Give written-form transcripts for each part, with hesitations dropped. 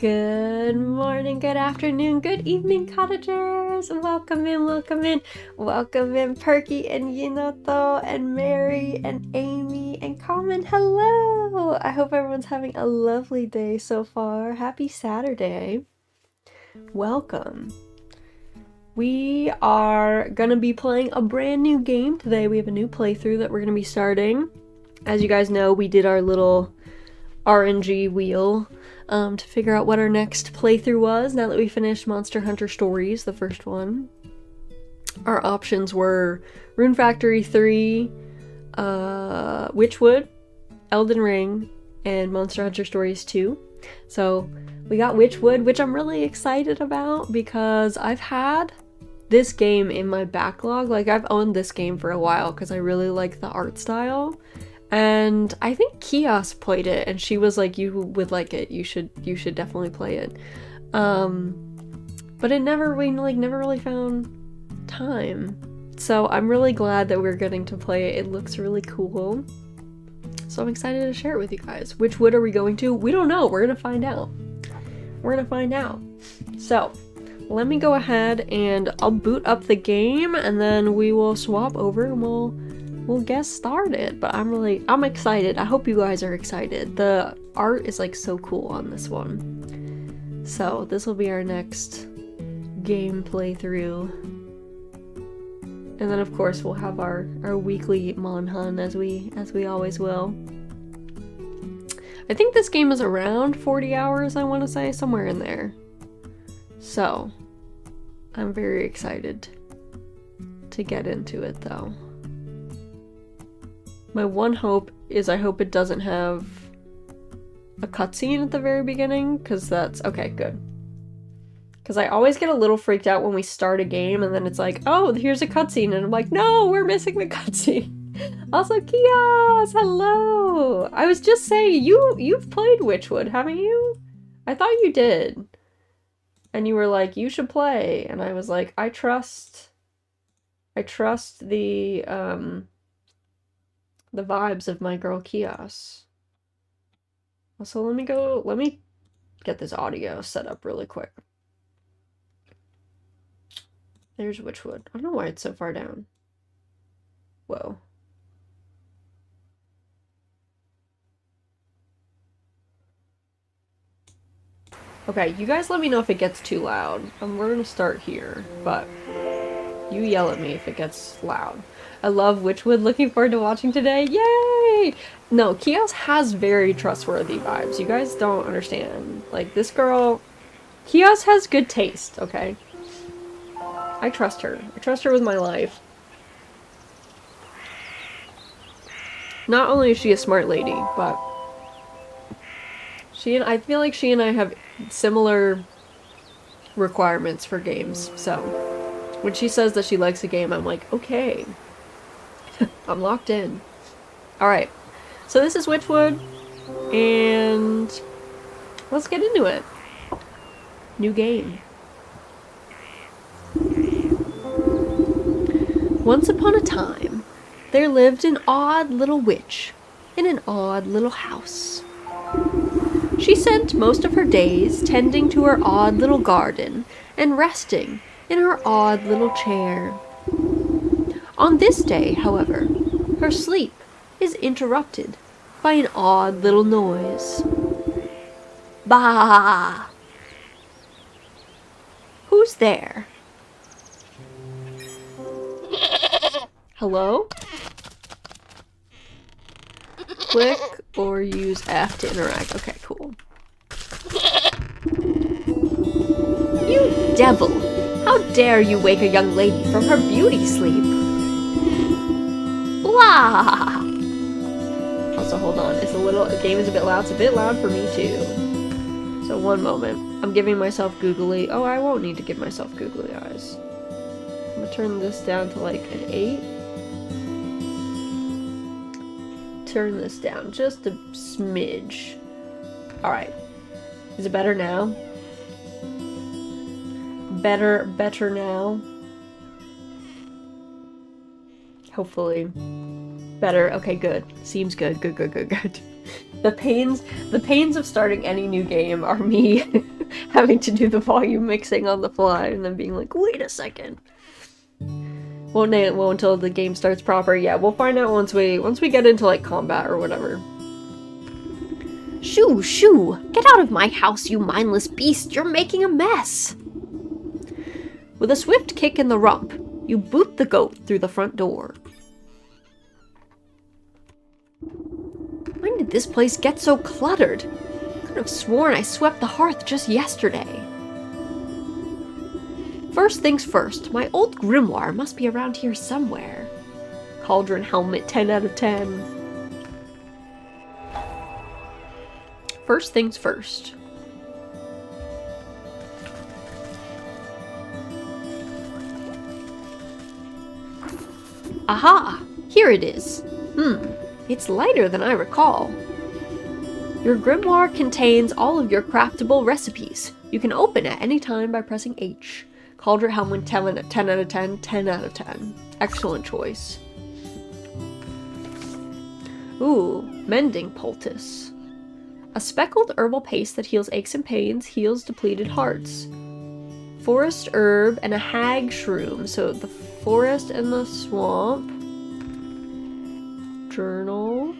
Good morning, good afternoon, good evening, cottagers! Welcome in, welcome in, welcome in, Perky and Yinoto and Mary and Amy and Common. Hello! I hope everyone's having a lovely day so far. Happy Saturday. Welcome. We are gonna be playing a brand new game today. We have a new playthrough that we're gonna be starting. As you guys know, we did our little RNG wheel to figure out what our next playthrough was now that we finished Monster Hunter Stories, the first one. Our options were Rune Factory 3, Wytchwood, Elden Ring, and Monster Hunter Stories 2. So we got Wytchwood, which I'm really excited about because I've had this game in my backlog. Like, I've owned this game for a while because I really like the art style. And I think Kios played it, and she was like, "You would like it. You should definitely play it." But it never really found time. So I'm really glad that we're getting to play it. It looks really cool. So I'm excited to share it with you guys. Which wood are we going to? We don't know. We're gonna find out. We're gonna find out. So let me go ahead and I'll boot up the game, and then we will swap over and we'll get started. But I'm excited. I hope you guys are excited. The art is like so cool on this one. So this will be our next game playthrough. And then of course we'll have our weekly Monhun as we always will. I think this game is around 40 hours, I want to say, somewhere in there. So I'm very excited to get into it though. My one hope is I hope it doesn't have a cutscene at the very beginning, because that's... okay, good. Because I always get a little freaked out when we start a game and then it's like, oh, here's a cutscene, and I'm like, no, we're missing the cutscene. Also, Kios, hello! I was just saying, you've played Wytchwood, haven't you? I thought you did. And you were like, you should play. And I was like, I trust the vibes of my girl Kios. So let me get this audio set up really quick. There's Wytchwood. I don't know why it's so far down. Whoa. Okay, you guys let me know if it gets too loud. We're gonna start here, but you yell at me if it gets loud. I love Wytchwood. Looking forward to watching today. Yay! No, Kios has very trustworthy vibes. You guys don't understand. Like, this girl... Kios has good taste, okay? I trust her. I trust her with my life. Not only is she a smart lady, but... I feel like she and I have similar requirements for games, so... when she says that she likes a game, I'm like, okay. I'm locked in. Alright, so this is Wytchwood, and let's get into it. New game. Once upon a time, there lived an odd little witch in an odd little house. She spent most of her days tending to her odd little garden and resting in her odd little chair. On this day, however, her sleep is interrupted by an odd little noise. Bah! Who's there? Hello? Click or use F to interact. Okay, cool. You devil! How dare you wake a young lady from her beauty sleep? Blah! Also, hold on. The game is a bit loud. It's a bit loud for me, too. So, one moment. I'm giving myself googly... oh, I won't need to give myself googly eyes. I'm gonna turn this down to, like, an 8. Turn this down just a smidge. Alright. Is it better now? Better now. Hopefully. Better. Okay, good. Seems good. Good. The pains of starting any new game are me having to do the volume mixing on the fly and then being like, wait a second. Won't until the game starts proper. Yeah, we'll find out once we get into like combat or whatever. Shoo, shoo! Get out of my house, you mindless beast! You're making a mess! With a swift kick in the rump, you boot the goat through the front door. When did this place get so cluttered? I could have sworn I swept the hearth just yesterday. First things first, my old grimoire must be around here somewhere. Cauldron helmet, 10 out of 10. First things first. Aha! Here it is. It's lighter than I recall. Your grimoire contains all of your craftable recipes. You can open at any time by pressing H. Cauldron helmet, 10 out of 10, 10 out of 10. Excellent choice. Ooh, mending poultice. A speckled herbal paste that heals aches and pains, heals depleted hearts. Forest herb and a hag shroom. So the forest and the swamp. Journal.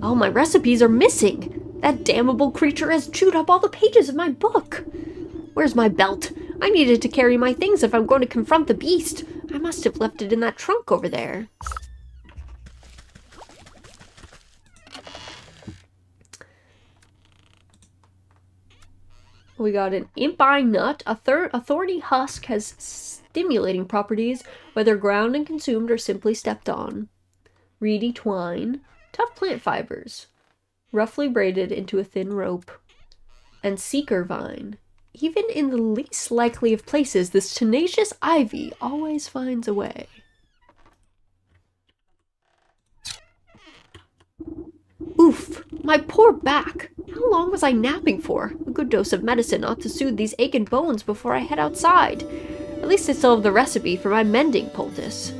Oh, my recipes are missing! That damnable creature has chewed up all the pages of my book! Where's my belt? I needed to carry my things if I'm going to confront the beast. I must have left it in that trunk over there. We got an imp-eye nut. A thorny husk has stimulating properties, whether ground and consumed or simply stepped on. Reedy twine. Tough plant fibers. Roughly braided into a thin rope. And seeker vine. Even in the least likely of places, this tenacious ivy always finds a way. Oof, my poor back. How long was I napping for? A good dose of medicine ought to soothe these aching bones before I head outside. At least I still have the recipe for my mending poultice.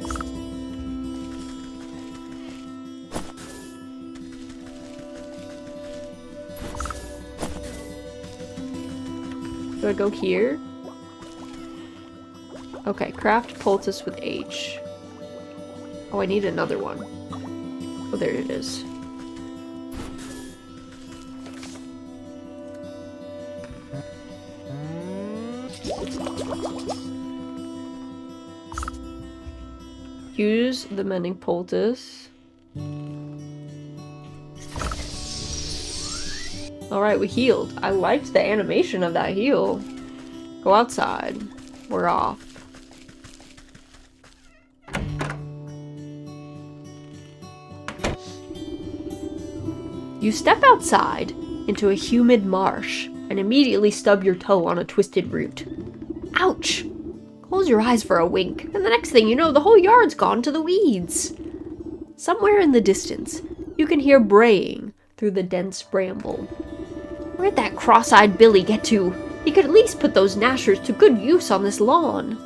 Do I go here? Okay, craft poultice with H. Oh, I need another one. Oh, there it is. Use the mending poultice. Alright, we healed. I liked the animation of that heal. Go outside. We're off. You step outside into a humid marsh and immediately stub your toe on a twisted root. Ouch! Close your eyes for a wink, and the next thing you know, the whole yard's gone to the weeds. Somewhere in the distance, you can hear braying through the dense bramble. Where'd that cross-eyed Billy get to? He could at least put those gnashers to good use on this lawn.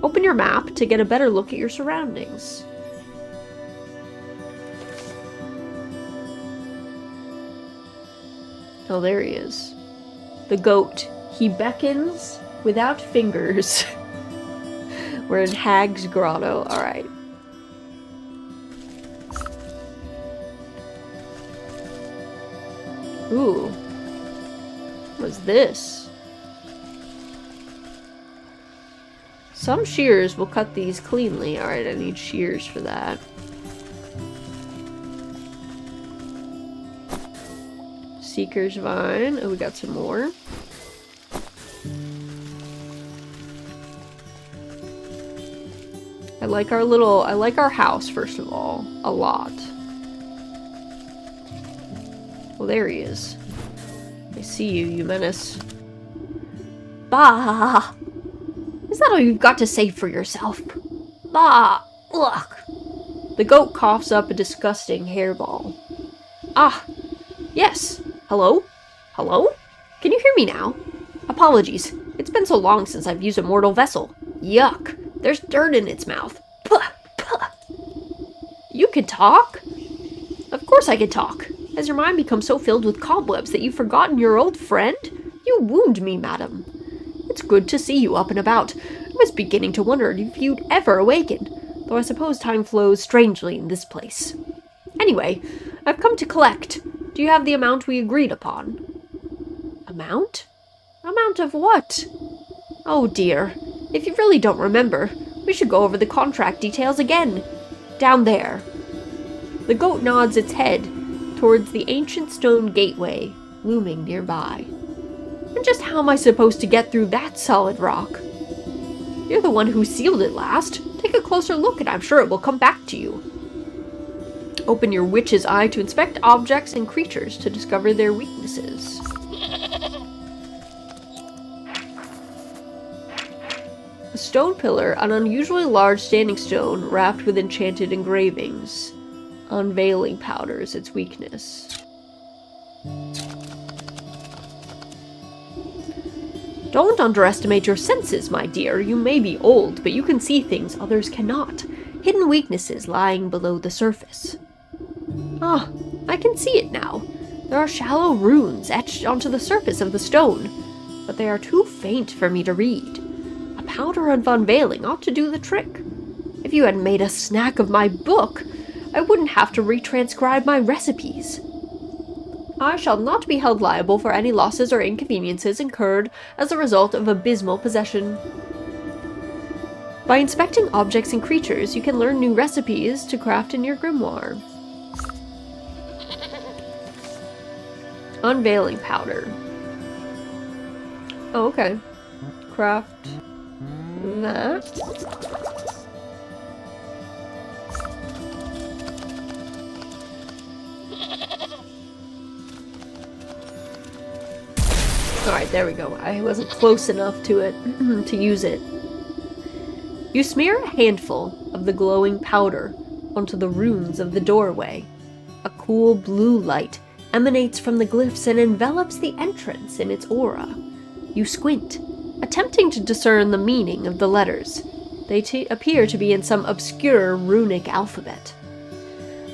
Open your map to get a better look at your surroundings. Oh, there he is. The goat. He beckons without fingers. We're in Hag's Grotto. Alright. Ooh. What's this? Some shears will cut these cleanly. Alright, I need shears for that. Seeker's Vine. Oh, we got some more. I like our house, first of all, a lot. Well, there he is. I see you, you menace. Bah! Is that all you've got to say for yourself? Bah! Ugh! The goat coughs up a disgusting hairball. Ah! Yes! Hello? Hello? Can you hear me now? Apologies. It's been so long since I've used a mortal vessel. Yuck! There's dirt in its mouth. Puh! Puh! You can talk. Of course I can talk. Has your mind become so filled with cobwebs that you've forgotten your old friend? You wound me, madam. It's good to see you up and about. I was beginning to wonder if you'd ever awaken, though I suppose time flows strangely in this place. Anyway, I've come to collect. Do you have the amount we agreed upon? Amount? Amount of what? Oh dear, if you really don't remember, we should go over the contract details again. Down there. The goat nods its head towards the ancient stone gateway looming nearby. And just how am I supposed to get through that solid rock? You're the one who sealed it last. Take a closer look and I'm sure it will come back to you. Open your witch's eye to inspect objects and creatures to discover their weaknesses. A stone pillar, an unusually large standing stone wrapped with enchanted engravings. Unveiling powder is its weakness. Don't underestimate your senses, my dear. You may be old, but you can see things others cannot. Hidden weaknesses lying below the surface. Ah, I can see it now. There are shallow runes etched onto the surface of the stone, but they are too faint for me to read. A powder of unveiling ought to do the trick. If you had made a snack of my book, I wouldn't have to retranscribe my recipes. I shall not be held liable for any losses or inconveniences incurred as a result of abysmal possession. By inspecting objects and creatures, you can learn new recipes to craft in your grimoire. Unveiling powder. Oh, okay. Craft that. Alright, there we go. I wasn't close enough to it to use it. You smear a handful of the glowing powder onto the runes of the doorway. A cool blue light emanates from the glyphs and envelops the entrance in its aura. You squint, attempting to discern the meaning of the letters. They appear to be in some obscure runic alphabet.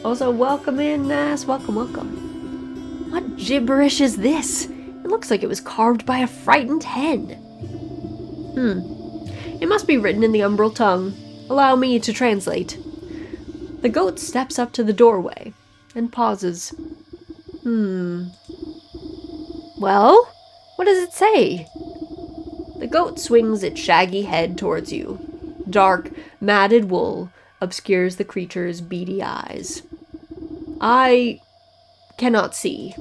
Also, welcome in, Nass. Welcome, welcome. What gibberish is this? It looks like it was carved by a frightened hen. It must be written in the umbral tongue. Allow me to translate. The goat steps up to the doorway and pauses. Well, what does it say? The goat swings its shaggy head towards you. Dark, matted wool obscures the creature's beady eyes. I cannot see.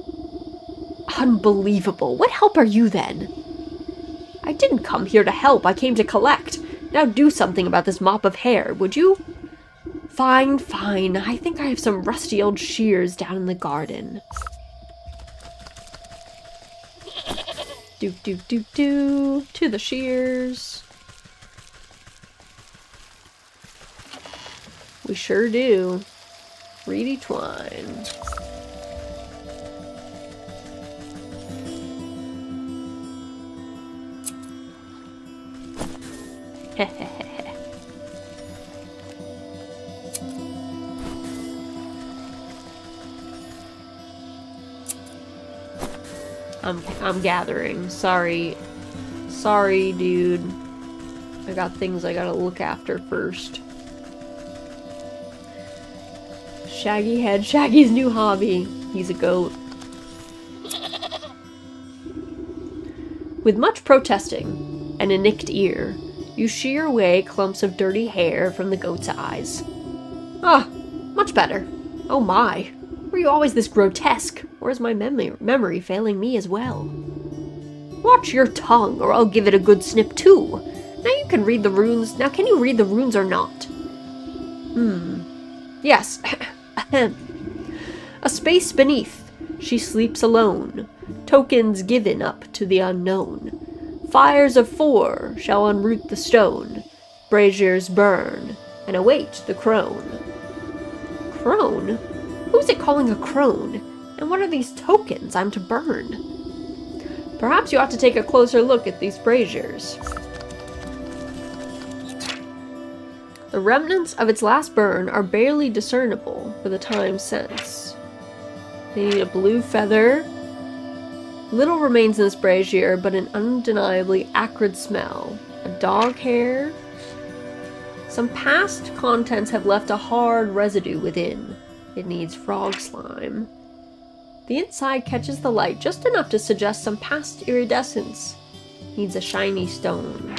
Unbelievable. What help are you then? I didn't come here to help. I came to collect. Now do something about this mop of hair, would you? Fine, fine. I think I have some rusty old shears down in the garden. Do. To the shears. We sure do. Reedy twine. I'm gathering. Sorry, dude. I got things I gotta look after first. Shaggy head, Shaggy's new hobby. He's a goat. With much protesting and a nicked ear, you shear away clumps of dirty hair from the goat's eyes. Ah, much better. Oh my, were you always this grotesque, or is my memory failing me as well? Watch your tongue, or I'll give it a good snip too. Now you can read the runes. Now can you read the runes or not? Yes. A space beneath, she sleeps alone. Tokens given up to the unknown. Fires of 4 shall unroot the stone. Braziers burn, and await the crone. Crone? Who's it calling a crone? And what are these tokens I'm to burn? Perhaps you ought to take a closer look at these braziers. The remnants of its last burn are barely discernible for the time since. They need a blue feather. Little remains in this brazier, but an undeniably acrid smell. A dog hair. Some past contents have left a hard residue within. It needs frog slime. The inside catches the light just enough to suggest some past iridescence. Needs a shiny stone.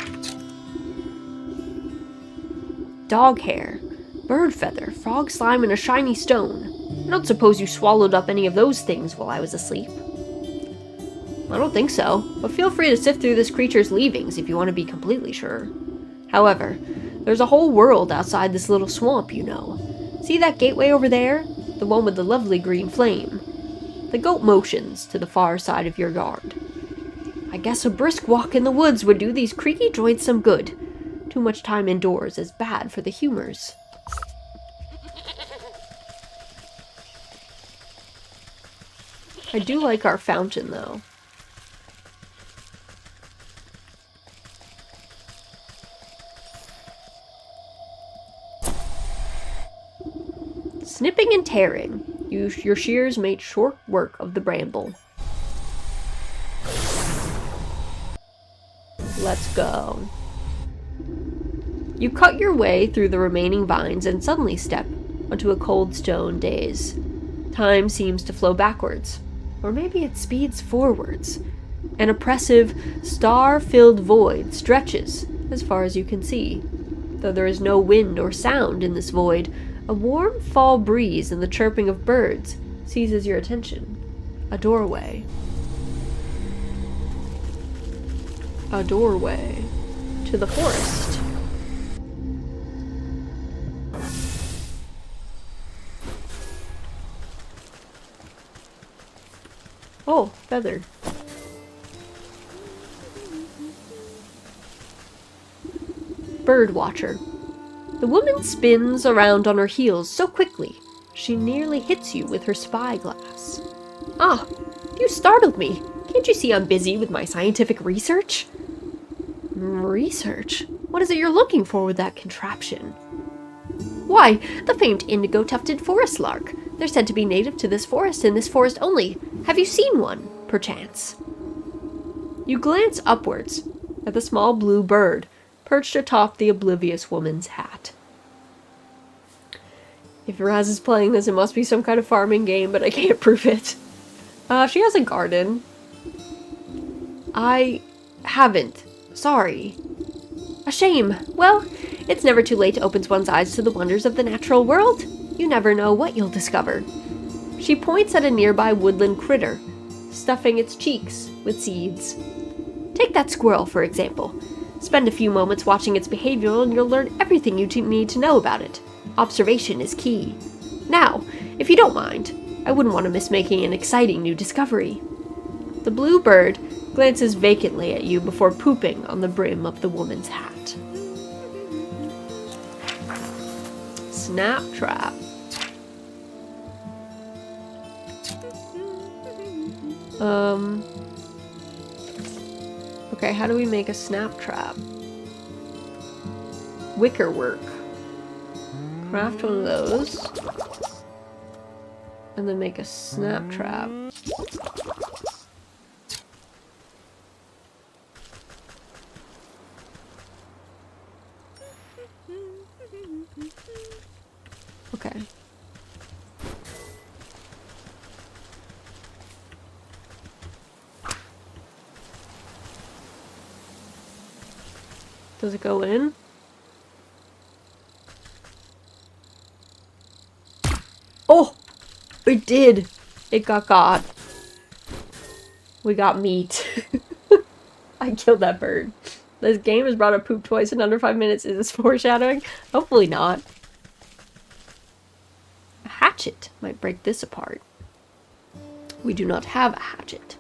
Dog hair, bird feather, frog slime, and a shiny stone. I don't suppose you swallowed up any of those things while I was asleep. I don't think so, but feel free to sift through this creature's leavings if you want to be completely sure. However, there's a whole world outside this little swamp, you know. See that gateway over there? The one with the lovely green flame. The goat motions to the far side of your yard. I guess a brisk walk in the woods would do these creaky joints some good. Too much time indoors is bad for the humors. I do like our fountain, though. Snipping and tearing. Your shears made short work of the bramble. Let's go. You cut your way through the remaining vines and suddenly step onto a cold stone daze. Time seems to flow backwards, or maybe it speeds forwards. An oppressive, star-filled void stretches as far as you can see. Though there is no wind or sound in this void, a warm fall breeze and the chirping of birds seizes your attention. A doorway. A doorway to the forest. Oh, feather. Bird watcher. The woman spins around on her heels so quickly, she nearly hits you with her spyglass. Ah, you startled me. Can't you see I'm busy with my scientific research? Research? What is it you're looking for with that contraption? Why, the famed indigo-tufted forest lark. They're said to be native to this forest and this forest only. Have you seen one, perchance? You glance upwards at the small blue bird perched atop the oblivious woman's hat. If Raz is playing this, it must be some kind of farming game, but I can't prove it. She has a garden. I haven't. Sorry. A shame. Well, it's never too late to open one's eyes to the wonders of the natural world. You never know what you'll discover. She points at a nearby woodland critter, stuffing its cheeks with seeds. Take that squirrel, for example. Spend a few moments watching its behavior and you'll learn everything you need to know about it. Observation is key. Now, if you don't mind, I wouldn't want to miss making an exciting new discovery. The blue bird glances vacantly at you before pooping on the brim of the woman's hat. Snap trap. Okay, how do we make a snap trap? Wicker work. Craft one of those. And then make a snap trap. Okay. Does it go in? Oh! It did! It got. We got meat. I killed that bird. This game has brought up poop twice in under 5 minutes. Is this foreshadowing? Hopefully not. A hatchet might break this apart. We do not have a hatchet.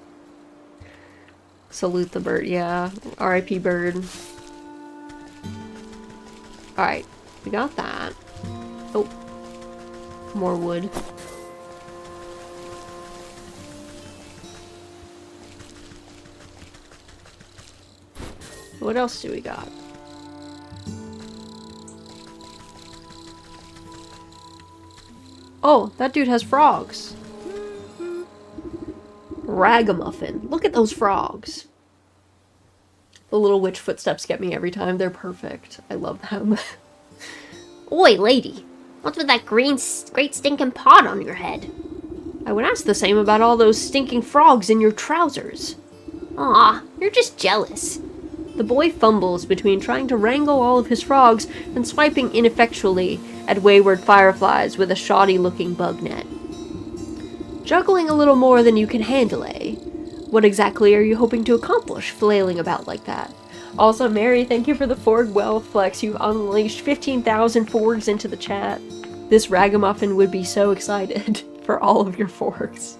Salute the bird, yeah. R.I.P. bird. Alright, we got that. Oh. More wood. What else do we got? Oh, that dude has frogs. Ragamuffin. Look at those frogs. The little witch footsteps get me every time. They're perfect. I love them. Oi, lady. What's with that great stinking pot on your head? I would ask the same about all those stinking frogs in your trousers. Aw, you're just jealous. The boy fumbles between trying to wrangle all of his frogs and swiping ineffectually at wayward fireflies with a shoddy-looking bug net. Juggling a little more than you can handle, eh? What exactly are you hoping to accomplish, flailing about like that? Also, Mary, thank you for the Forg wealth flex. You've unleashed 15,000 Forgs into the chat. This ragamuffin would be so excited for all of your Forgs.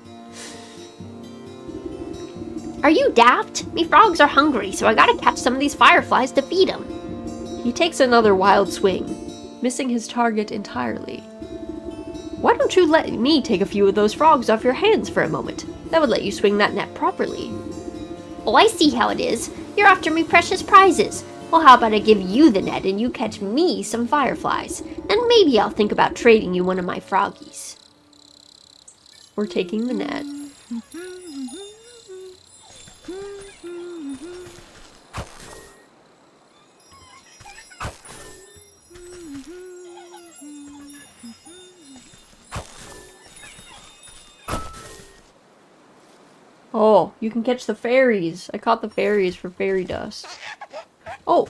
Are you daft? Me frogs are hungry, so I gotta catch some of these fireflies to feed them. He takes another wild swing, missing his target entirely. Why don't you let me take a few of those frogs off your hands for a moment? That would let you swing that net properly. Oh, I see how it is. You're after me precious prizes. Well, how about I give you the net and you catch me some fireflies? Then maybe I'll think about trading you one of my froggies. We're taking the net. Oh, you can catch the fairies. I caught the fairies for fairy dust. Oh.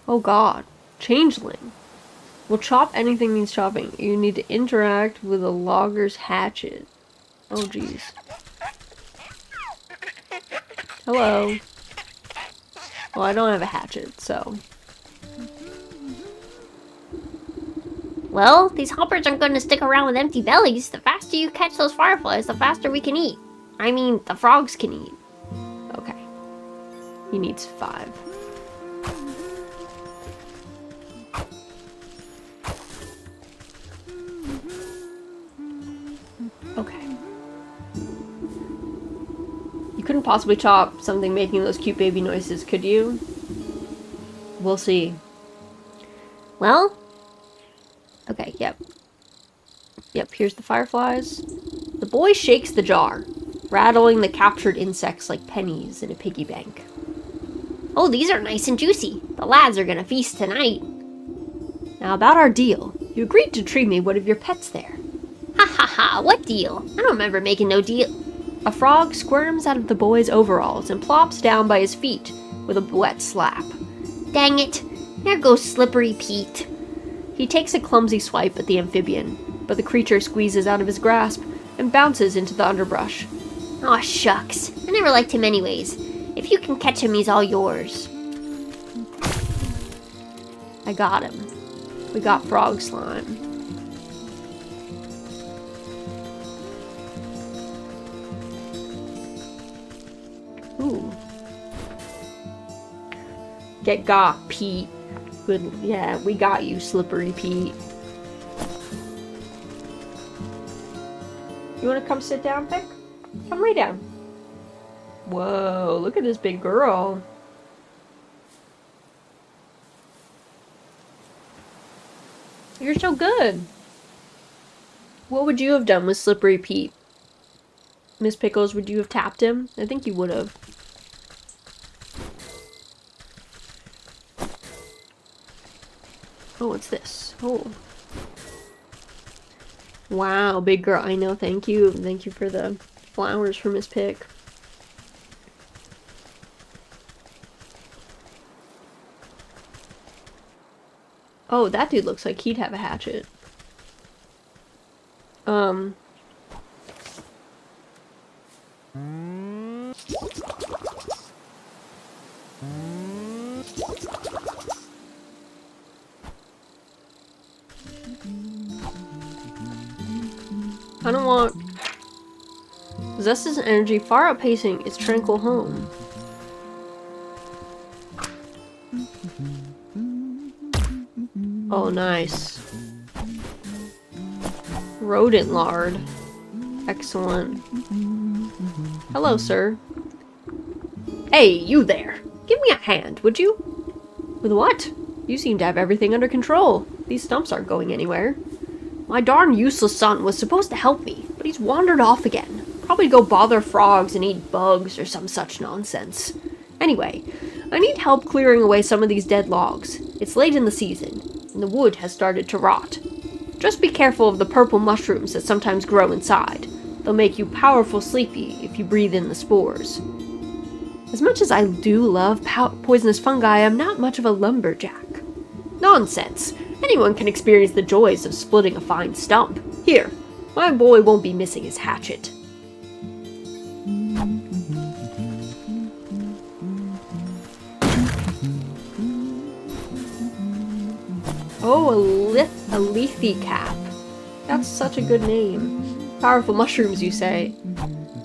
Oh god. Changeling. Will chop anything needs chopping. You need to interact with a logger's hatchet. Oh jeez. Hello. Well, I don't have a hatchet, so... Well, these hoppers aren't going to stick around with empty bellies. The faster you catch those fireflies, the faster we can eat. I mean, the frogs can eat. Okay. He needs 5. Okay. You couldn't possibly chop something making those cute baby noises, could you? We'll see. Well... Okay, yep. Yep, here's the fireflies. The boy shakes the jar, rattling the captured insects like pennies in a piggy bank. Oh, these are nice and juicy. The lads are gonna feast tonight. Now about our deal. You agreed to treat me one of your pets there. Ha ha ha, what deal? I don't remember making no deal. A frog squirms out of the boy's overalls and plops down by his feet with a wet slap. Dang it. There goes Slippery Pete. He takes a clumsy swipe at the amphibian, but the creature squeezes out of his grasp and bounces into the underbrush. Aw, shucks. I never liked him anyways. If you can catch him, he's all yours. I got him. We got frog slime. Ooh. Get got, Pete. Good. Yeah, we got you, Slippery Pete. You want to come sit down, Pick? Come lay down. Whoa, look at this big girl. You're so good. What would you have done with Slippery Pete? Miss Pickles, would you have tapped him? I think you would have. Oh, what's this? Oh. Wow, big girl. I know, thank you. Thank you for the flowers for Miss Pick. Oh, that dude looks like he'd have a hatchet. I don't want... Possesses an energy far outpacing its tranquil home. Oh, nice. Rodent lard. Excellent. Hello, sir. Hey, you there. Give me a hand, would you? With what? You seem to have everything under control. These stumps aren't going anywhere. My darn useless son was supposed to help me, but he's wandered off again. Probably go bother frogs and eat bugs or some such nonsense. Anyway, I need help clearing away some of these dead logs. It's late in the season, and the wood has started to rot. Just be careful of the purple mushrooms that sometimes grow inside. They'll make you powerful sleepy if you breathe in the spores. As much as I do love poisonous fungi, I'm not much of a lumberjack. Nonsense! Anyone can experience the joys of splitting a fine stump. Here, my boy won't be missing his hatchet. Oh, a leafy cap. That's such a good name. Powerful mushrooms, you say?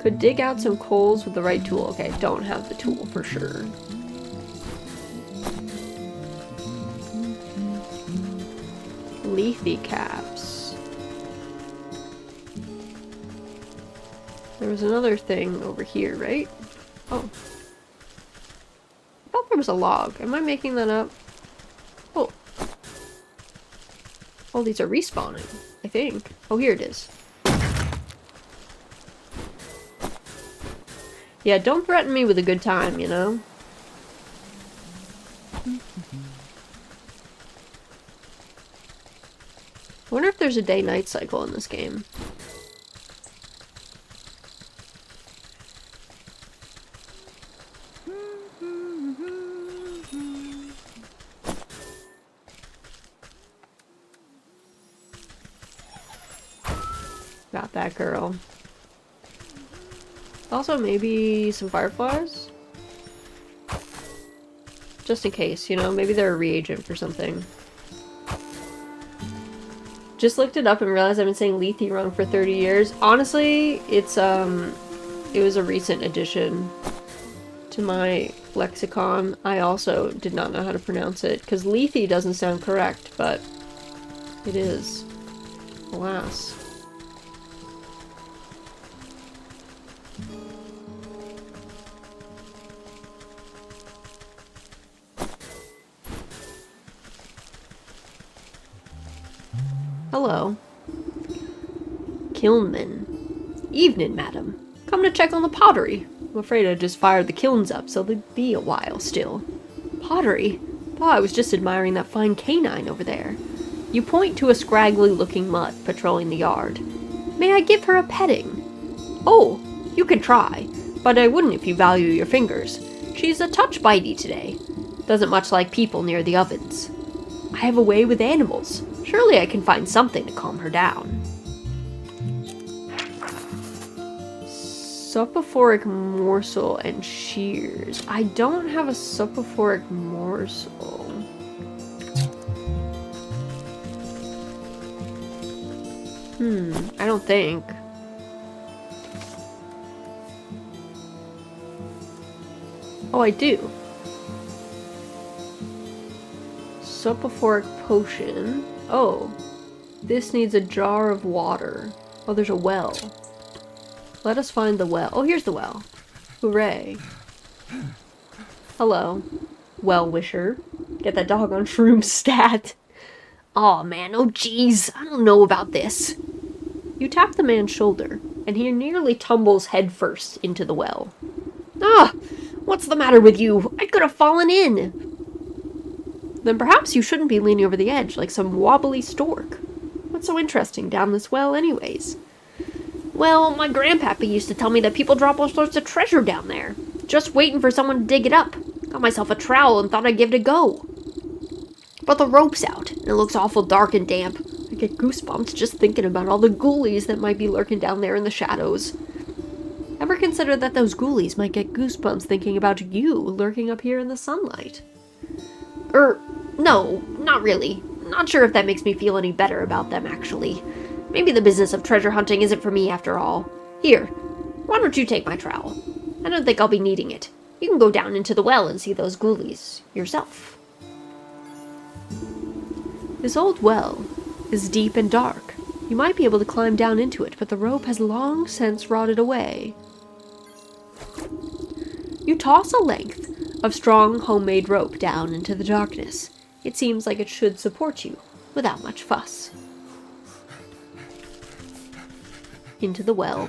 Could dig out some coals with the right tool. Okay, don't have the tool for sure. Leafy caps. There was another thing over here, right? Oh. I thought there was a log. Am I making that up? Oh. Oh, these are respawning, I think. Oh, here it is. Yeah, don't threaten me with a good time, you know? I wonder if there's a day-night cycle in this game. Got that girl. Also, maybe some fireflies? Just in case, you know, maybe they're a reagent for something. Just looked it up and realized I've been saying lethe wrong for 30 years. Honestly, it was a recent addition to my lexicon. I also did not know how to pronounce it, because lethe doesn't sound correct, but it is. Alas. Hello. Kilnman. Evening, madam. Come to check on the pottery. I'm afraid I just fired the kilns up, so they'll be a while still. Pottery? Oh, I was just admiring that fine canine over there. You point to a scraggly-looking mutt patrolling the yard. May I give her a petting? Oh, you can try, but I wouldn't if you value your fingers. She's a touch bitey today. Doesn't much like people near the ovens. I have a way with animals. Surely I can find something to calm her down. Soporific morsel and shears. I don't have a soporific morsel. I don't think. Oh, I do. Soporific potion. Oh, this needs a jar of water. Oh, there's a well. Let us find the well. Oh, here's the well. Hooray. Hello, well-wisher. Get that dog on shroom stat. Aw, man, oh jeez, I don't know about this. You tap the man's shoulder, and he nearly tumbles headfirst into the well. Ah, what's the matter with you? I could have fallen in. Then perhaps you shouldn't be leaning over the edge like some wobbly stork. What's so interesting down this well anyways? Well, my grandpappy used to tell me that people drop all sorts of treasure down there. Just waiting for someone to dig it up. Got myself a trowel and thought I'd give it a go. But the rope's out, and it looks awful dark and damp. I get goosebumps just thinking about all the ghoulies that might be lurking down there in the shadows. Ever consider that those ghoulies might get goosebumps thinking about you lurking up here in the sunlight? No, not really. Not sure if that makes me feel any better about them, actually. Maybe the business of treasure hunting isn't for me after all. Here, why don't you take my trowel? I don't think I'll be needing it. You can go down into the well and see those ghoulies yourself. This old well is deep and dark. You might be able to climb down into it, but the rope has long since rotted away. You toss a length of strong homemade rope down into the darkness. It seems like it should support you, without much fuss. Into the well.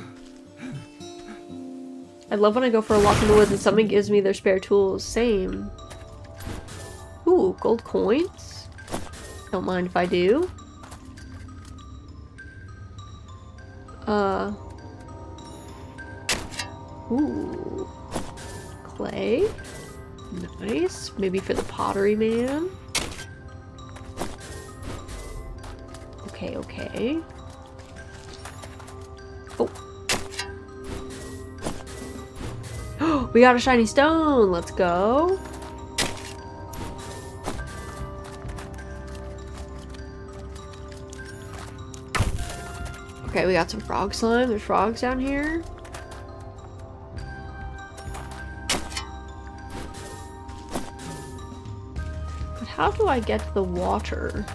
I love when I go for a walk in the woods and someone gives me their spare tools. Same. Ooh, gold coins? Don't mind if I do. Ooh. Clay. Nice. Maybe for the pottery man. Okay, okay. Oh. We got a shiny stone. Let's go. Okay, we got some frog slime. There's frogs down here. But how do I get to the water?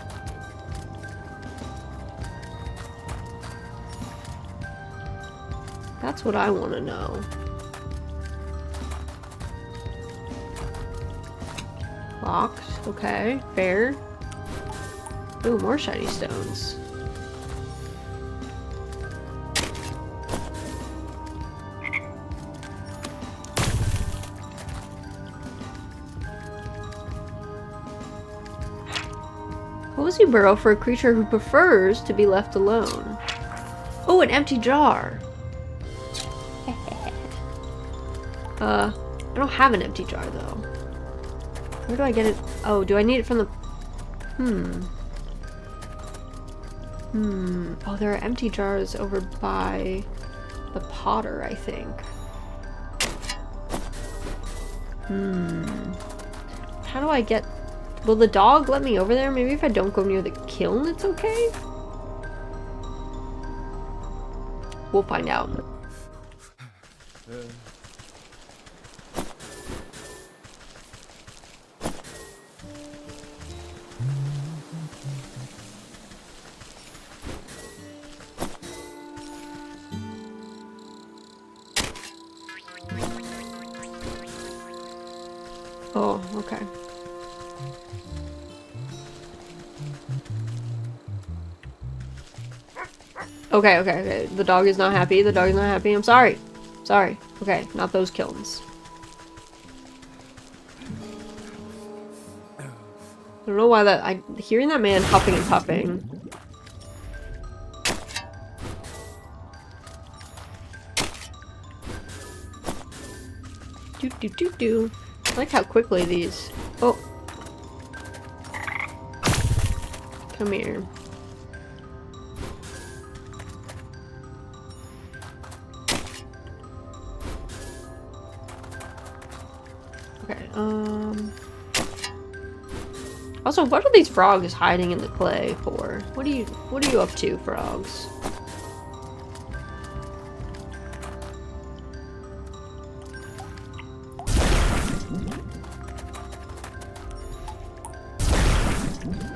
That's what I want to know. Locked. Okay, fair. Ooh, more shiny stones. Cozy burrow for a creature who prefers to be left alone. Oh, an empty jar. I don't have an empty jar though. Where do I get it? Oh, do I need it from the... Oh, there are empty jars over by the potter, I think. How do I get... Will the dog let me over there? Maybe if I don't go near the kiln, it's okay? We'll find out. Oh, okay. Okay. The dog is not happy. The dog is not happy. I'm sorry. Sorry. Okay, not those kilns. I don't know why that... hearing that man huffing and puffing. Do. I like how quickly these... Oh. Come here. Okay, Also, what are these frogs hiding in the clay for? What are you up to, frogs?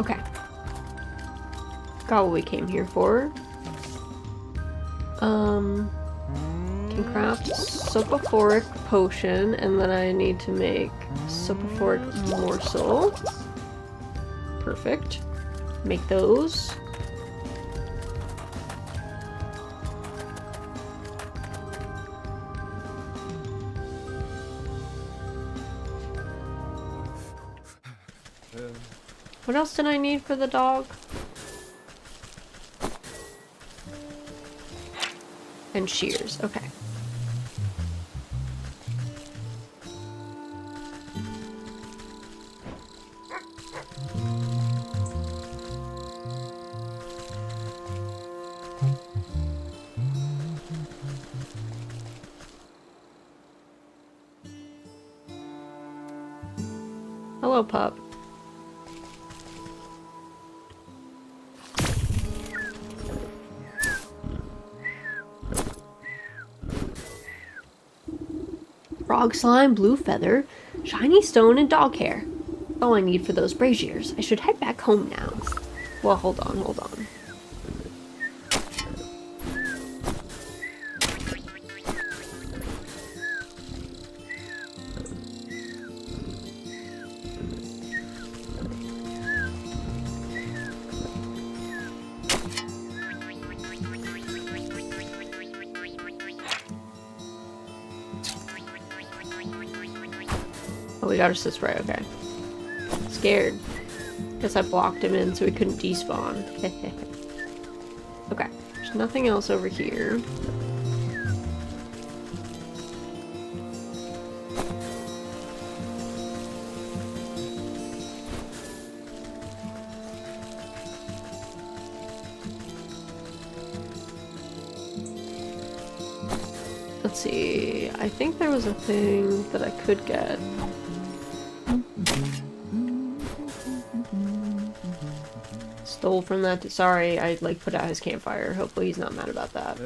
Okay. Got what we came here for. Can craft soporific potion, and then I need to make soporific morsel. Perfect. Make those. What else did I need for the dog? And shears. Okay. Hello, pup. Frog slime, blue feather, shiny stone, and dog hair. All I need for those braziers. I should head back home now. Well, hold on. Oh, we got our sis right, okay. Scared. Guess I blocked him in so he couldn't despawn. Okay, there's nothing else over here. Let's see, I think there was a thing that I could get. Stole from that. Sorry, I like put out his campfire. Hopefully he's not mad about that.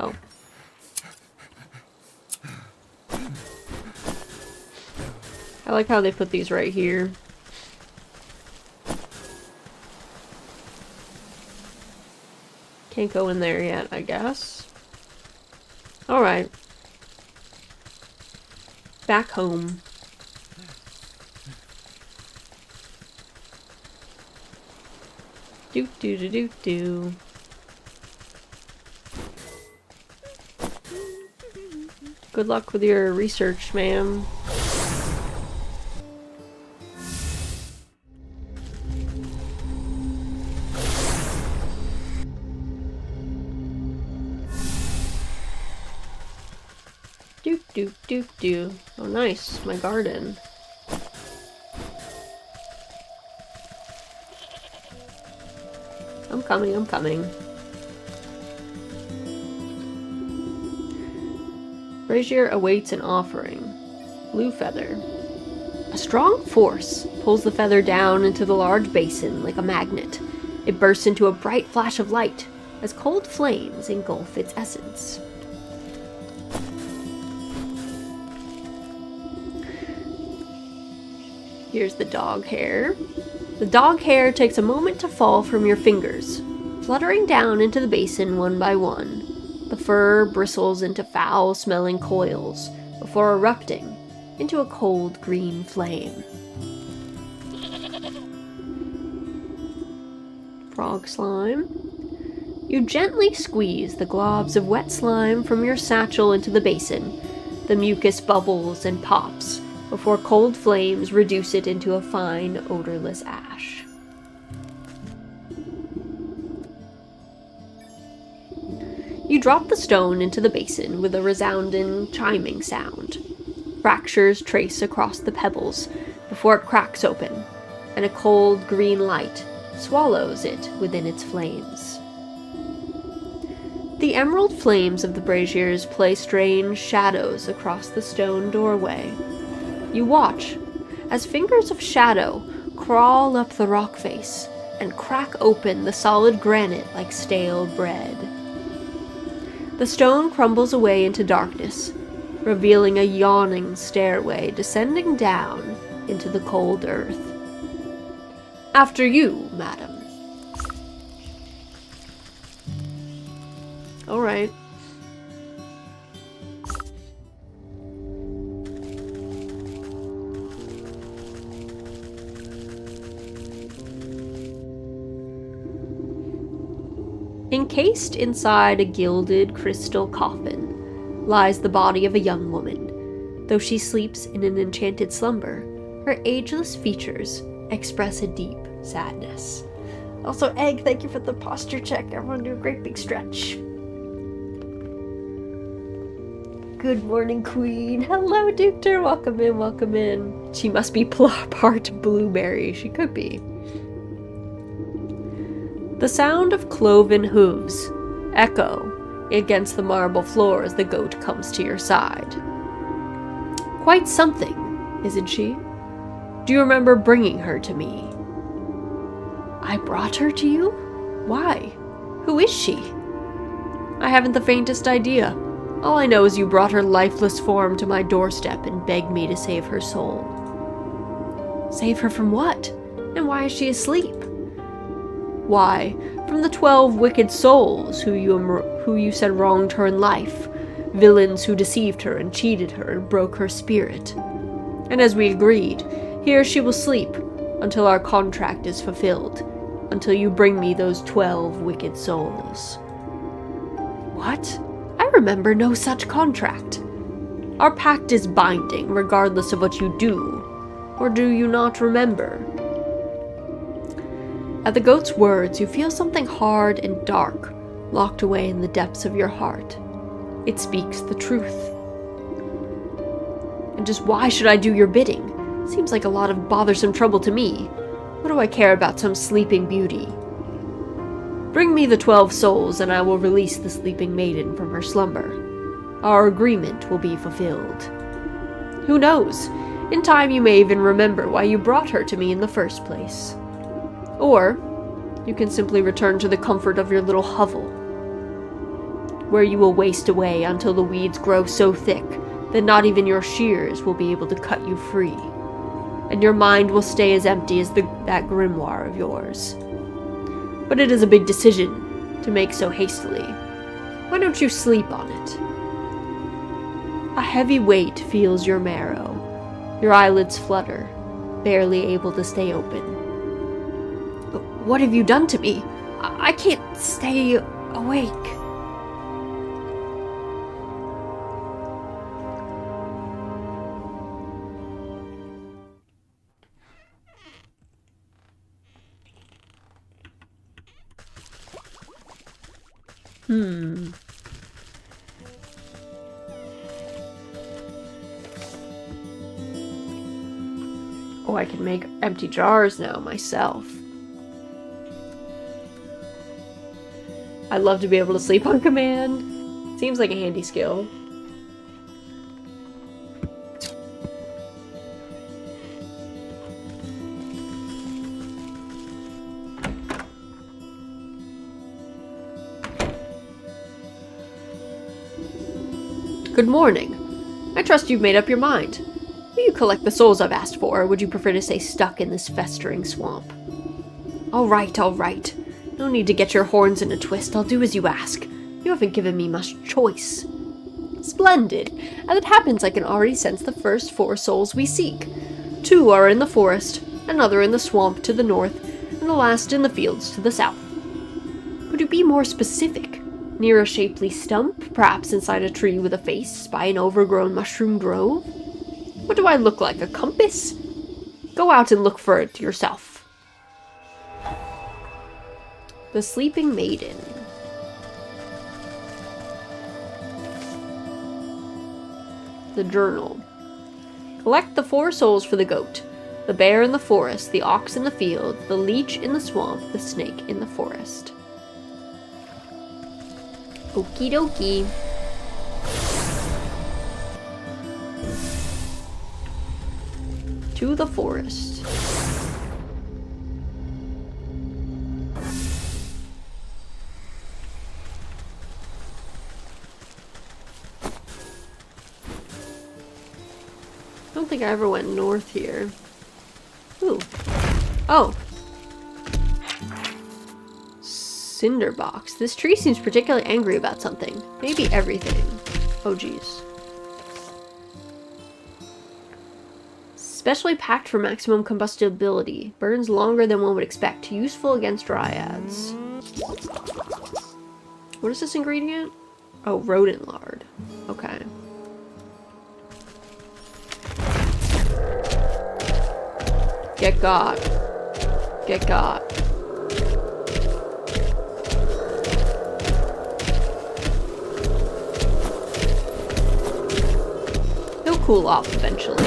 Oh. I like how they put these right here. Can't go in there yet, I guess. Alright. Back home. Do. Good luck with your research, ma'am. Do. Oh, nice. My garden. I'm coming. Brazier awaits an offering. Blue feather. A strong force pulls the feather down into the large basin like a magnet. It bursts into a bright flash of light as cold flames engulf its essence. Here's the dog hair. The dog hair takes a moment to fall from your fingers, fluttering down into the basin one by one. The fur bristles into foul-smelling coils before erupting into a cold green flame. Frog slime. You gently squeeze the globs of wet slime from your satchel into the basin. The mucus bubbles and pops before cold flames reduce it into a fine, odorless ash. You drop the stone into the basin with a resounding, chiming sound. Fractures trace across the pebbles before it cracks open, and a cold green light swallows it within its flames. The emerald flames of the braziers play strange shadows across the stone doorway. You watch as fingers of shadow crawl up the rock face and crack open the solid granite like stale bread. The stone crumbles away into darkness, revealing a yawning stairway descending down into the cold earth. After you, madam. All right. Encased inside a gilded crystal coffin lies the body of a young woman. Though she sleeps in an enchanted slumber, her ageless features express a deep sadness. Also, Egg, thank you for the posture check. Everyone do a great big stretch. Good morning, Queen. Hello, Ductor. Welcome in. She must be part blueberry. She could be. The sound of cloven hooves echo against the marble floor as the goat comes to your side. Quite something, isn't she? Do you remember bringing her to me? I brought her to you? Why? Who is she? I haven't the faintest idea. All I know is you brought her lifeless form to my doorstep and begged me to save her soul. Save her from what? And why is she asleep? Why, from the 12 wicked souls who you said wronged her in life, villains who deceived her and cheated her and broke her spirit. And as we agreed, here she will sleep until our contract is fulfilled, until you bring me those 12 wicked souls. What? I remember no such contract. Our pact is binding, regardless of what you do. Or do you not remember? At the goat's words, you feel something hard and dark, locked away in the depths of your heart. It speaks the truth. And just why should I do your bidding? Seems like a lot of bothersome trouble to me. What do I care about some sleeping beauty? Bring me the 12 souls, and I will release the sleeping maiden from her slumber. Our agreement will be fulfilled. Who knows? In time you may even remember why you brought her to me in the first place. Or, you can simply return to the comfort of your little hovel, where you will waste away until the weeds grow so thick that not even your shears will be able to cut you free, and your mind will stay as empty as that grimoire of yours. But it is a big decision to make so hastily. Why don't you sleep on it? A heavy weight fills your marrow. Your eyelids flutter, barely able to stay open. What have you done to me? I can't stay awake. Oh, I can make empty jars now myself. I'd love to be able to sleep on command. Seems like a handy skill. Good morning. I trust you've made up your mind. Will you collect the souls I've asked for, or would you prefer to stay stuck in this festering swamp? All right, all right. No need to get your horns in a twist. I'll do as you ask. You haven't given me much choice. Splendid. As it happens, I can already sense the first 4 souls we seek. 2 are in the forest, another in the swamp to the north, and the last in the fields to the south. Could you be more specific? Near a shapely stump, perhaps inside a tree with a face, by an overgrown mushroom grove? What do I look like, a compass? Go out and look for it yourself. The Sleeping Maiden. The journal. Collect the 4 souls for the goat, the bear in the forest, the ox in the field, the leech in the swamp, the snake in the forest. Okie dokie. To the forest. I don't think I ever went north here. Ooh. Oh. Cinderbox. This tree seems particularly angry about something. Maybe everything. Oh geez. Specially packed for maximum combustibility. Burns longer than one would expect. Useful against dryads. What is this ingredient? Oh, rodent lard. Okay. Get got. Get got. He'll cool off eventually.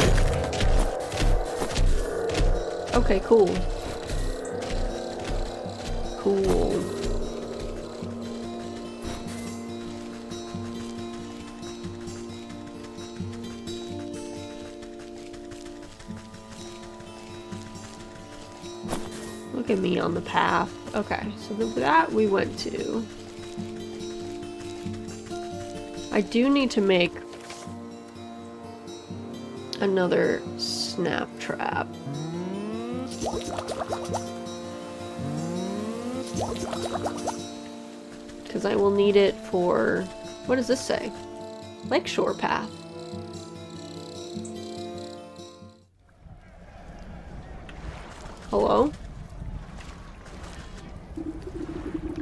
Okay, cool. Cool. Look at me on the path. Okay, so that we went to. I do need to make another snap trap. Because I will need it for... What does this say? Lakeshore path. Hello?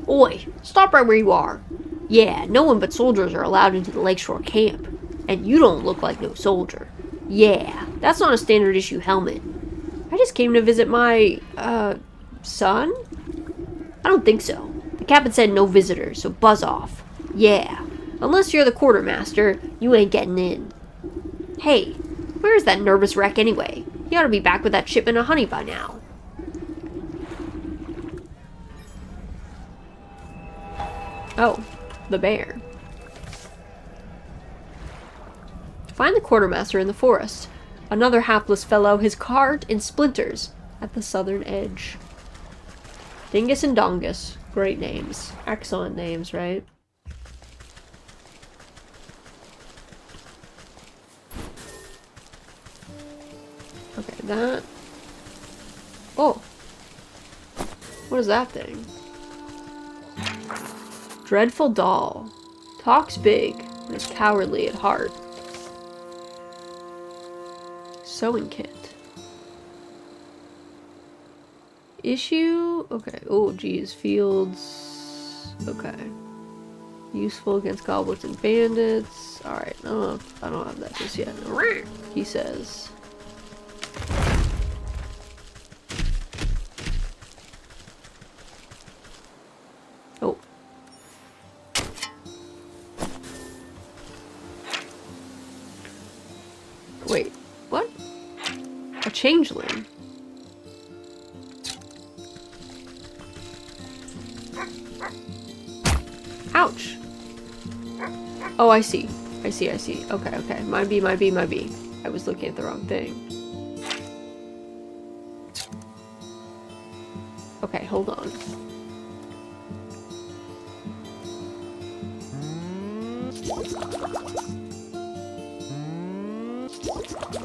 Oi! Stop right where you are! Yeah, no one but soldiers are allowed into the lakeshore camp. And you don't look like no soldier. Yeah, that's not a standard issue helmet. I just came to visit my, son? I don't think so. The captain said no visitors, so buzz off. Yeah, unless you're the quartermaster, you ain't getting in. Hey, where's that nervous wreck anyway? He ought to be back with that shipment of honey by now. Oh, the bear. Find the quartermaster in the forest. Another hapless fellow, his cart in splinters at the southern edge. Dingus and Dongus. Great names. Excellent names, right? Okay, that... Oh! What is that thing? Dreadful doll. Talks big, but is cowardly at heart. Sewing kit. Issue? Okay. Oh, geez. Fields. Okay. Useful against goblins and bandits. Alright. I don't have that just yet. He says. Oh. Wait. What? A changeling. Ouch. Oh, I see. I see. Okay, okay. Might be. I was looking at the wrong thing. Okay, hold on.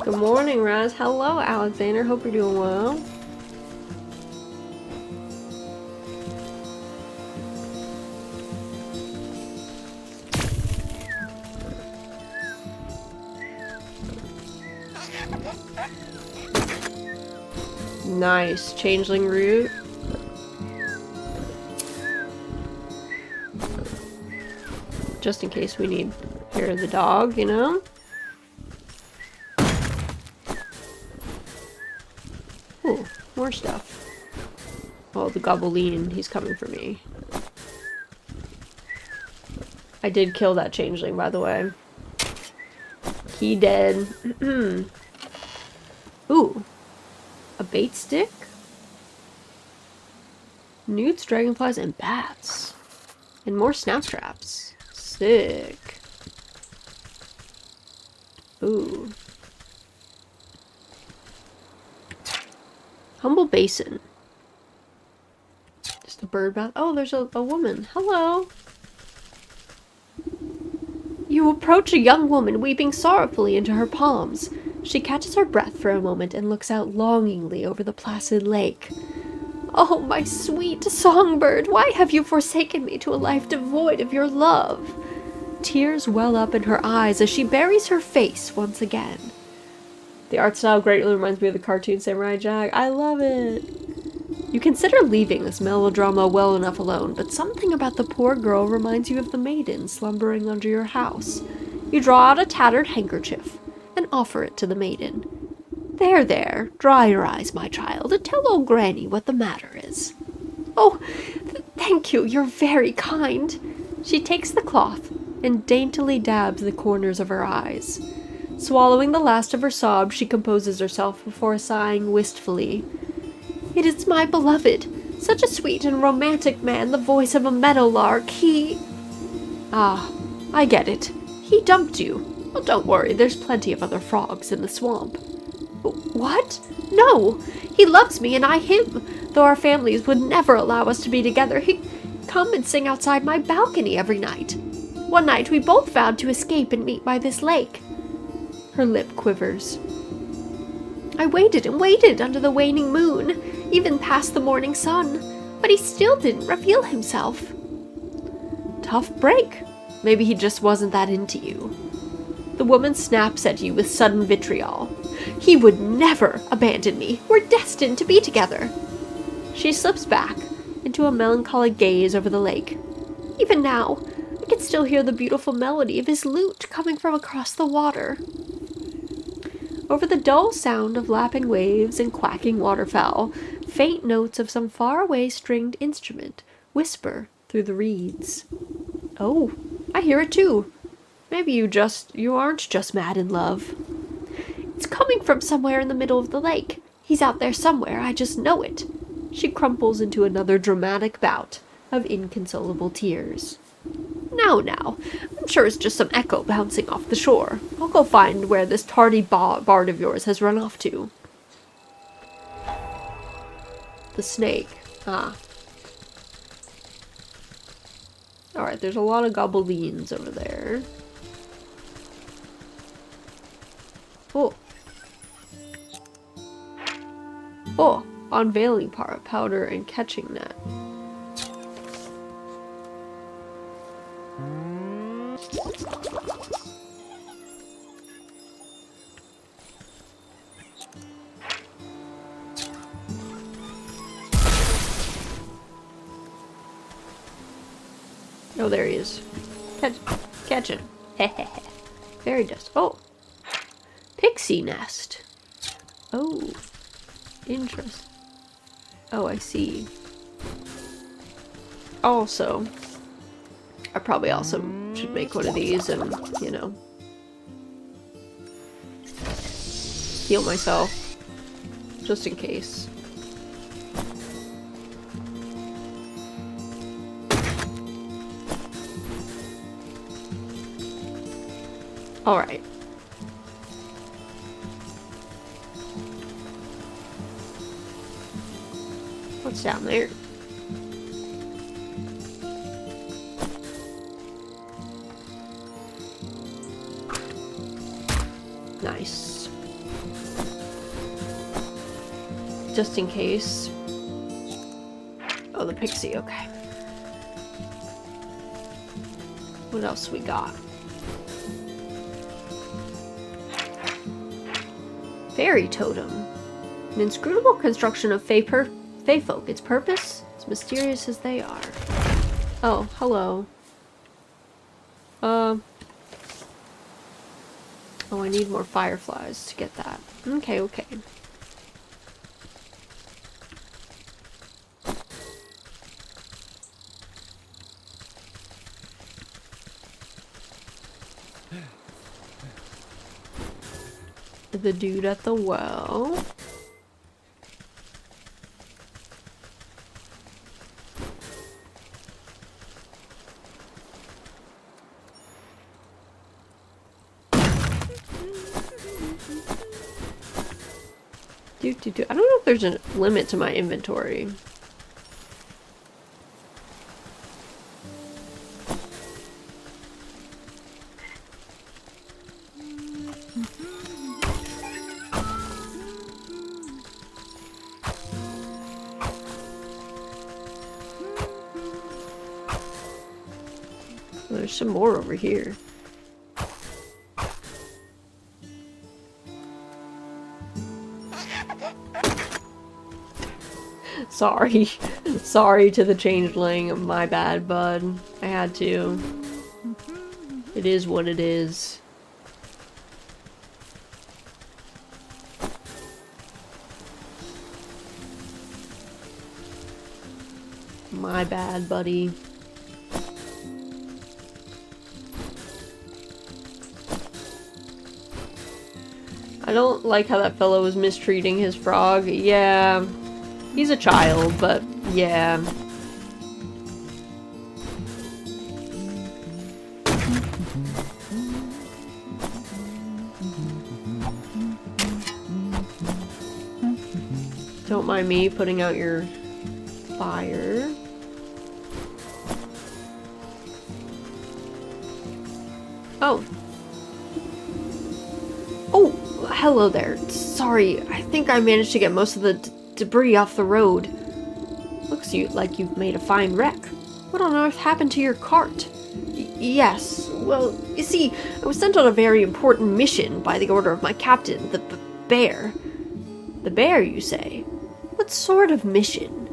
Good morning, Raz. Hello, Alexander. Hope you're doing well. Nice. Changeling root. Just in case we need hair of the dog, you know? Ooh, more stuff. Oh, the gobbleline. He's coming for me. I did kill that changeling, by the way. He dead. Ooh. A bait stick? Newts, dragonflies, and bats. And more snap traps. Sick. Ooh. Humble basin. Just a bird bath. Oh, there's a woman. Hello. You approach a young woman weeping sorrowfully into her palms. She catches her breath for a moment and looks out longingly over the placid lake. Oh, my sweet songbird, why have you forsaken me to a life devoid of your love? Tears well up in her eyes as she buries her face once again. The art style greatly reminds me of the cartoon Samurai Jack. I love it. You consider leaving this melodrama well enough alone, but something about the poor girl reminds you of the maiden slumbering under your house. You draw out a tattered handkerchief and offer it to the maiden. There, there, dry your eyes, my child, and tell old Granny what the matter is. Oh, thank you, you're very kind. She takes the cloth and daintily dabs the corners of her eyes. Swallowing the last of her sobs, she composes herself before sighing wistfully. It is my beloved, such a sweet and romantic man, the voice of a meadowlark. Ah, I get it. He dumped you. Well, don't worry, there's plenty of other frogs in the swamp. What? No! He loves me and I him, though our families would never allow us to be together. He'd come and sing outside my balcony every night. One night we both vowed to escape and meet by this lake. Her lip quivers. I waited and waited under the waning moon, even past the morning sun, but he still didn't reveal himself. Tough break. Maybe he just wasn't that into you. The woman snaps at you with sudden vitriol. He would never abandon me. We're destined to be together. She slips back into a melancholic gaze over the lake. Even now, I can still hear the beautiful melody of his lute coming from across the water. Over the dull sound of lapping waves and quacking waterfowl, faint notes of some faraway stringed instrument whisper through the reeds. Oh, I hear it too. Maybe you aren't just mad in love. It's coming from somewhere in the middle of the lake. He's out there somewhere, I just know it. She crumples into another dramatic bout of inconsolable tears. Now, I'm sure it's just some echo bouncing off the shore. I'll go find where this tardy bard of yours has run off to. The snake. Ah. Alright, there's a lot of goblins over there. Oh. Oh, unveiling powder and catching net. Oh, there he is. Catch him. Fairy dust. Oh. Pixie nest. Oh. Interesting. Oh, I see. Also, I probably also should make one of these and, you know, heal myself. Just in case. Alright. What's down there? Nice. Just in case. Oh, the pixie, okay. What else we got? Fairy totem. An inscrutable construction of fey folk. Its purpose? As mysterious as they are. Oh, hello. Oh, I need more fireflies to get that. Okay. The dude at the well. I don't know if there's a limit to my inventory. There's some more over here. Sorry to the changeling. My bad, bud. I had to. It is what it is. My bad, buddy. I don't like how that fellow was mistreating his frog. Yeah. He's a child, but yeah. Don't mind me putting out your fire. Oh. Oh, hello there. Sorry, I think I managed to get most of the debris off the road. Looks like you've made a fine wreck. What on earth happened to your cart? Yes, well, you see, I was sent on a very important mission by the order of my captain, the bear. The bear, you say? What sort of mission?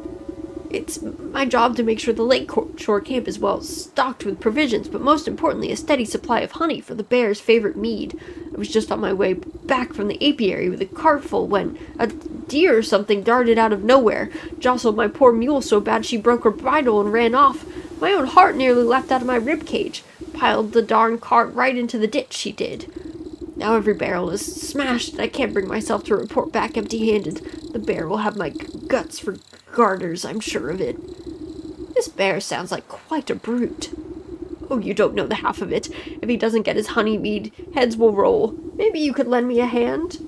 It's my job to make sure the lake shore camp is well stocked with provisions, but most importantly, a steady supply of honey for the bear's favorite mead. I was just on my way back from the apiary with a cart full when a deer or something darted out of nowhere, jostled my poor mule so bad she broke her bridle and ran off. My own heart nearly leapt out of my rib cage. Piled the darn cart right into the ditch, she did. Now every barrel is smashed, and I can't bring myself to report back empty-handed. The bear will have my guts for garters, I'm sure of it. This bear sounds like quite a brute. Oh, you don't know the half of it. If he doesn't get his honey mead, heads will roll. Maybe you could lend me a hand?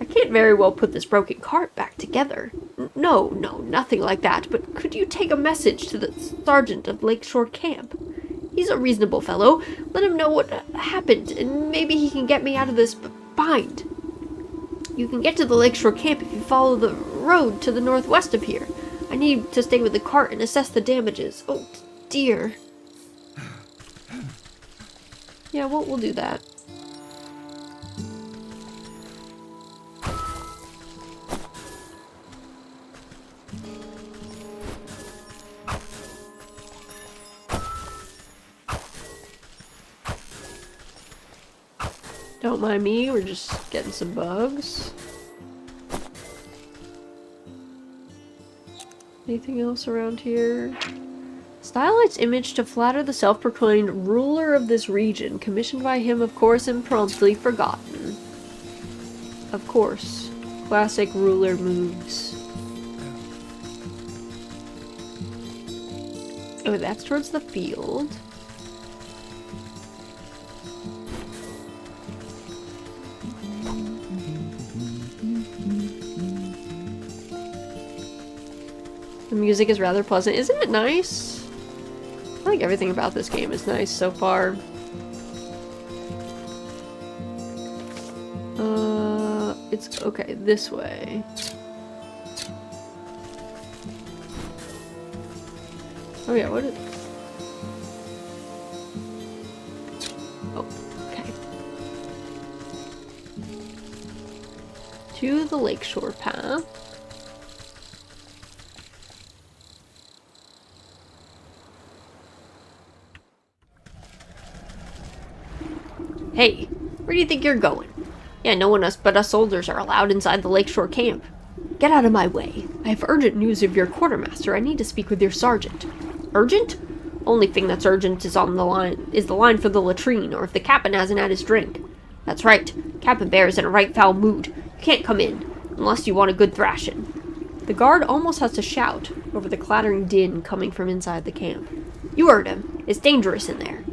I can't very well put this broken cart back together. No, nothing like that, but could you take a message to the sergeant of Lakeshore Camp? He's a reasonable fellow. Let him know what happened, and maybe he can get me out of this bind. You can get to the Lakeshore Camp if you follow the road to the northwest of here. I need to stay with the cart and assess the damages. Oh, dear. Yeah, we'll do that. Don't mind me, we're just getting some bugs. Anything else around here? Stylites image to flatter the self-proclaimed ruler of this region, commissioned by him, of course, and promptly forgotten. Of course. Classic ruler moves. Oh, that's towards the field. The music is rather pleasant. Isn't it nice? I think everything about this game is nice so far. It's okay, this way. Oh yeah, what is... Oh, okay. To the lakeshore path. Hey, where do you think you're going? Yeah, no one but us soldiers are allowed inside the lakeshore camp. Get out of my way. I have urgent news of your quartermaster. I need to speak with your sergeant. Urgent? Only thing that's urgent is on the line for the latrine, or if the captain hasn't had his drink. That's right. Captain Bear's in a right foul mood. You can't come in, unless you want a good thrashing. The guard almost has to shout over the clattering din coming from inside the camp. You heard him. It's dangerous in there.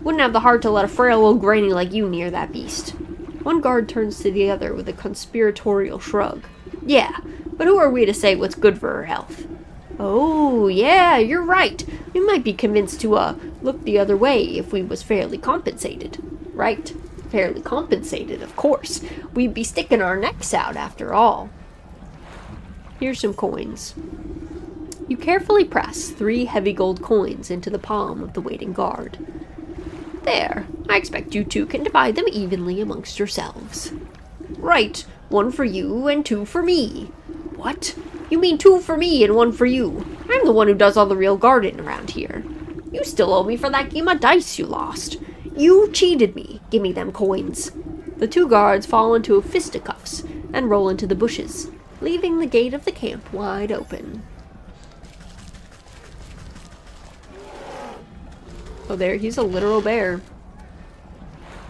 Wouldn't have the heart to let a frail old granny like you near that beast. One guard turns to the other with a conspiratorial shrug. Yeah, but who are we to say what's good for her health? Oh, yeah, you're right. We might be convinced to, look the other way if we was fairly compensated. Right, fairly compensated, of course. We'd be sticking our necks out after all. Here's some coins. You carefully press 3 heavy gold coins into the palm of the waiting guard. There, I expect you two can divide them evenly amongst yourselves. Right, 1 for you and 2 for me. What? You mean 2 for me and 1 for you? I'm the one who does all the real guarding around here. You still owe me for that game of dice you lost. You cheated me. Give me them coins. The 2 guards fall into fisticuffs and roll into the bushes, leaving the gate of the camp wide open. Oh, there, he's a literal bear.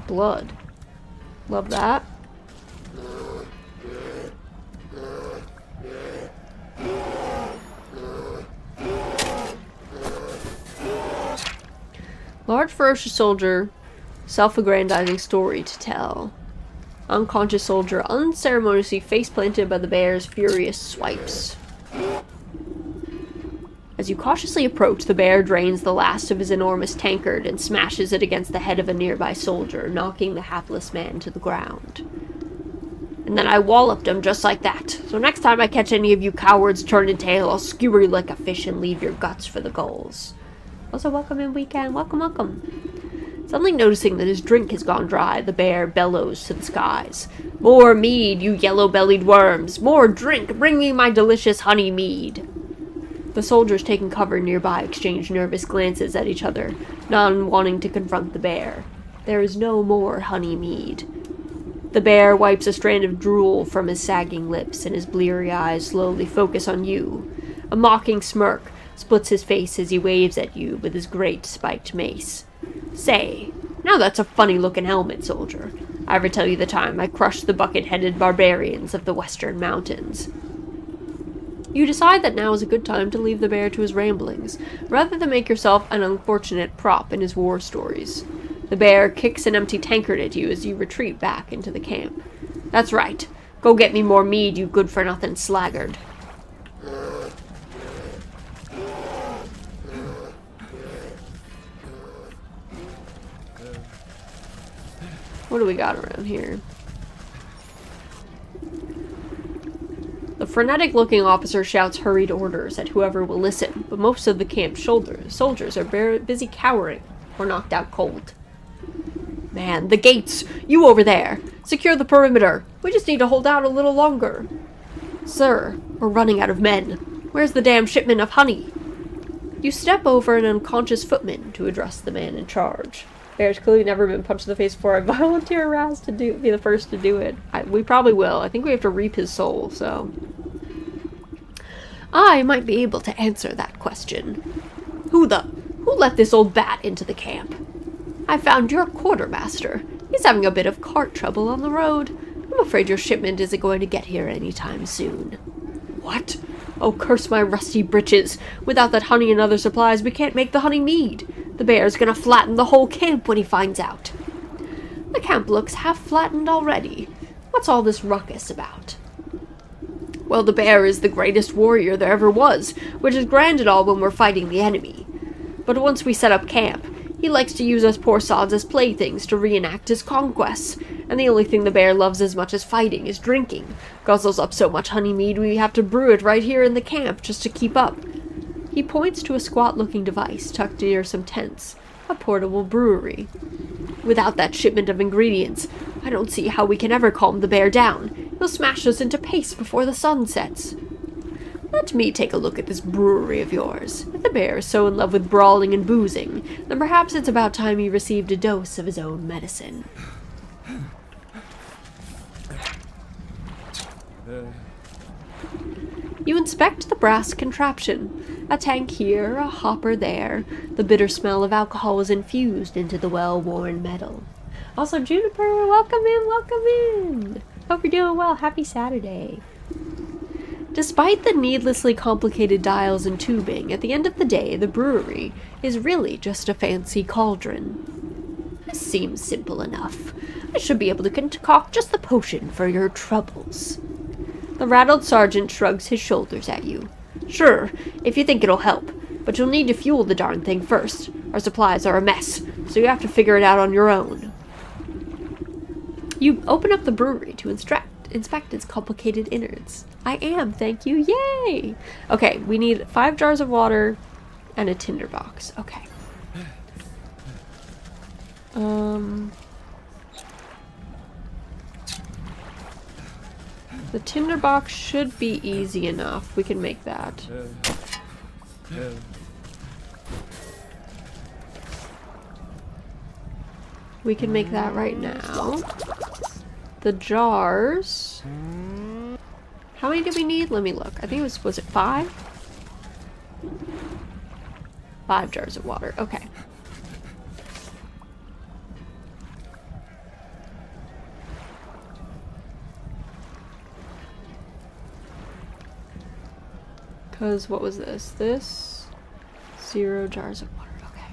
Blood. Love that. Large ferocious soldier, self-aggrandizing story to tell. Unconscious soldier unceremoniously face-planted by the bear's furious swipes. As you cautiously approach, the bear drains the last of his enormous tankard and smashes it against the head of a nearby soldier, knocking the hapless man to the ground. And then I walloped him just like that. So next time I catch any of you cowards turning tail, I'll skewer you like a fish and leave your guts for the gulls. Also, welcome in, weekend. Welcome, welcome. Suddenly noticing that his drink has gone dry, the bear bellows to the skies. More mead, you yellow-bellied worms! More drink! Bring me my delicious honey mead! The soldiers taking cover nearby exchange nervous glances at each other, none wanting to confront the bear. There is no more honey mead. The bear wipes a strand of drool from his sagging lips, and his bleary eyes slowly focus on you. A mocking smirk splits his face as he waves at you with his great spiked mace. Say, now that's a funny-looking helmet, soldier. I ever tell you the time I crushed the bucket-headed barbarians of the western mountains? You decide that now is a good time to leave the bear to his ramblings, rather than make yourself an unfortunate prop in his war stories. The bear kicks an empty tankard at you as you retreat back into the camp. That's right. Go get me more mead, you good-for-nothing sluggard. What do we got around here? The frenetic-looking officer shouts hurried orders at whoever will listen, but most of the camp's soldiers are busy cowering or knocked out cold. Man, the gates! You over there! Secure the perimeter! We just need to hold out a little longer. Sir, we're running out of men. Where's the damn shipment of honey? You step over an unconscious footman to address the man in charge. Bear's clearly never been punched in the face before. I volunteer Raz to be the first to do it. We probably will. I think we have to reap his soul, so... I might be able to answer that question. Who let this old bat into the camp? I found your quartermaster. He's having a bit of cart trouble on the road. I'm afraid your shipment isn't going to get here anytime soon. What? Oh, curse my rusty breeches. Without that honey and other supplies, we can't make the honey mead. The bear's gonna flatten the whole camp when he finds out. The camp looks half flattened already. What's all this ruckus about? Well, the bear is the greatest warrior there ever was, which is grand and all when we're fighting the enemy. But once we set up camp, he likes to use us poor sods as playthings to reenact his conquests, and the only thing the bear loves as much as fighting is drinking. Guzzles up so much honey mead we have to brew it right here in the camp just to keep up. He points to a squat-looking device tucked near some tents, a portable brewery. Without that shipment of ingredients, I don't see how we can ever calm the bear down. He'll smash us into paste before the sun sets. Let me take a look at this brewery of yours. If the bear is so in love with brawling and boozing, then perhaps it's about time he received a dose of his own medicine. You inspect the brass contraption. A tank here, a hopper there. The bitter smell of alcohol is infused into the well-worn metal. Also, Juniper, welcome in, welcome in! Hope you're doing well. Happy Saturday. Despite the needlessly complicated dials and tubing, at the end of the day, the brewery is really just a fancy cauldron. This seems simple enough. I should be able to concoct just the potion for your troubles. The rattled sergeant shrugs his shoulders at you. Sure, if you think it'll help, but you'll need to fuel the darn thing first. Our supplies are a mess, so you have to figure it out on your own. You open up the brewery to inspect its complicated innards. I am, thank you, yay! Okay, we need 5 jars of water and a tinderbox. Okay. The tinderbox should be easy enough. We can make that. We can make that right now. The jars. How many do we need? Let me look. I think was it 5? 5 jars of water. Okay. Because what was this? This 0 jars of water. Okay.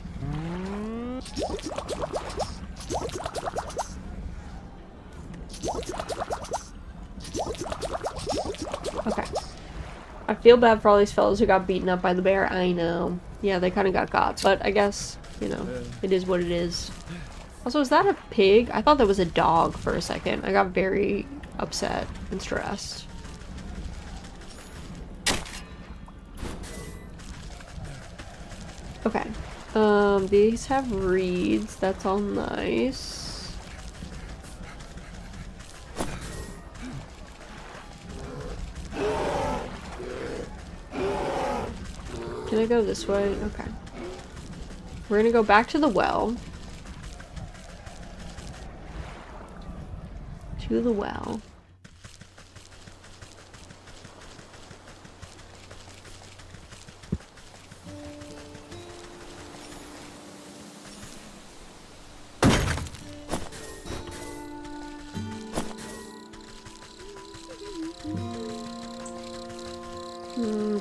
I feel bad for all these fellows who got beaten up by the bear. I know. Yeah, they kind of got, but I guess, you know, it is what it is. Also, is that a pig? I thought that was a dog for a second. I got very upset and stressed. Okay. These have reeds. That's all nice. Can I go this way? Okay. We're gonna go back to the well. To the well.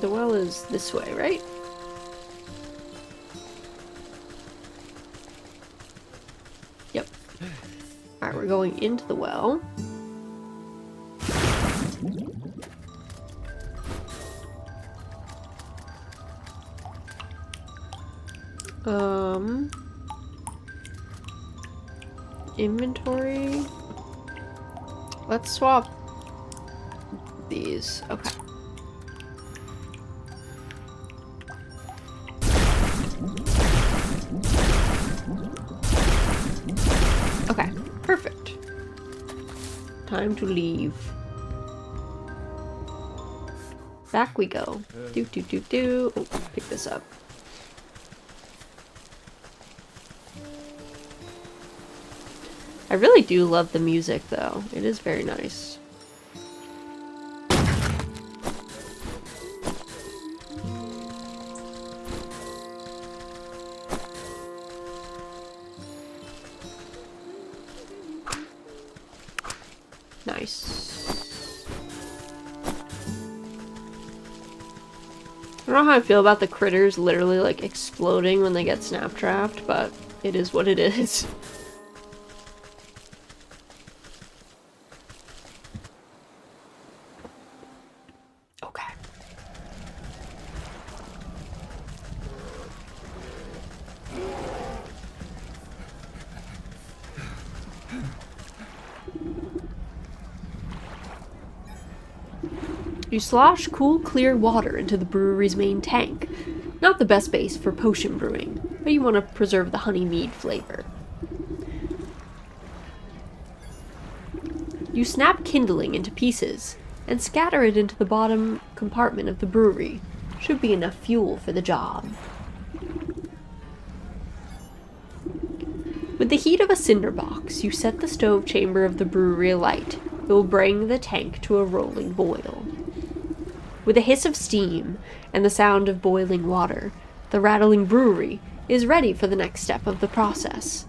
The well is this way, right? Yep. Alright, we're going into the well. Inventory. Let's swap these. Okay. Okay, perfect. Time to leave. Back we go. Do. Oh, pick this up. I really do love the music, though. It is very nice. Nice. I don't know how I feel about the critters literally, like, exploding when they get snap-trapped, but it is what it is. You slosh cool, clear water into the brewery's main tank. Not the best base for potion brewing, but you want to preserve the honey mead flavor. You snap kindling into pieces and scatter it into the bottom compartment of the brewery. Should be enough fuel for the job. With the heat of a cinder box, you set the stove chamber of the brewery alight. It will bring the tank to a rolling boil. With a hiss of steam and the sound of boiling water, the rattling brewery is ready for the next step of the process.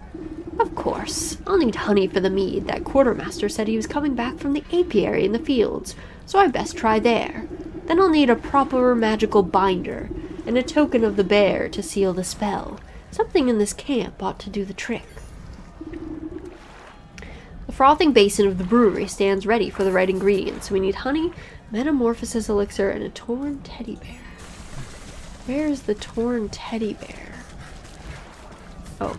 Of course, I'll need honey for the mead. That quartermaster said he was coming back from the apiary in the fields, so I best try there. Then I'll need a proper magical binder and a token of the bear to seal the spell. Something in this camp ought to do the trick. The frothing basin of the brewery stands ready for the right ingredients. We need honey, metamorphosis elixir, and a torn teddy bear. Where is the torn teddy bear? Oh.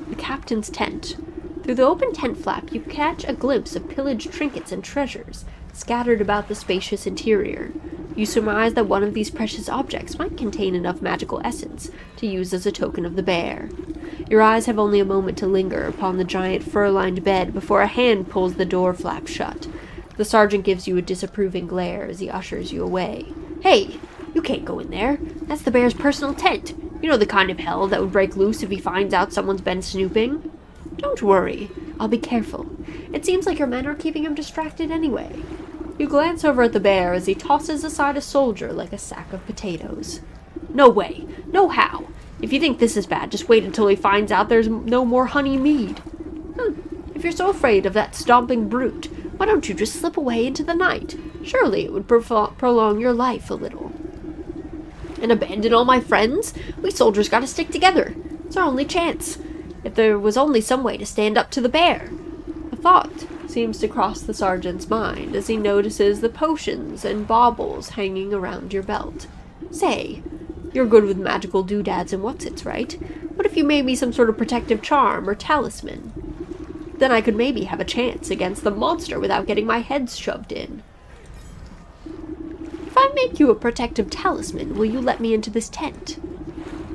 The captain's tent. Through the open tent flap, you catch a glimpse of pillaged trinkets and treasures scattered about the spacious interior. You surmise that one of these precious objects might contain enough magical essence to use as a token of the bear. Your eyes have only a moment to linger upon the giant fur-lined bed before a hand pulls the door flap shut. The sergeant gives you a disapproving glare as he ushers you away. Hey, you can't go in there. That's the bear's personal tent. You know the kind of hell that would break loose if he finds out someone's been snooping. Don't worry, I'll be careful. It seems like your men are keeping him distracted anyway. You glance over at the bear as he tosses aside a soldier like a sack of potatoes. No way, no how. If you think this is bad, just wait until he finds out there's no more honey mead. If you're so afraid of that stomping brute, why don't you just slip away into the night? Surely it would prolong your life a little. And abandon all my friends? We soldiers gotta stick together. It's our only chance. If there was only some way to stand up to the bear. A thought seems to cross the sergeant's mind as he notices the potions and baubles hanging around your belt. Say, you're good with magical doodads and whatsits, right? What if you made me some sort of protective charm or talisman? Then I could maybe have a chance against the monster without getting my head shoved in. If I make you a protective talisman, will you let me into this tent?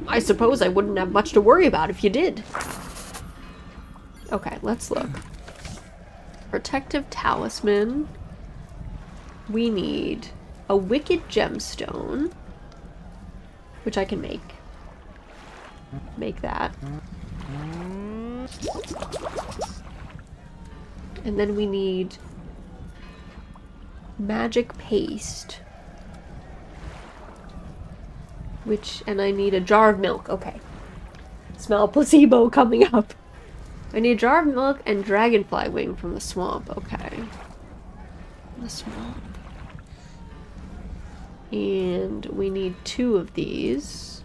I suppose I wouldn't have much to worry about if you did. Okay, let's look. Protective talisman. We need a wicked gemstone, which I can make. Make that. And then we need magic paste. And I need a jar of milk. Okay. Smell placebo coming up. I need a jar of milk and dragonfly wing from the swamp. Okay. The swamp. And we need 2 of these.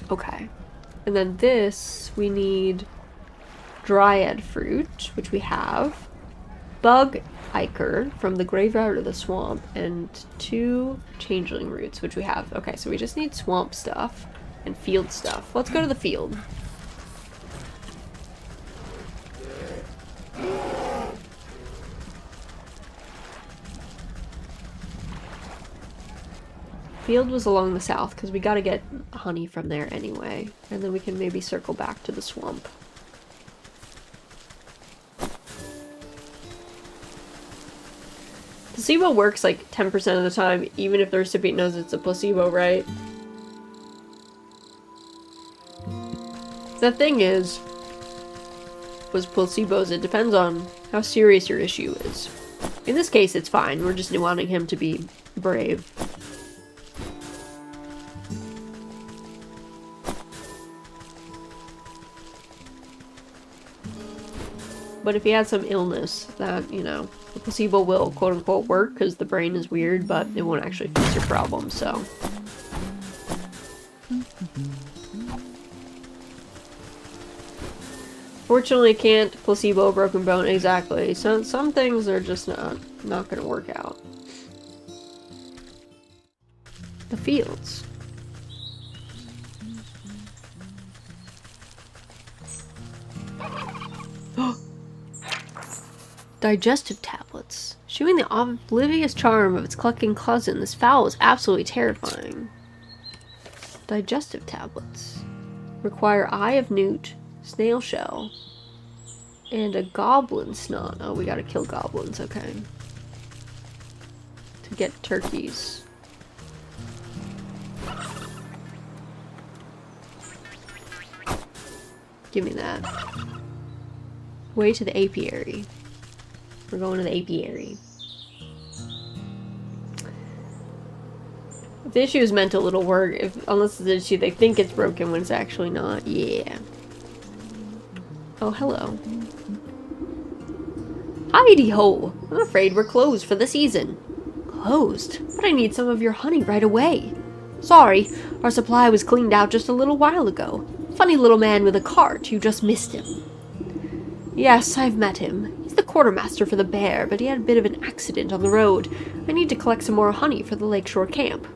Okay. And then this, we need dryad fruit, which we have. Bug ichor from the graveyard of the swamp, and 2 changeling roots, which we have. Okay, so we just need swamp stuff and field stuff. Let's go to the field. Field was along the south, because we gotta get honey from there anyway. And then we can maybe circle back to the swamp. Placebo works like 10% of the time, even if the recipient knows it's a placebo, right? The thing is, with placebos, it depends on how serious your issue is. In this case, it's fine. We're just wanting him to be brave. But if he had some illness, that, you know, the placebo will quote-unquote work because the brain is weird, but it won't actually fix your problem, so. Fortunately, can't placebo a broken bone. Exactly. So some things are just not gonna work out. The fields. Digestive tablets. Showing the oblivious charm of its clucking cousin, this fowl is absolutely terrifying. Digestive tablets. Require eye of newt, snail shell, and a goblin snot. Oh, we gotta kill goblins, okay. To get turkeys. Give me that. Way to the apiary. We're going to the apiary. If the issue is mental, it'll work. Unless it's an issue they think it's broken when it's actually not. Yeah. Oh, hello. Hidey-ho! I'm afraid we're closed for the season. Closed? But I need some of your honey right away. Sorry, our supply was cleaned out just a little while ago. Funny little man with a cart, you just missed him. Yes, I've met him. He's the quartermaster for the Bear, but he had a bit of an accident on the road. I need to collect some more honey for the lakeshore camp.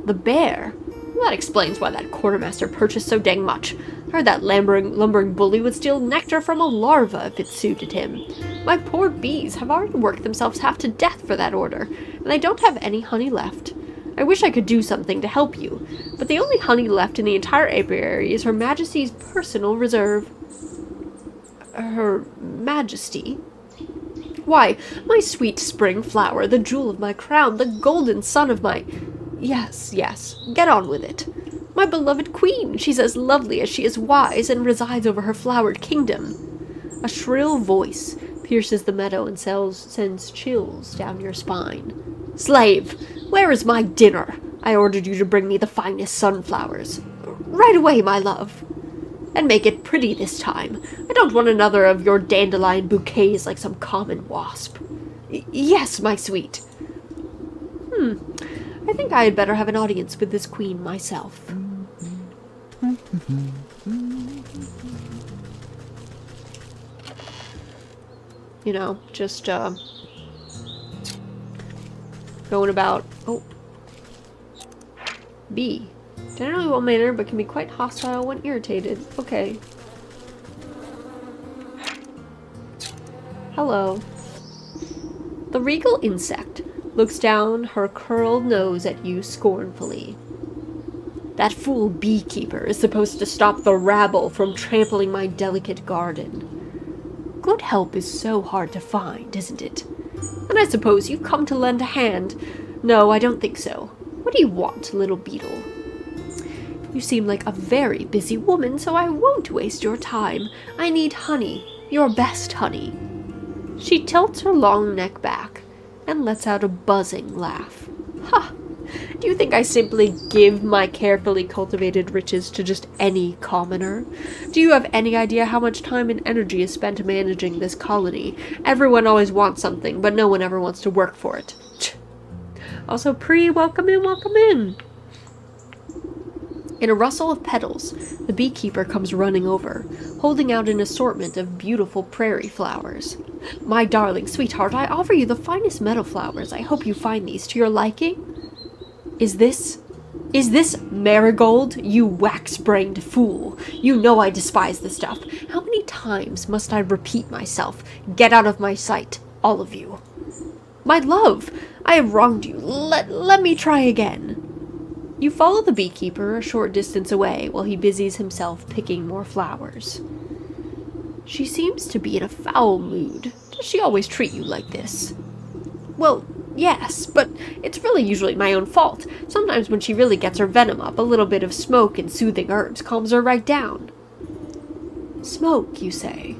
The Bear? Well, that explains why that quartermaster purchased so dang much. I heard that lumbering bully would steal nectar from a larva if it suited him. My poor bees have already worked themselves half to death for that order, and I don't have any honey left. I wish I could do something to help you, but the only honey left in the entire apiary is Her Majesty's personal reserve. Her Majesty? Why, my sweet spring flower, the jewel of my crown, the golden son of my... Yes, get on with it. My beloved queen, she's as lovely as she is wise, and resides over her flowered kingdom. A shrill voice pierces the meadow and sends chills down your spine. Slave, where is my dinner? I ordered you to bring me the finest sunflowers. Right away, my love. And make it pretty this time. I don't want another of your dandelion bouquets like some common wasp. Yes, my sweet. I think I had better have an audience with this queen myself. You know, just, going about... Oh. B. Generally well-mannered, but can be quite hostile when irritated. Okay. Hello. The regal insect looks down her curled nose at you scornfully. That fool beekeeper is supposed to stop the rabble from trampling my delicate garden. Good help is so hard to find, isn't it? And I suppose you've come to lend a hand. No, I don't think so. What do you want, little beetle? You seem like a very busy woman, so I won't waste your time. I need honey, your best honey. She tilts her long neck back and lets out a buzzing laugh. Ha! Do you think I simply give my carefully cultivated riches to just any commoner? Do you have any idea how much time and energy is spent managing this colony? Everyone always wants something, but no one ever wants to work for it. Also, welcome in, welcome in. In a rustle of petals, the beekeeper comes running over, holding out an assortment of beautiful prairie flowers. My darling sweetheart, I offer you the finest meadow flowers. I hope you find these to your liking. Is this marigold, you wax-brained fool? You know I despise the stuff. How many times must I repeat myself? Get out of my sight, all of you. My love, I have wronged you. Let me try again. You follow the beekeeper a short distance away while he busies himself picking more flowers. She seems to be in a foul mood. Does she always treat you like this? Well, yes, but it's really usually my own fault. Sometimes when she really gets her venom up, a little bit of smoke and soothing herbs calms her right down. Smoke, you say?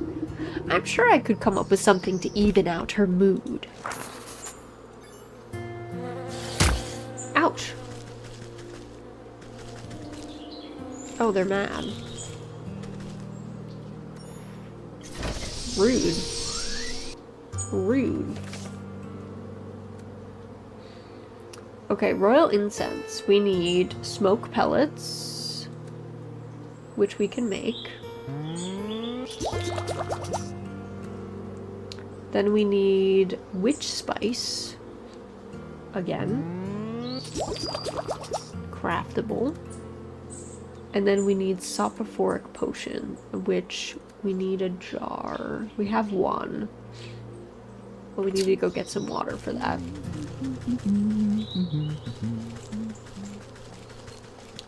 I'm sure I could come up with something to even out her mood. Ouch. Oh, they're mad. Rude. Rude. Okay, royal incense. We need smoke pellets, which we can make. Then we need witch spice. Again. Craftable. And then we need soporific potion, which we need a jar. We have one. But we need to go get some water for that.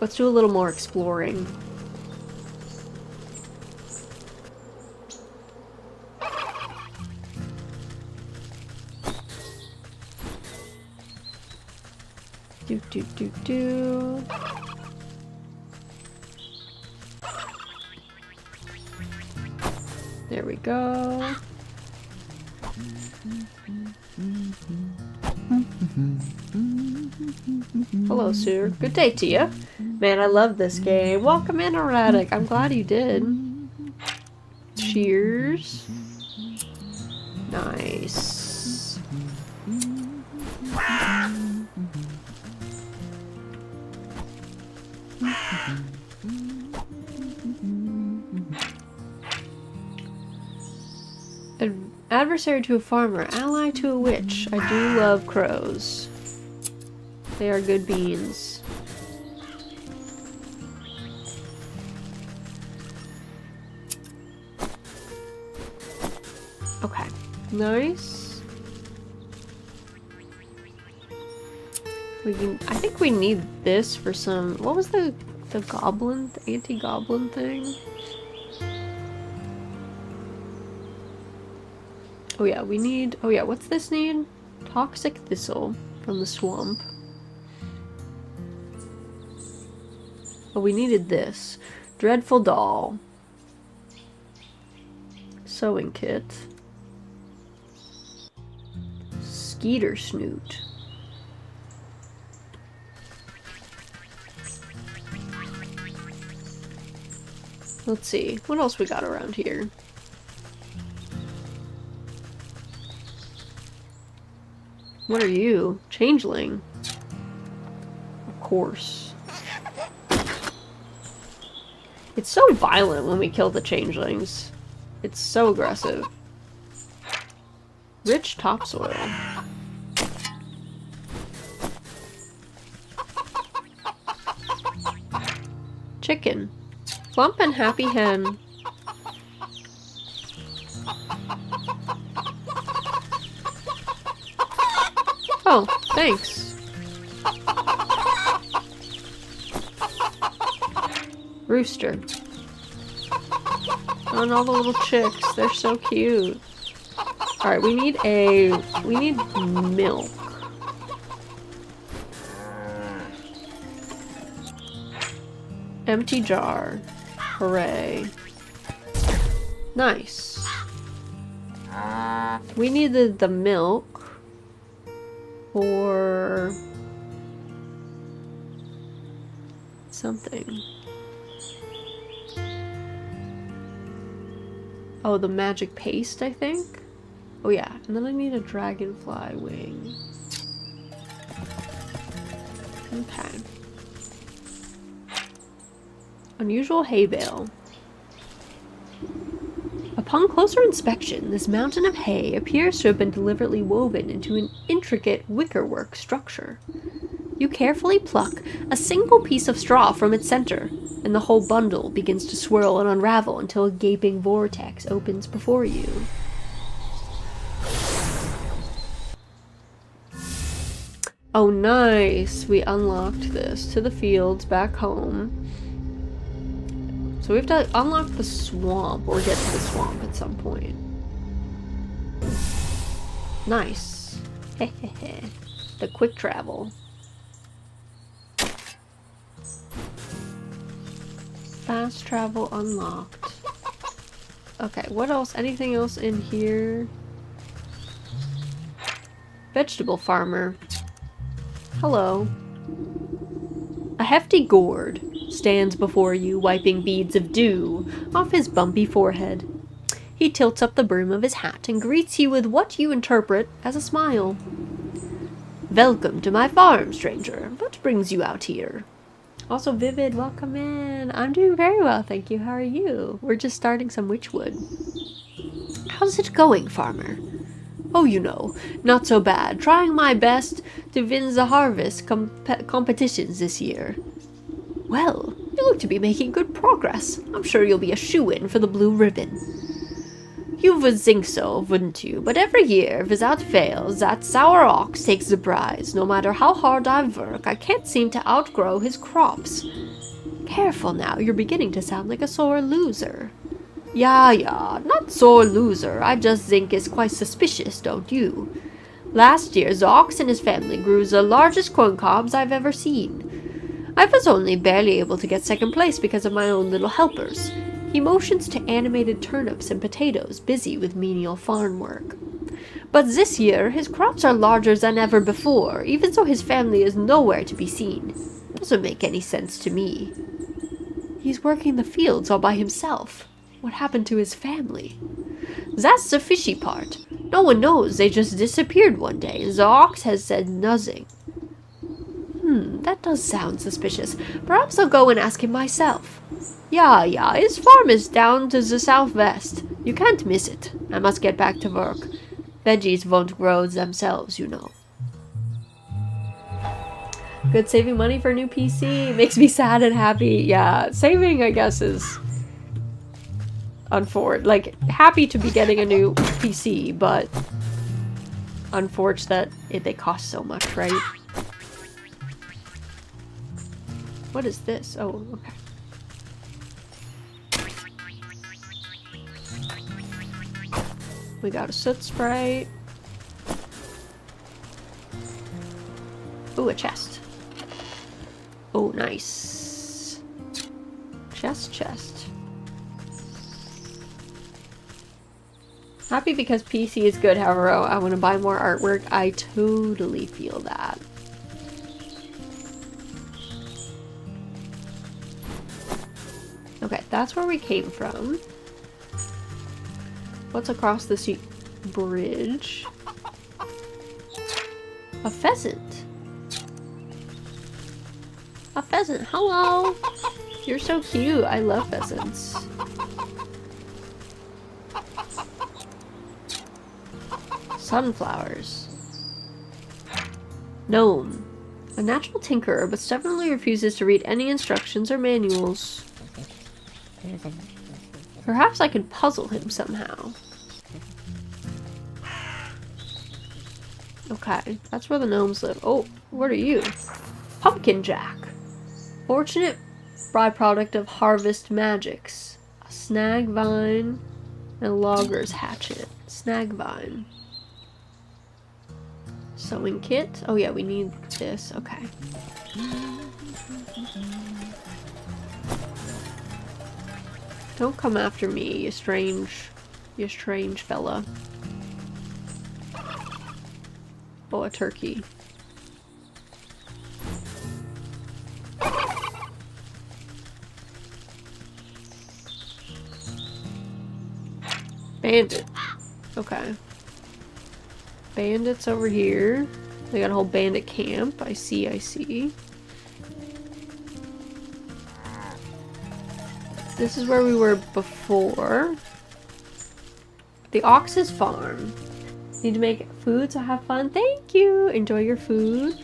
Let's do a little more exploring. Do. There we go. Hello, sir. Good day to you. Man, I love this game. Welcome in, Erratic. I'm glad you did. Cheers. Nice. Adversary to a farmer, ally to a witch. I do love crows. They are good beans. Okay, nice. I think we need this for some. What was the goblin, the anti-goblin thing? Oh yeah, we need, oh yeah, what's this need? Toxic thistle from the swamp. Oh, we needed this. Dreadful doll. Sewing kit. Skeeter snoot. Let's see, what else we got around here? What are you? Changeling. Of course. It's so violent when we kill the changelings. It's so aggressive. Rich topsoil. Chicken. Plump and happy hen. Oh, thanks. Rooster. And all the little chicks, they're so cute. Alright, we need milk. Empty jar. Hooray. Nice. We needed the milk for something. Oh, the magic paste, I think? Oh yeah, and then I need a dragonfly wing. Okay. Unusual hay bale. Upon closer inspection, this mountain of hay appears to have been deliberately woven into an intricate wickerwork structure. You carefully pluck a single piece of straw from its center, and the whole bundle begins to swirl and unravel until a gaping vortex opens before you. Oh, nice! We unlocked this to the fields back home. So we have to unlock the swamp, or get to the swamp at some point. Nice. Hehehe. The quick travel. Fast travel unlocked. Okay, what else? Anything else in here? Vegetable farmer. Hello. A hefty gourd stands before you, wiping beads of dew off his bumpy forehead. He tilts up the brim of his hat and greets you with what you interpret as a smile. Welcome to my farm, stranger. What brings you out here? Also, Vivid, welcome in. I'm doing very well, thank you. How are you? We're just starting some Wytchwood. How's it going, farmer? Oh, you know, not so bad. Trying my best to win the harvest competitions this year. Well, you look to be making good progress. I'm sure you'll be a shoo-in for the blue ribbon. You would think so, wouldn't you? But every year, without fail, that sour ox takes the prize. No matter how hard I work, I can't seem to outgrow his crops. Careful now, you're beginning to sound like a sore loser. Yeah, not sore loser. I just think it's quite suspicious, don't you? Last year, the ox and his family grew the largest corn cobs I've ever seen. I was only barely able to get second place because of my own little helpers. He motions to animated turnips and potatoes busy with menial farm work. But this year, his crops are larger than ever before, even though his family is nowhere to be seen. Doesn't make any sense to me. He's working the fields all by himself. What happened to his family? That's the fishy part. No one knows, they just disappeared one day, and the ox has said nothing. That does sound suspicious. Perhaps I'll go and ask him myself. Yeah, his farm is down to the southwest. You can't miss it. I must get back to work. Veggies won't grow themselves, you know. Good, saving money for a new PC. Makes me sad and happy. Yeah, saving, I guess, is like, happy to be getting a new PC, but unfortunate that they cost so much, right? What is this? Oh, okay. We got a soot spray. Ooh, a chest. Oh, nice. Chest. Happy because PC is good, however, I want to buy more artwork. I totally feel that. Okay, that's where we came from. What's across the sea bridge? A pheasant. A pheasant. Hello. You're so cute. I love pheasants. Sunflowers. Gnome. A natural tinkerer, but stubbornly refuses to read any instructions or manuals. Perhaps I can puzzle him somehow. Okay, that's where the gnomes live. Oh, what are you? Pumpkin Jack. Fortunate byproduct of harvest magics. A Snag vine and logger's hatchet. Snag vine. Sewing kit. Oh yeah, we need this. Okay. Don't come after me, you strange fella. Oh, a turkey. Bandit. Okay. Bandits over here. They got a whole bandit camp. I see, I see. This is where we were before. The Ox's farm. Need to make food, so have fun. Thank you! Enjoy your food.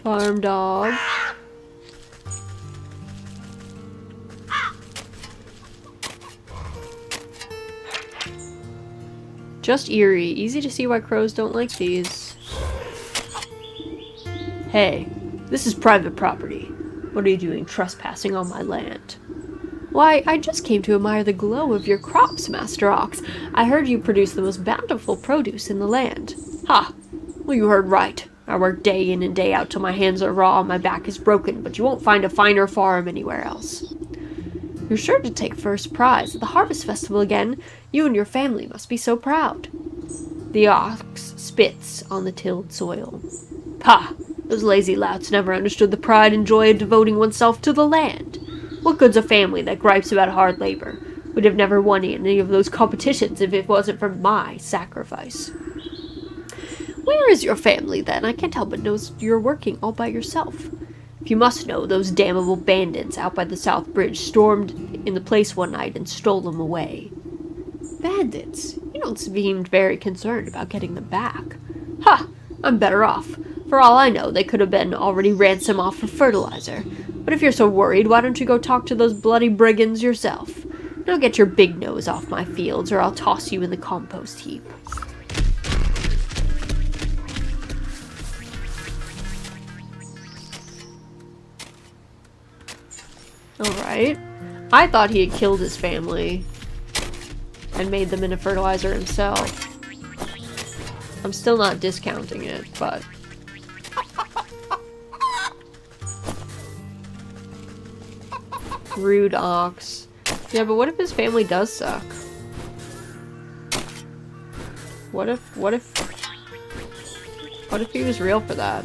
Farm dog. Just eerie. Easy to see why crows don't like these. Hey, this is private property. What are you doing trespassing on my land? Why, I just came to admire the glow of your crops, Master Ox. I heard you produce the most bountiful produce in the land. Ha! Well, you heard right. I work day in and day out till my hands are raw and my back is broken, but you won't find a finer farm anywhere else. You're sure to take first prize at the Harvest Festival again. You and your family must be so proud. The ox spits on the tilled soil. Ha! Those lazy louts never understood the pride and joy of devoting oneself to the land. What good's a family that gripes about hard labor? We'd have never won any of those competitions if it wasn't for my sacrifice. Where is your family, then? I can't help but notice you're working all by yourself. If you must know, those damnable bandits out by the South Bridge stormed in the place one night and stole them away. Bandits? You don't seem very concerned about getting them back. Ha! I'm better off. For all I know, they could have been already ransomed off for fertilizer. But if you're so worried, why don't you go talk to those bloody brigands yourself? Now get your big nose off my fields, or I'll toss you in the compost heap. Alright. I thought he had killed his family and made them into fertilizer himself. I'm still not discounting it, but... Rude ox. Yeah, but what if his family does suck? What if he was real for that?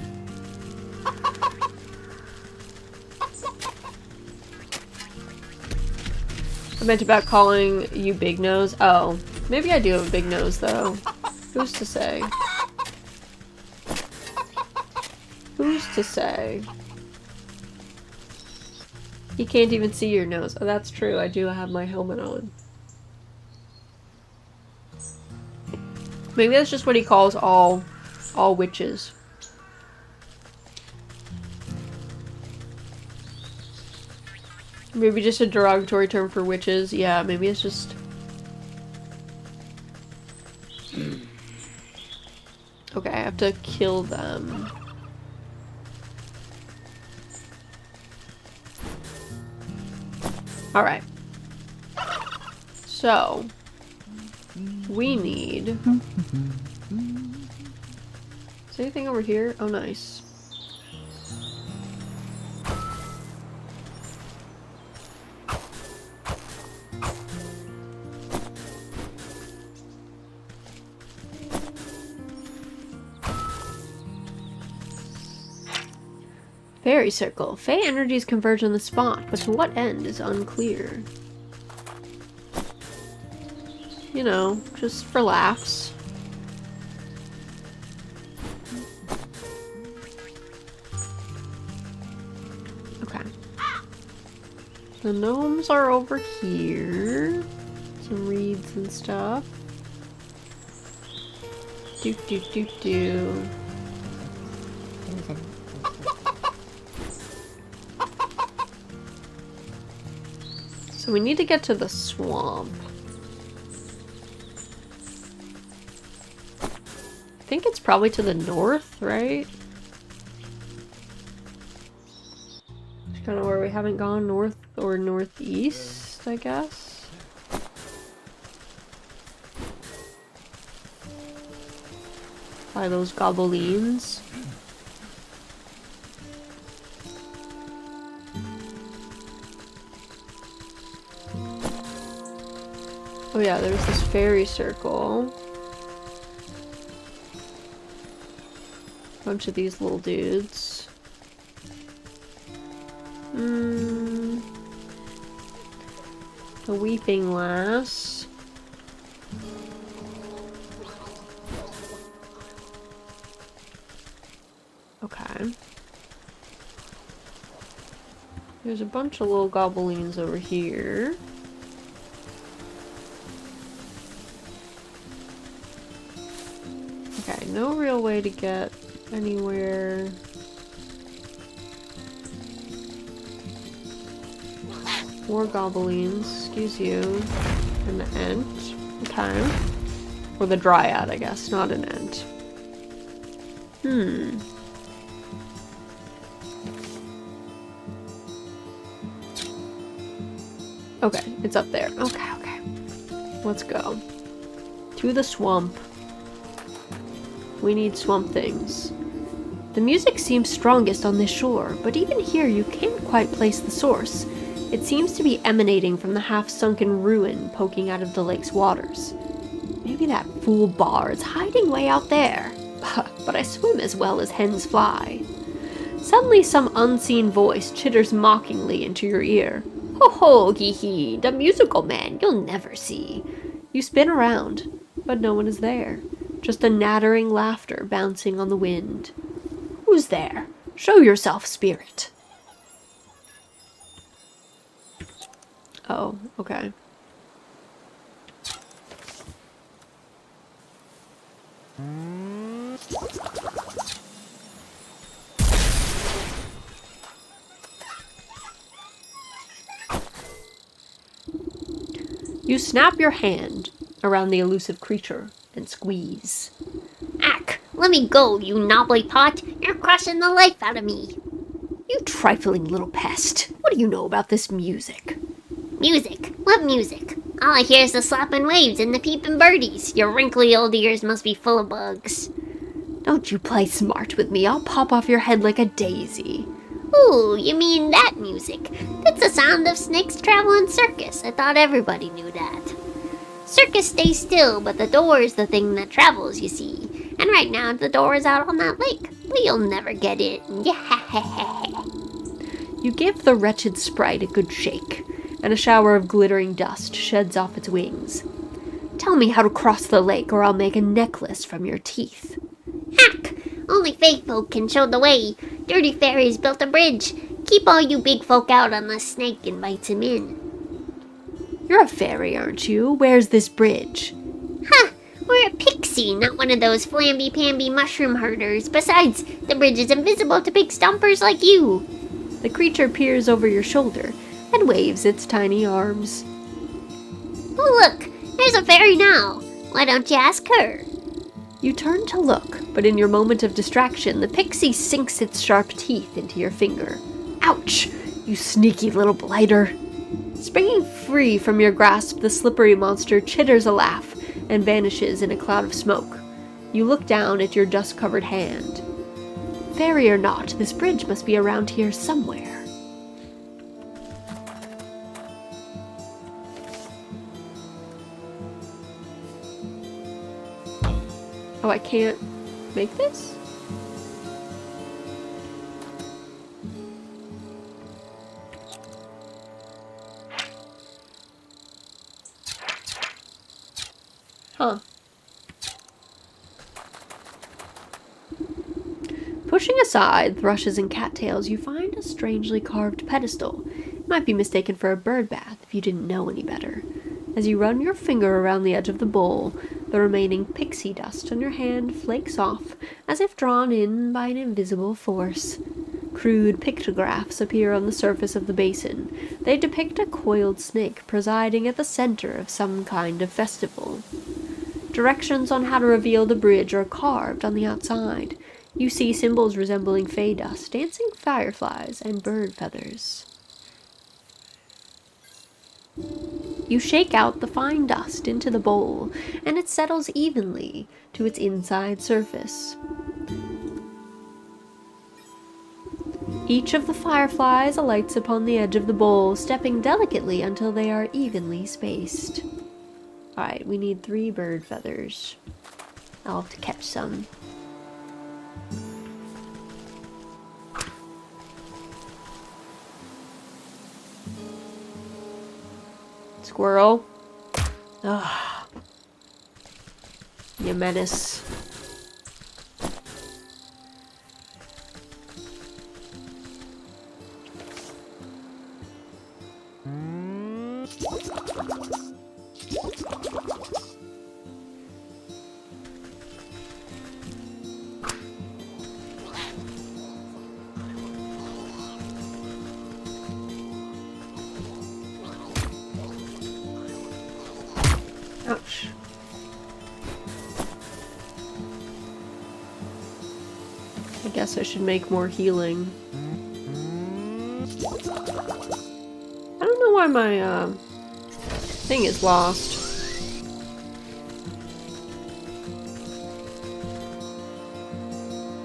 I meant about calling you big nose. Oh, maybe I do have a big nose though. Who's to say? Who's to say? He can't even see your nose. Oh, that's true. I do have my helmet on. Maybe that's just what he calls all witches. Maybe just a derogatory term for witches. Yeah, maybe it's just... Okay, I have to kill them. Alright. So, we need... Is there anything over here? Oh, nice. Fairy circle. Fey energies converge on the spot, but to what end is unclear. You know, just for laughs. Okay. The gnomes are over here. Some reeds and stuff. Do. So we need to get to the swamp. I think it's probably to the north, right? Kind of where we haven't gone, north or northeast, I guess. By those goblins. Oh yeah, there's this fairy circle. Bunch of these little dudes. The weeping lass. Okay. There's a bunch of little goblins over here. Okay, no real way to get anywhere. More goblins, excuse you. And the ent. Okay. Or the dryad, I guess, not an ent. Okay, it's up there. Okay, okay. Let's go. To the swamp. We need swamp things. The music seems strongest on this shore, but even here you can't quite place the source. It seems to be emanating from the half-sunken ruin poking out of the lake's waters. Maybe that fool bard's hiding way out there. But I swim as well as hens fly. Suddenly some unseen voice chitters mockingly into your ear. Ho ho, hee hee, the musical man you'll never see. You spin around, but no one is there. Just a nattering laughter bouncing on the wind. Who's there? Show yourself, spirit. Oh, okay. You snap your hand around the elusive creature and squeeze. Ack! Let me go, you knobbly pot! You're crushing the life out of me! You trifling little pest! What do you know about this music? Music? What music? All I hear is the slapping waves and the peeping birdies. Your wrinkly old ears must be full of bugs. Don't you play smart with me. I'll pop off your head like a daisy. Ooh, you mean that music? That's the sound of snakes traveling circus. I thought everybody knew that. Circus stays still, but the door is the thing that travels, you see. And right now the door is out on that lake, but you'll never get in. Yeah. You give the wretched sprite a good shake, and a shower of glittering dust sheds off its wings. Tell me how to cross the lake, or I'll make a necklace from your teeth. Hack! Only fey folk can show the way. Dirty fairies built a bridge. Keep all you big folk out unless Snake invites him in. You're a fairy, aren't you? Where's this bridge? Ha! We're a pixie, not one of those flamby-pamby mushroom herders. Besides, the bridge is invisible to big stompers like you. The creature peers over your shoulder and waves its tiny arms. Oh, look! There's a fairy now. Why don't you ask her? You turn to look, but in your moment of distraction, the pixie sinks its sharp teeth into your finger. Ouch! You sneaky little blighter! Springing free from your grasp, the slippery monster chitters a laugh and vanishes in a cloud of smoke. You look down at your dust-covered hand. Fairy or not, this bridge must be around here somewhere. Oh, I can't make this? Huh. Pushing aside thrushes and cattails, you find a strangely carved pedestal. It might be mistaken for a bird bath if you didn't know any better. As you run your finger around the edge of the bowl, the remaining pixie dust on your hand flakes off, as if drawn in by an invisible force. Crude pictographs appear on the surface of the basin. They depict a coiled snake presiding at the center of some kind of festival. Directions on how to reveal the bridge are carved on the outside. You see symbols resembling fey dust, dancing fireflies, and bird feathers. You shake out the fine dust into the bowl, and it settles evenly to its inside surface. Each of the fireflies alights upon the edge of the bowl, stepping delicately until they are evenly spaced. Alright, we need 3 bird feathers. I'll have to catch some. Squirrel. Ugh. You menace. Ouch. I guess I should make more healing. I don't know why my thing is lost.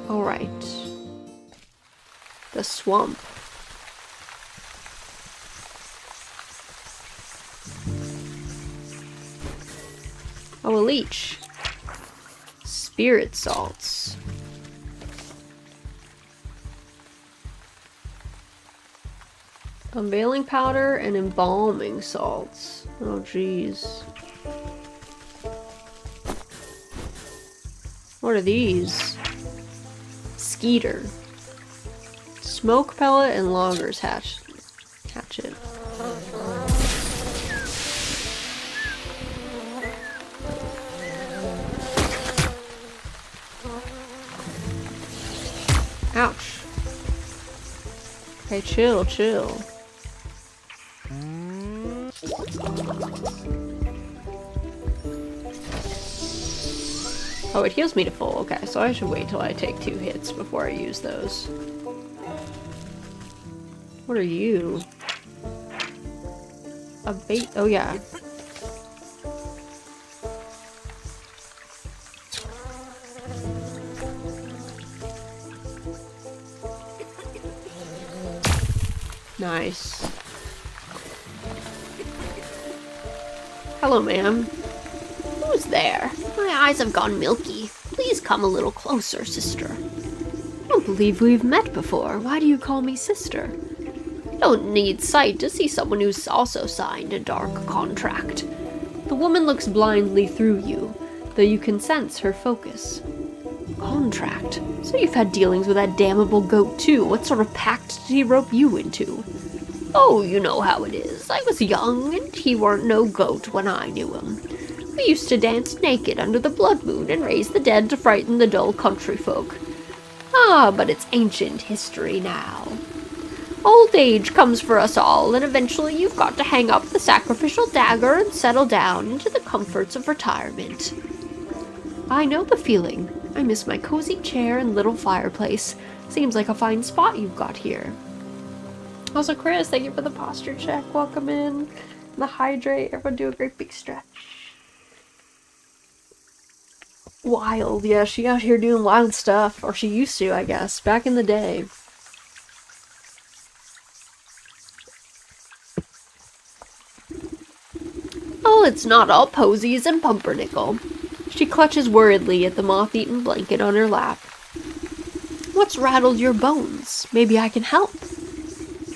Alright. The swamp. Oh, a leech. Spirit salts. Unveiling powder and embalming salts. Oh, jeez. What are these? Skeeter. Smoke pellet and logger's hatchet. Ouch. Okay, chill. Oh, it heals me to full. Okay, so I should wait till I take 2 hits before I use those. What are you? A bait? Oh, yeah. Nice. Hello, ma'am. Who's there? My eyes have gone milky. Please come a little closer, sister. I don't believe we've met before. Why do you call me sister? You don't need sight to see someone who's also signed a dark contract. The woman looks blindly through you, though you can sense her focus. Contract? So you've had dealings with that damnable goat too. What sort of pact did he rope you into? Oh, you know how it is. I was young, and he weren't no goat when I knew him. We used to dance naked under the blood moon and raise the dead to frighten the dull country folk. Ah, but it's ancient history now. Old age comes for us all, and eventually you've got to hang up the sacrificial dagger and settle down into the comforts of retirement. I know the feeling. I miss my cozy chair and little fireplace. Seems like a fine spot you've got here. Also, Chris, thank you for the posture check. Welcome in. The hydrate. Everyone do a great big stretch. Wild. Yeah, she out here doing wild stuff. Or she used to, I guess. Back in the day. Oh, it's not all posies and pumpernickel. She clutches worriedly at the moth-eaten blanket on her lap. What's rattled your bones? Maybe I can help.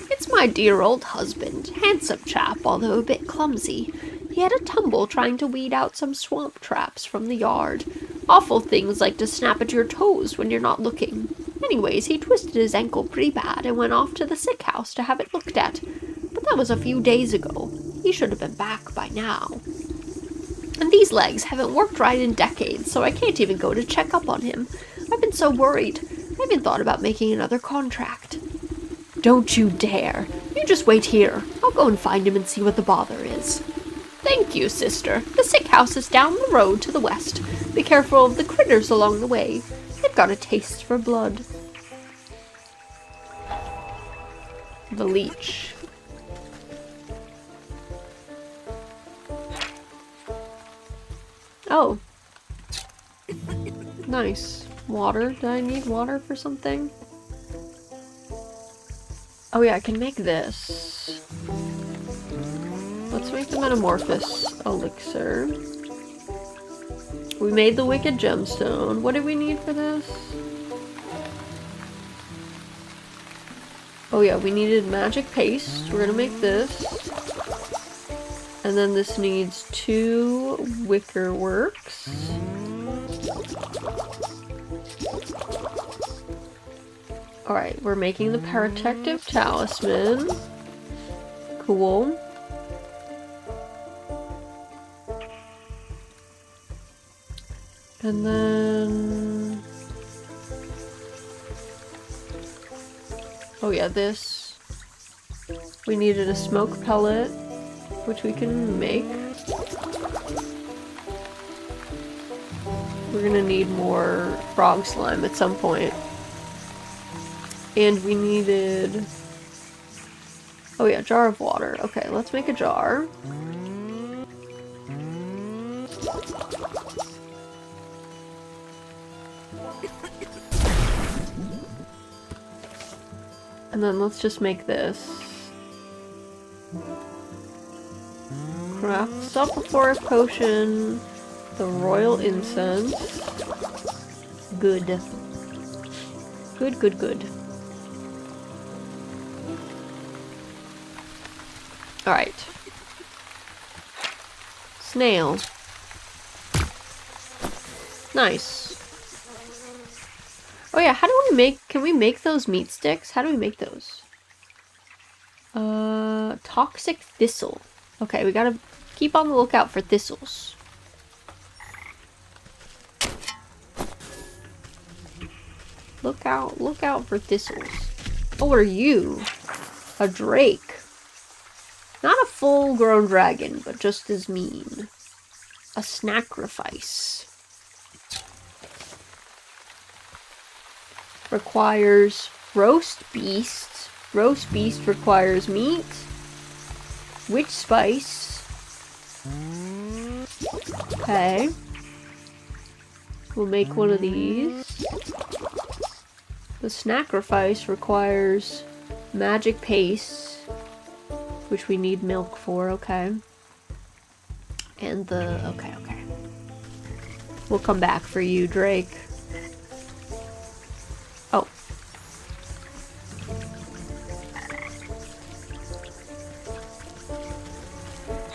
It's my dear old husband. Handsome chap, although a bit clumsy. He had a tumble trying to weed out some swamp traps from the yard. Awful things like to snap at your toes when you're not looking. Anyways, he twisted his ankle pretty bad and went off to the sick house to have it looked at. But that was a few days ago. He should have been back by now. And these legs haven't worked right in decades, so I can't even go to check up on him. I've been so worried. I even thought about making another contract. Don't you dare. You just wait here. I'll go and find him and see what the bother is. Thank you, sister. The sick house is down the road to the west. Be careful of the critters along the way. It got a taste for blood. The leech. Oh. Nice. Water. Do I need water for something? Oh yeah, I can make this. Let's make the Metamorphosis Elixir. We made the Wicked Gemstone. What do we need for this? Oh yeah, we needed magic paste. We're gonna make this. And then this needs 2 wicker works. Alright, we're making the Protective Talisman. Cool. And then... oh yeah, this. We needed a smoke pellet, which we can make. We're gonna need more frog slime at some point. And we needed... oh yeah, jar of water. Okay, let's make a jar. And then let's just make this. Craft Sulphurous Potion. The Royal Incense. Good. Good, good, good. Alright. Snail. Nice. Oh yeah, how do we make, can we make those meat sticks? How do we make those? Toxic thistle. Okay, we gotta keep on the lookout for thistles. Look out for thistles. Oh, what are you? A drake. Not a full-grown dragon, but just as mean. A snacrifice. Requires roast beast. Roast beast requires meat. Witch spice. Okay. We'll make one of these. The snacrifice requires magic paste, which we need milk for, okay. And the... okay. We'll come back for you, Drake. Oh.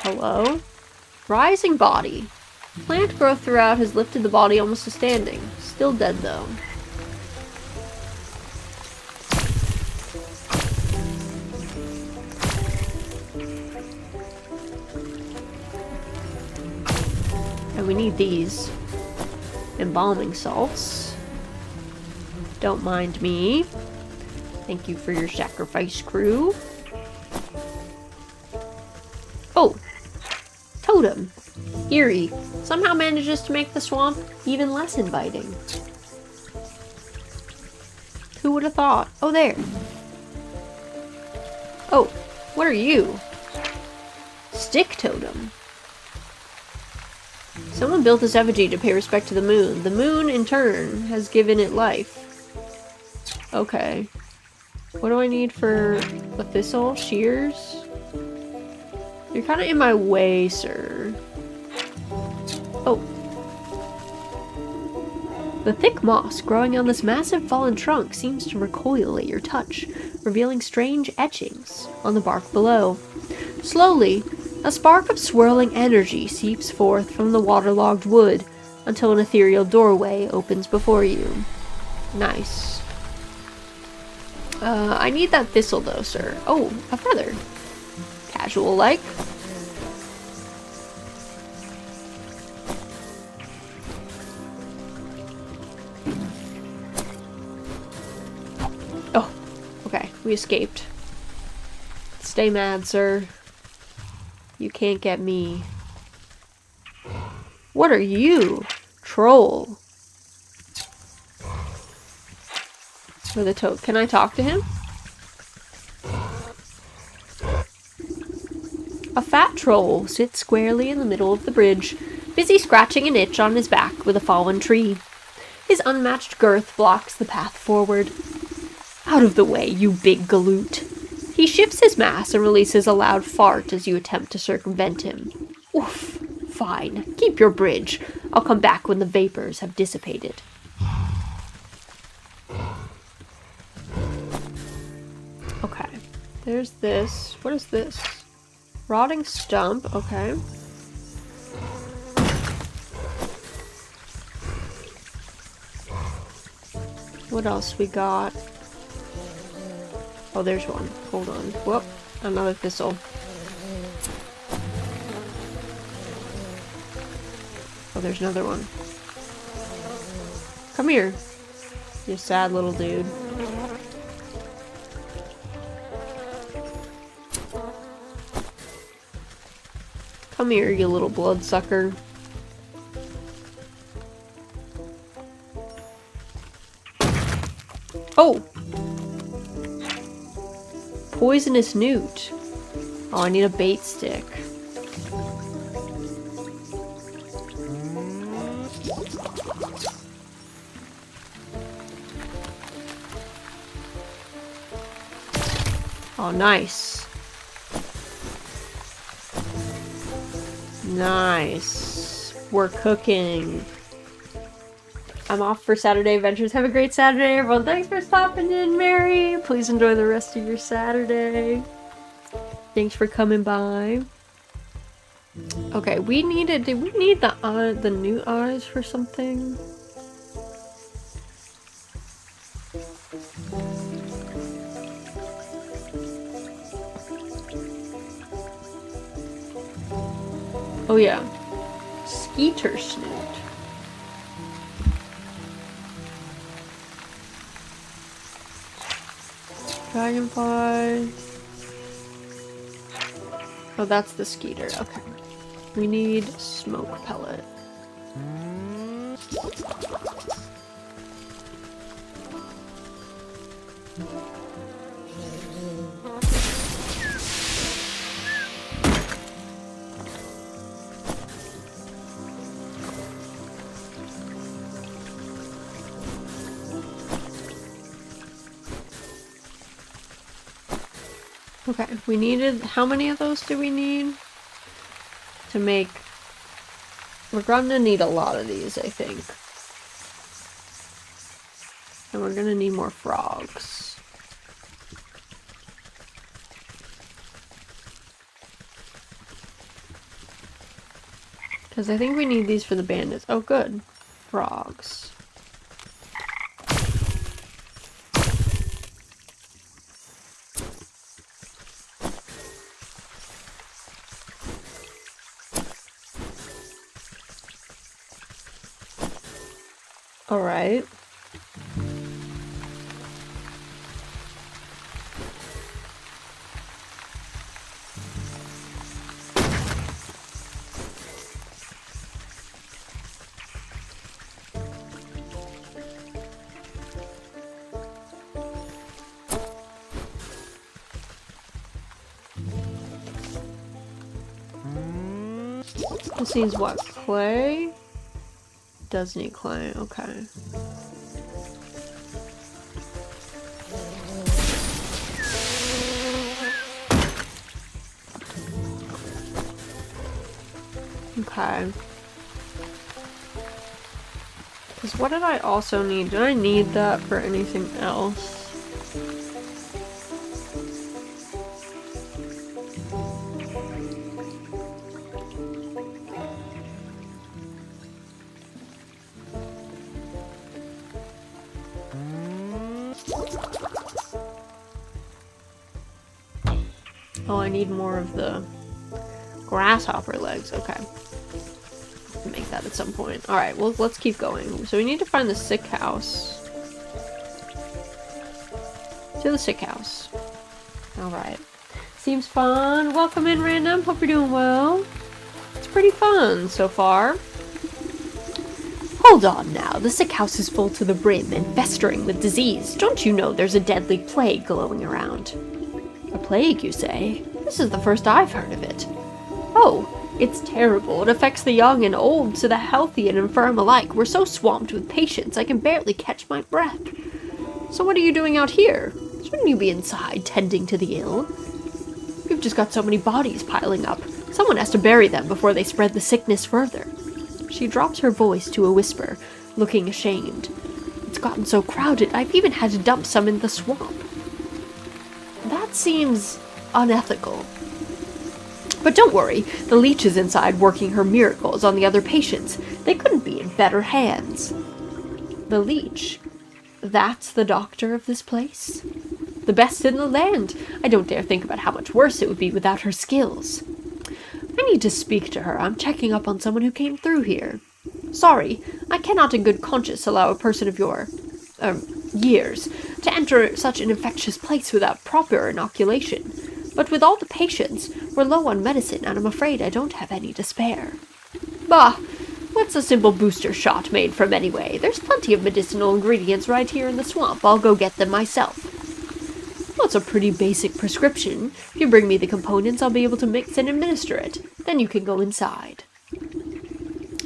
Hello? Rising body. Plant growth throughout has lifted the body almost to standing. Still dead, though. And we need these embalming salts. Don't mind me. Thank you for your sacrifice, crew. Oh! Totem. Eerie. Somehow manages to make the swamp even less inviting. Who would have thought? Oh, there. Oh, what are you? Stick totem. Someone built this effigy to pay respect to the moon. The moon, in turn, has given it life. Okay. What do I need for a thistle? Shears? You're kind of in my way, sir. Oh. The thick moss growing on this massive fallen trunk seems to recoil at your touch, revealing strange etchings on the bark below. Slowly, a spark of swirling energy seeps forth from the waterlogged wood until an ethereal doorway opens before you. Nice. I need that thistle though, sir. Oh, a feather. Casual-like. Oh, okay. We escaped. Stay mad, sir. You can't get me. What are you? Troll. Or the toad. Can I talk to him? A fat troll sits squarely in the middle of the bridge, busy scratching an itch on his back with a fallen tree. His unmatched girth blocks the path forward. Out of the way, you big galoot. He shifts his mass and releases a loud fart as you attempt to circumvent him. Oof. Fine. Keep your bridge. I'll come back when the vapors have dissipated. Okay. There's this. What is this? Rotting stump. Okay. What else we got? Oh, there's one. Hold on. Whoop. Another thistle. Oh, there's another one. Come here. You sad little dude. Come here, you little bloodsucker. Oh! Poisonous newt. Oh, I need a bait stick. Oh, nice. Nice. We're cooking. I'm off for Saturday adventures. Have a great Saturday, everyone. Thanks for stopping in, Mary. Please enjoy the rest of your Saturday. Thanks for coming by. Okay, did we need the new eyes for something? Oh yeah. Skeeter snoot. Dragonfly. Oh, that's the skeeter. Okay. We need smoke pellet. Okay, we needed, how many of those do we need to make? We're gonna need a lot of these, I think. And we're gonna need more frogs. Because I think we need these for the bandits. Oh, good. Frogs. Alright. This needs what? Clay? Does need clay, okay. Okay. Because what did I also need? Did I need that for anything else? Oh, I need more of the grasshopper legs. Okay. I'll make that at some point. Alright, well, let's keep going. So we need to find the sick house. To the sick house. Alright. Seems fun. Welcome in, random. Hope you're doing well. It's pretty fun so far. Hold on now, the sick house is full to the brim and festering with disease. Don't you know there's a deadly plague glowing around? A plague, you say? This is the first I've heard of it. Oh, it's terrible. It affects the young and old, so the healthy and infirm alike. We're so swamped with patients, I can barely catch my breath. So what are you doing out here? Shouldn't you be inside, tending to the ill? You've just got so many bodies piling up. Someone has to bury them before they spread the sickness further. She drops her voice to a whisper, looking ashamed. It's gotten so crowded, I've even had to dump some in the swamp. That seems unethical. But don't worry, the leech is inside working her miracles on the other patients. They couldn't be in better hands. The leech? That's the doctor of this place? The best in the land. I don't dare think about how much worse it would be without her skills. I need to speak to her. I'm checking up on someone who came through here. Sorry, I cannot in good conscience allow a person of your, years to enter such an infectious place without proper inoculation. But with all the patients, we're low on medicine, and I'm afraid I don't have any to spare. Bah! What's a simple booster shot made from anyway? There's plenty of medicinal ingredients right here in the swamp. I'll go get them myself. Well, it's a pretty basic prescription. If you bring me the components, I'll be able to mix and administer it. Then you can go inside.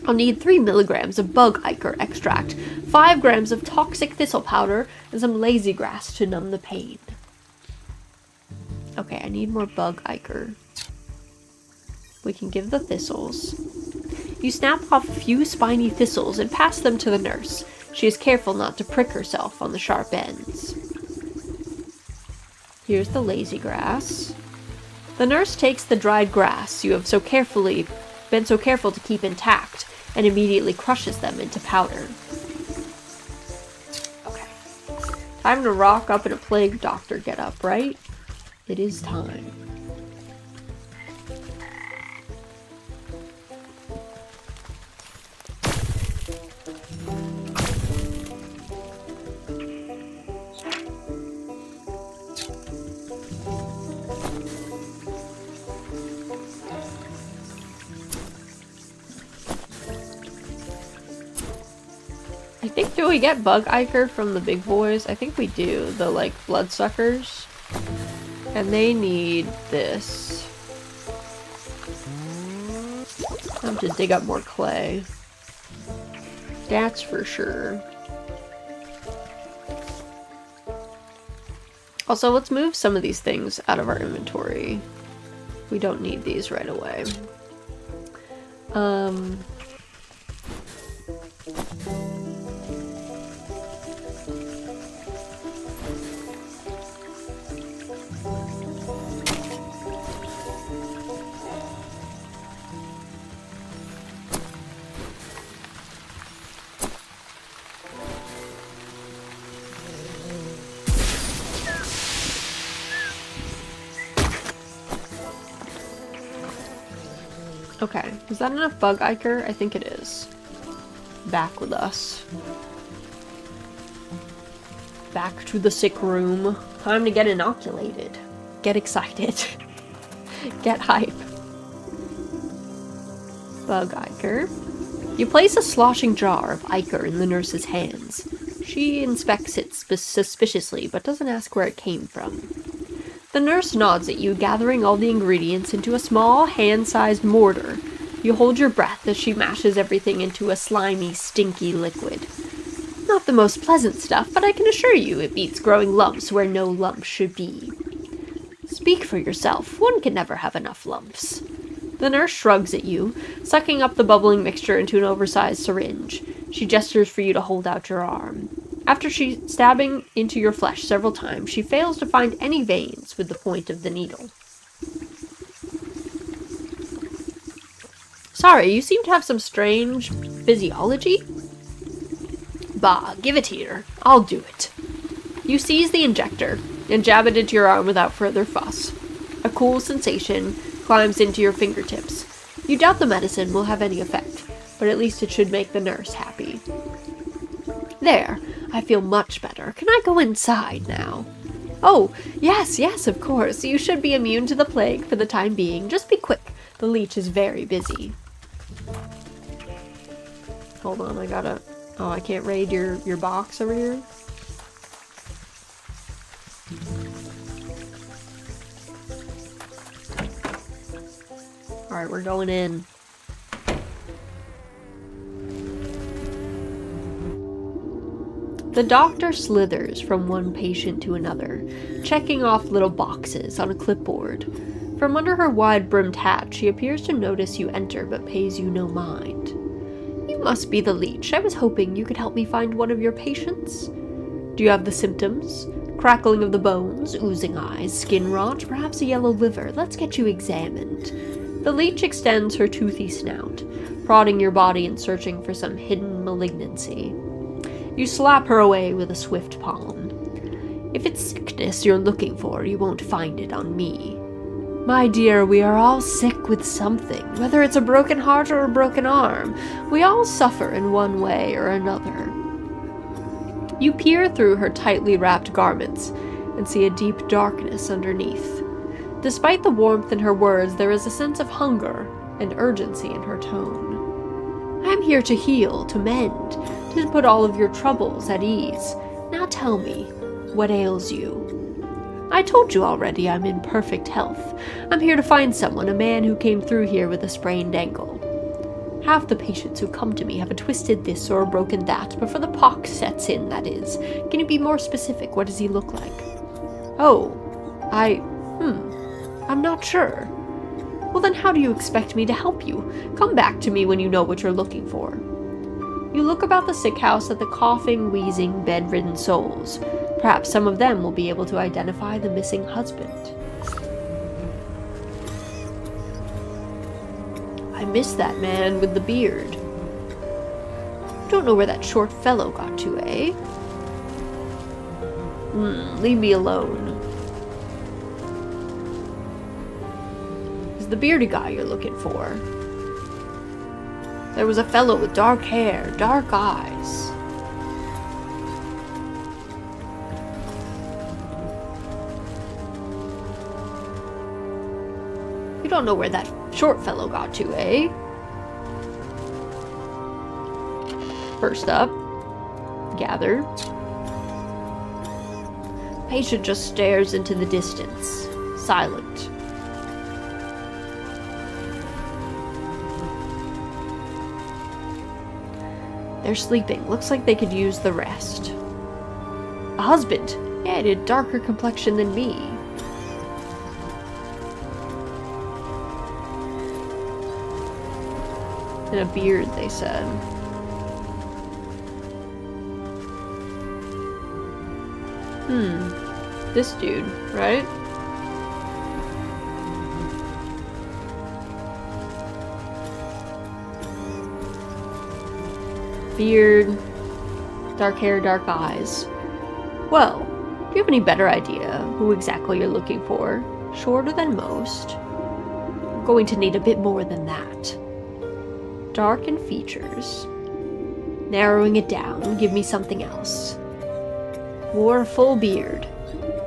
I'll need 3 milligrams of bug ichor extract, 5 grams of toxic thistle powder, and some lazy grass to numb the pain. Okay, I need more bug ichor. We can give the thistles. You snap off a few spiny thistles and pass them to the nurse. She is careful not to prick herself on the sharp ends. Here's the lazy grass. The nurse takes the dried grass you have been so careful to keep intact and immediately crushes them into powder. Okay. Time to rock up in a plague doctor getup, right? It is time. Do we get bug ichor from the big boys? I think we do. The, like, bloodsuckers. And they need this. Time to dig up more clay. That's for sure. Also, let's move some of these things out of our inventory. We don't need these right away. Okay, is that enough bug ichor? I think it is. Back with us. Back to the sick room. Time to get inoculated. Get excited. Get hype. Bug ichor. You place a sloshing jar of ichor in the nurse's hands. She inspects it suspiciously, but doesn't ask where it came from. The nurse nods at you, gathering all the ingredients into a small, hand-sized mortar. You hold your breath as she mashes everything into a slimy, stinky liquid. Not the most pleasant stuff, but I can assure you it beats growing lumps where no lumps should be. Speak for yourself. One can never have enough lumps. The nurse shrugs at you, sucking up the bubbling mixture into an oversized syringe. She gestures for you to hold out your arm. After stabbing into your flesh several times, she fails to find any veins with the point of the needle. Sorry, you seem to have some strange physiology? Bah, give it here. I'll do it. You seize the injector and jab it into your arm without further fuss. A cool sensation climbs into your fingertips. You doubt the medicine will have any effect, but at least it should make the nurse happy. There, I feel much better. Can I go inside now? Oh, yes, of course. You should be immune to the plague for the time being. Just be quick. The leech is very busy. Hold on, I gotta Oh, I can't raid your box over here? Alright, we're going in. The doctor slithers from one patient to another, checking off little boxes on a clipboard. From under her wide-brimmed hat, she appears to notice you enter but pays you no mind. You must be the leech. I was hoping you could help me find one of your patients. Do you have the symptoms? Crackling of the bones, oozing eyes, skin rot, perhaps a yellow liver. Let's get you examined. The leech extends her toothy snout, prodding your body and searching for some hidden malignancy. You slap her away with a swift palm. If it's sickness you're looking for, you won't find it on me. My dear, we are all sick with something, whether it's a broken heart or a broken arm. We all suffer in one way or another. You peer through her tightly wrapped garments and see a deep darkness underneath. Despite the warmth in her words, there is a sense of hunger and urgency in her tone. I'm here to heal, to mend, to put all of your troubles at ease. Now tell me, what ails you? I told you already I'm in perfect health. I'm here to find someone, a man who came through here with a sprained ankle. Half the patients who come to me have a twisted this or a broken that, before the pox sets in, that is. Can you be more specific? What does he look like? Oh, I'm not sure. Well then how do you expect me to help you? Come back to me when you know what you're looking for. You look about the sick house at the coughing, wheezing, bedridden souls. Perhaps some of them will be able to identify the missing husband. I miss that man with the beard. Don't know where that short fellow got to, eh? Leave me alone. Is the bearded guy you're looking for? There was a fellow with dark hair, dark eyes. You don't know where that short fellow got to, eh? First up, gather. Patient just stares into the distance, silent. They're sleeping. Looks like they could use the rest. A husband. Yeah, it had a darker complexion than me. And a beard, they said. This dude, right? Beard, dark hair, dark eyes. Well, do you have any better idea who exactly you're looking for? Shorter than most. I'm going to need a bit more than that. Dark in features. Narrowing it down, give me something else. Wore a full beard.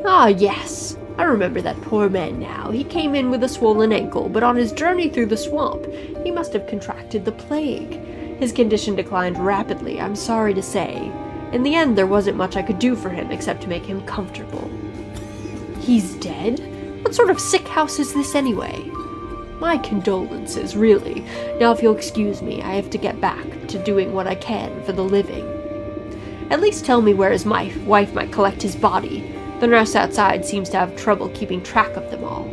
Ah, yes. I remember that poor man now. He came in with a swollen ankle, but on his journey through the swamp, he must have contracted the plague. His condition declined rapidly, I'm sorry to say. In the end, there wasn't much I could do for him except to make him comfortable. He's dead? What sort of sick house is this anyway? My condolences, really. Now if you'll excuse me, I have to get back to doing what I can for the living. At least tell me where his wife might collect his body. The nurse outside seems to have trouble keeping track of them all.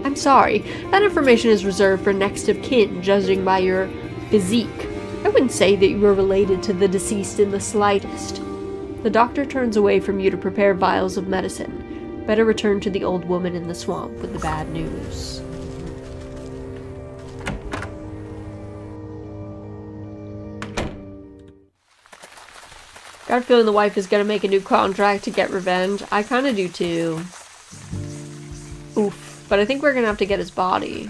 I'm sorry, that information is reserved for next of kin, judging by your physique. I wouldn't say that you were related to the deceased in the slightest. The doctor turns away from you to prepare vials of medicine. Better return to the old woman in the swamp with the bad news. Got a feeling the wife is gonna make a new contract to get revenge. I kinda do too. Oof. But I think we're gonna have to get his body.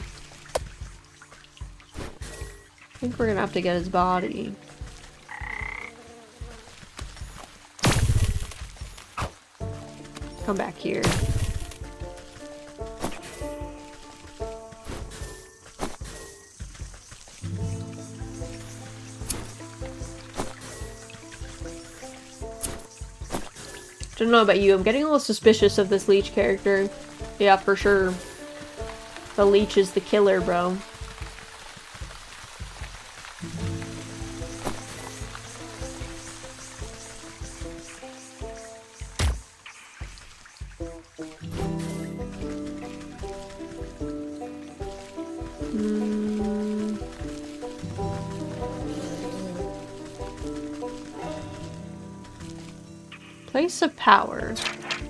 Come back here. Don't know about you, I'm getting a little suspicious of this leech character. Yeah, for sure. The leech is the killer, bro. Place of power.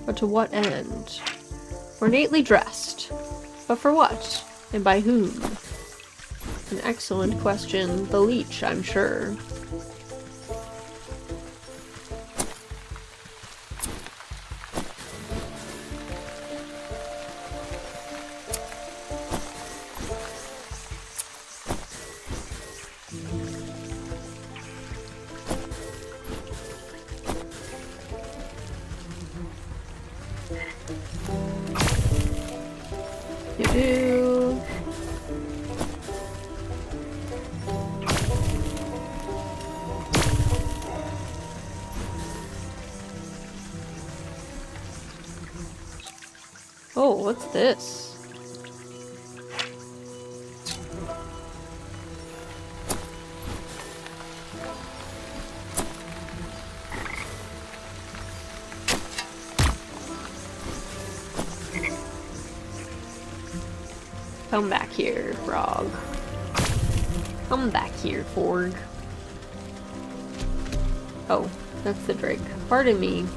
But to what end? Ornately dressed. But for what? And by whom? An excellent question. The leech, I'm sure. You do. Oh, what's this? Come back here, frog. Come back here, Forg. Oh, that's the Drake. Pardon me.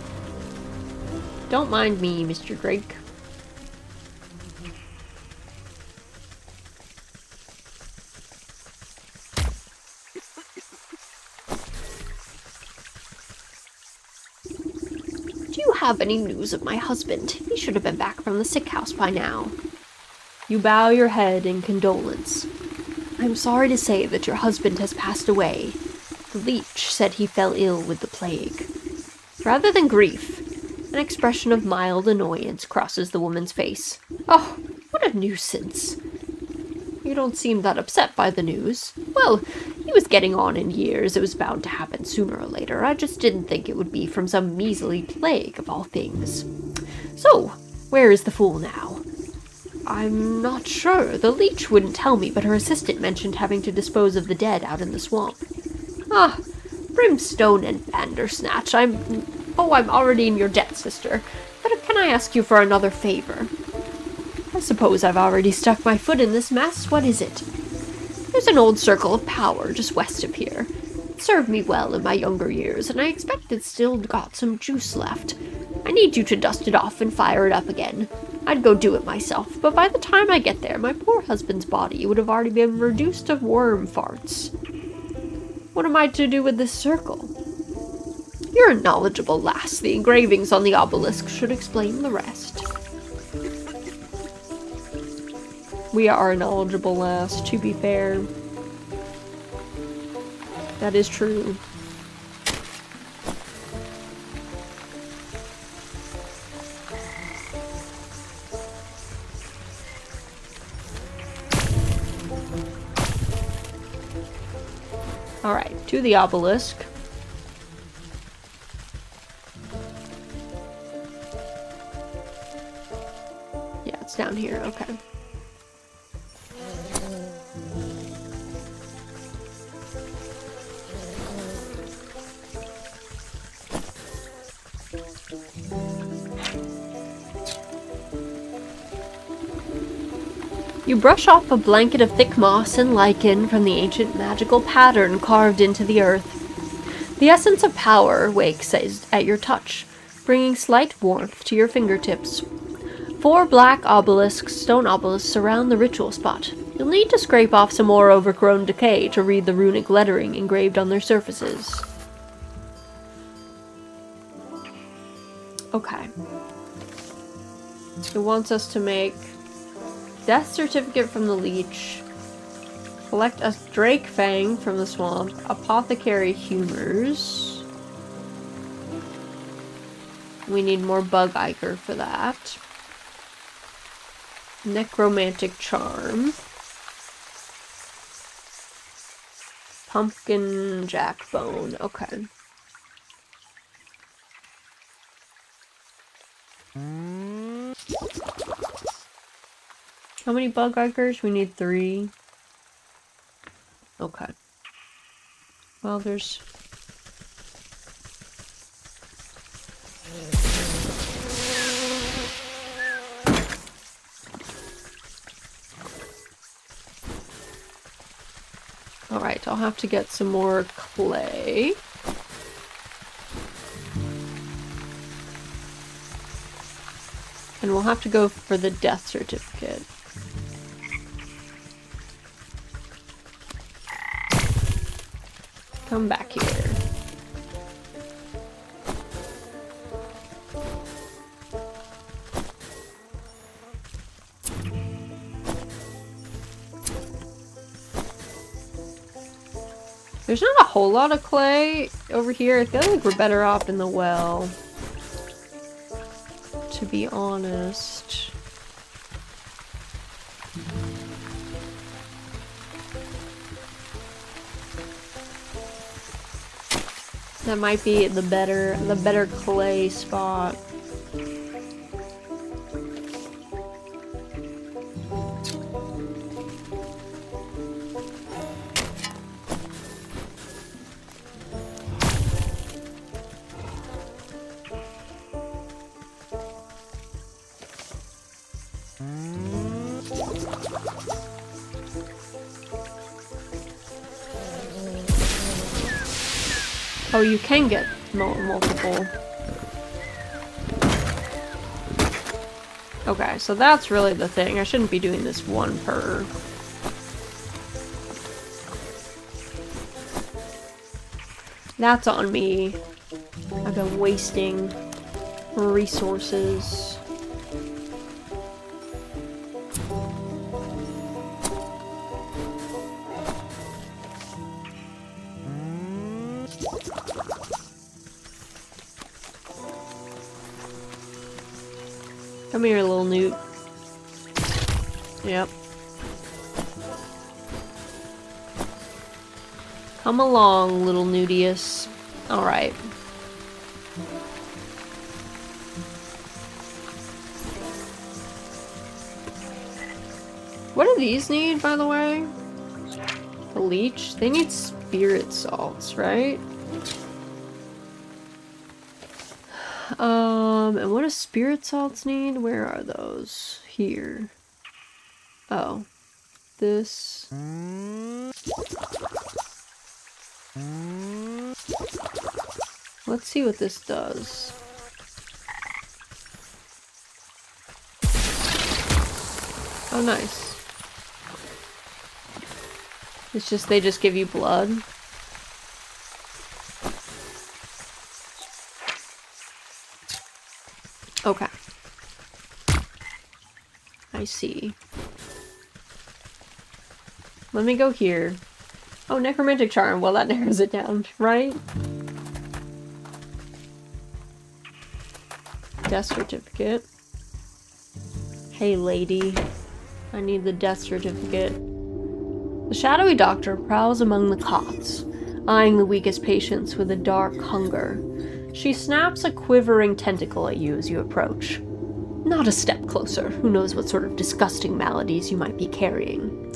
Don't mind me, Mr. Drake. Do you have any news of my husband? He should have been back from the sick house by now. You bow your head in condolence. I'm sorry to say that your husband has passed away. The leech said he fell ill with the plague. Rather than grief, an expression of mild annoyance crosses the woman's face. Oh, what a nuisance. You don't seem that upset by the news. Well, he was getting on in years. It was bound to happen sooner or later. I just didn't think it would be from some measly plague, of all things. So, where is the fool now? I'm not sure. The leech wouldn't tell me, but her assistant mentioned having to dispose of the dead out in the swamp. Ah, brimstone and bandersnatch. I'm already in your debt, sister. But can I ask you for another favor? I suppose I've already stuck my foot in this mess. What is it? There's an old circle of power just west of here. It served me well in my younger years, and I expect it's still got some juice left. I need you to dust it off and fire it up again. I'd go do it myself, but by the time I get there, my poor husband's body would have already been reduced to worm farts. What am I to do with this circle? You're a knowledgeable lass. The engravings on the obelisk should explain the rest. We are a knowledgeable lass, to be fair. That is true. Alright, to the obelisk. Yeah, it's down here, okay. You brush off a blanket of thick moss and lichen from the ancient magical pattern carved into the earth. The essence of power wakes at your touch, bringing slight warmth to your fingertips. 4 black stone obelisks surround the ritual spot. You'll need to scrape off some more overgrown decay to read the runic lettering engraved on their surfaces. Okay. It wants us to make death certificate from the leech, collect a drake fang from the swamp, apothecary humors. We need more bug ichor for that. Necromantic charm. Pumpkin jack bone. Okay. How many bug anchors? We need 3. Okay. Well, there's... Alright, I'll have to get some more clay. And we'll have to go for the death certificate. Come back here. There's not a whole lot of clay over here. I feel like we're better off in the well, to be honest. That might be the better clay spot. Oh, you can get multiple. Okay, so that's really the thing. I shouldn't be doing this one per. That's on me. I've been wasting resources. Come here, little newt. Yep. Come along, little Nudius. Alright. What do these need, by the way? The leech? They need spirit salts, right? And what do spirit salts need? Where are those? Here. Oh. This. Let's see what this does. Oh, nice. It's just, they just give you blood. Okay. I see. Let me go here. Oh, necromantic charm. Well, that narrows it down, right? Death certificate. Hey, lady. I need the death certificate. The shadowy doctor prowls among the cots, eyeing the weakest patients with a dark hunger. She snaps a quivering tentacle at you as you approach. Not a step closer. Who knows what sort of disgusting maladies you might be carrying.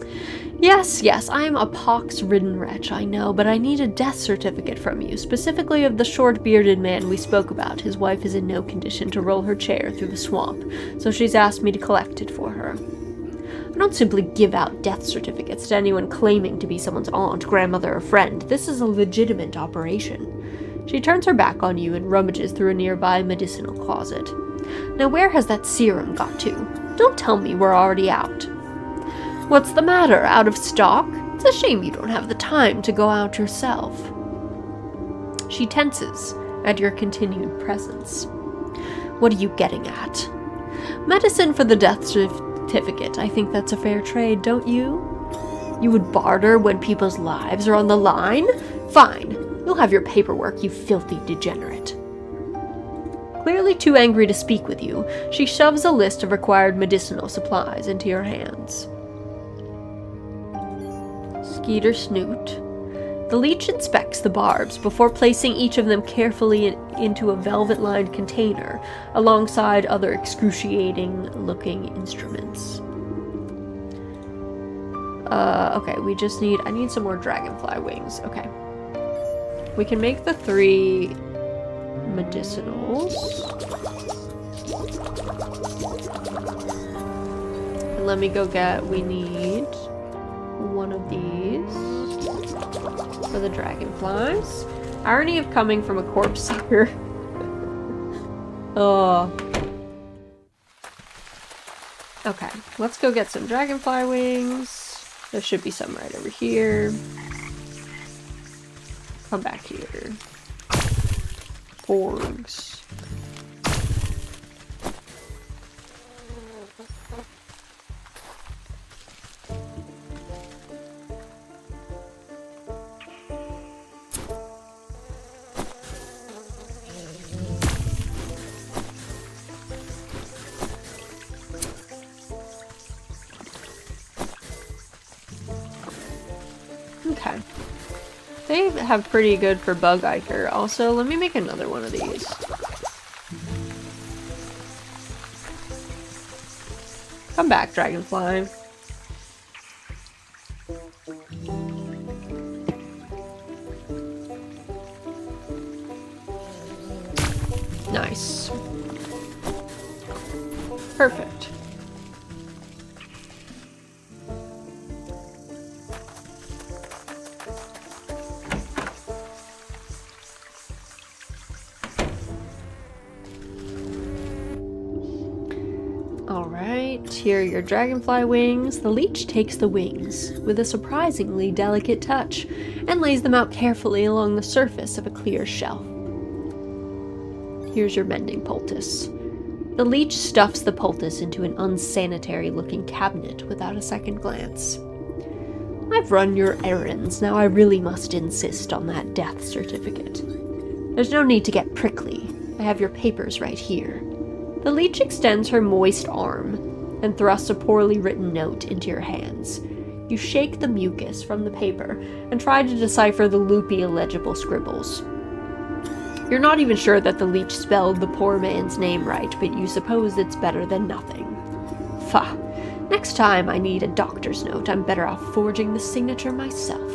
Yes, I am a pox-ridden wretch, I know, but I need a death certificate from you, specifically of the short-bearded man we spoke about. His wife is in no condition to roll her chair through the swamp, so she's asked me to collect it for her. I don't simply give out death certificates to anyone claiming to be someone's aunt, grandmother, or friend. This is a legitimate operation. She turns her back on you and rummages through a nearby medicinal closet. Now where has that serum got to? Don't tell me we're already out. What's the matter? Out of stock? It's a shame you don't have the time to go out yourself. She tenses at your continued presence. What are you getting at? Medicine for the death certificate. I think that's a fair trade, don't you? You would barter when people's lives are on the line? Fine. You'll have your paperwork, you filthy degenerate. Clearly too angry to speak with you, she shoves a list of required medicinal supplies into your hands. Skeeter Snoot. The leech inspects fix the barbs before placing each of them carefully into a velvet-lined container alongside other excruciating-looking instruments. Okay, I need some more dragonfly wings. Okay. We can make the 3 medicinals. And let me go we need one of these for the dragonflies. Irony of coming from a corpse here. Oh. Okay, let's go get some dragonfly wings. There should be some right over here. Come back here. Orgs. Okay. They have pretty good for bug ichor. Also, let me make another one of these. Come back, dragonfly. Nice. Perfect. Alright, here are your dragonfly wings. The leech takes the wings with a surprisingly delicate touch and lays them out carefully along the surface of a clear shelf. Here's your mending poultice. The leech stuffs the poultice into an unsanitary-looking cabinet without a second glance. I've run your errands, now I really must insist on that death certificate. There's no need to get prickly. I have your papers right here. The leech extends her moist arm and thrusts a poorly written note into your hands. You shake the mucus from the paper and try to decipher the loopy, illegible scribbles. You're not even sure that the leech spelled the poor man's name right, but you suppose it's better than nothing. Pah! Next time I need a doctor's note, I'm better off forging the signature myself.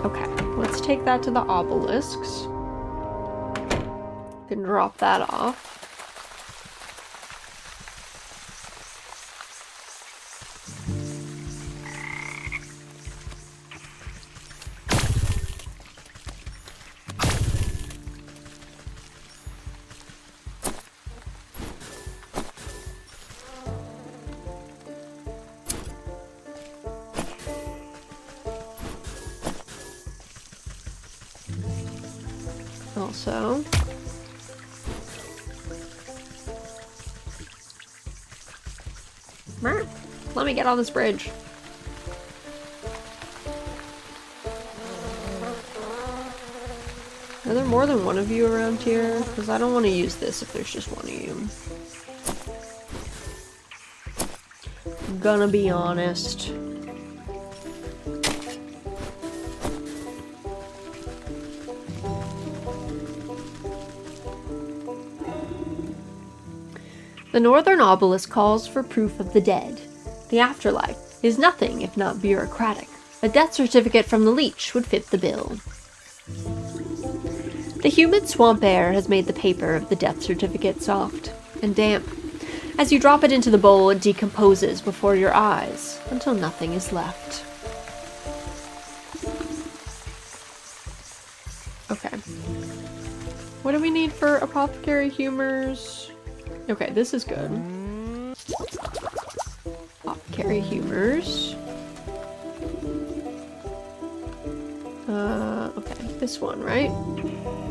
Okay, let's take that to the obelisks. Can drop that off. Also, let me get on this bridge. Are there more than one of you around here? Because I don't want to use this if there's just one of you. I'm gonna be honest. The northern obelisk calls for proof of the dead. The afterlife is nothing if not bureaucratic. A death certificate from the leech would fit the bill. The humid swamp air has made the paper of the death certificate soft and damp. As you drop it into the bowl, it decomposes before your eyes until nothing is left. Okay. What do we need for apothecary humors? Okay, this is good. Apothecary humors. Okay, this one, right?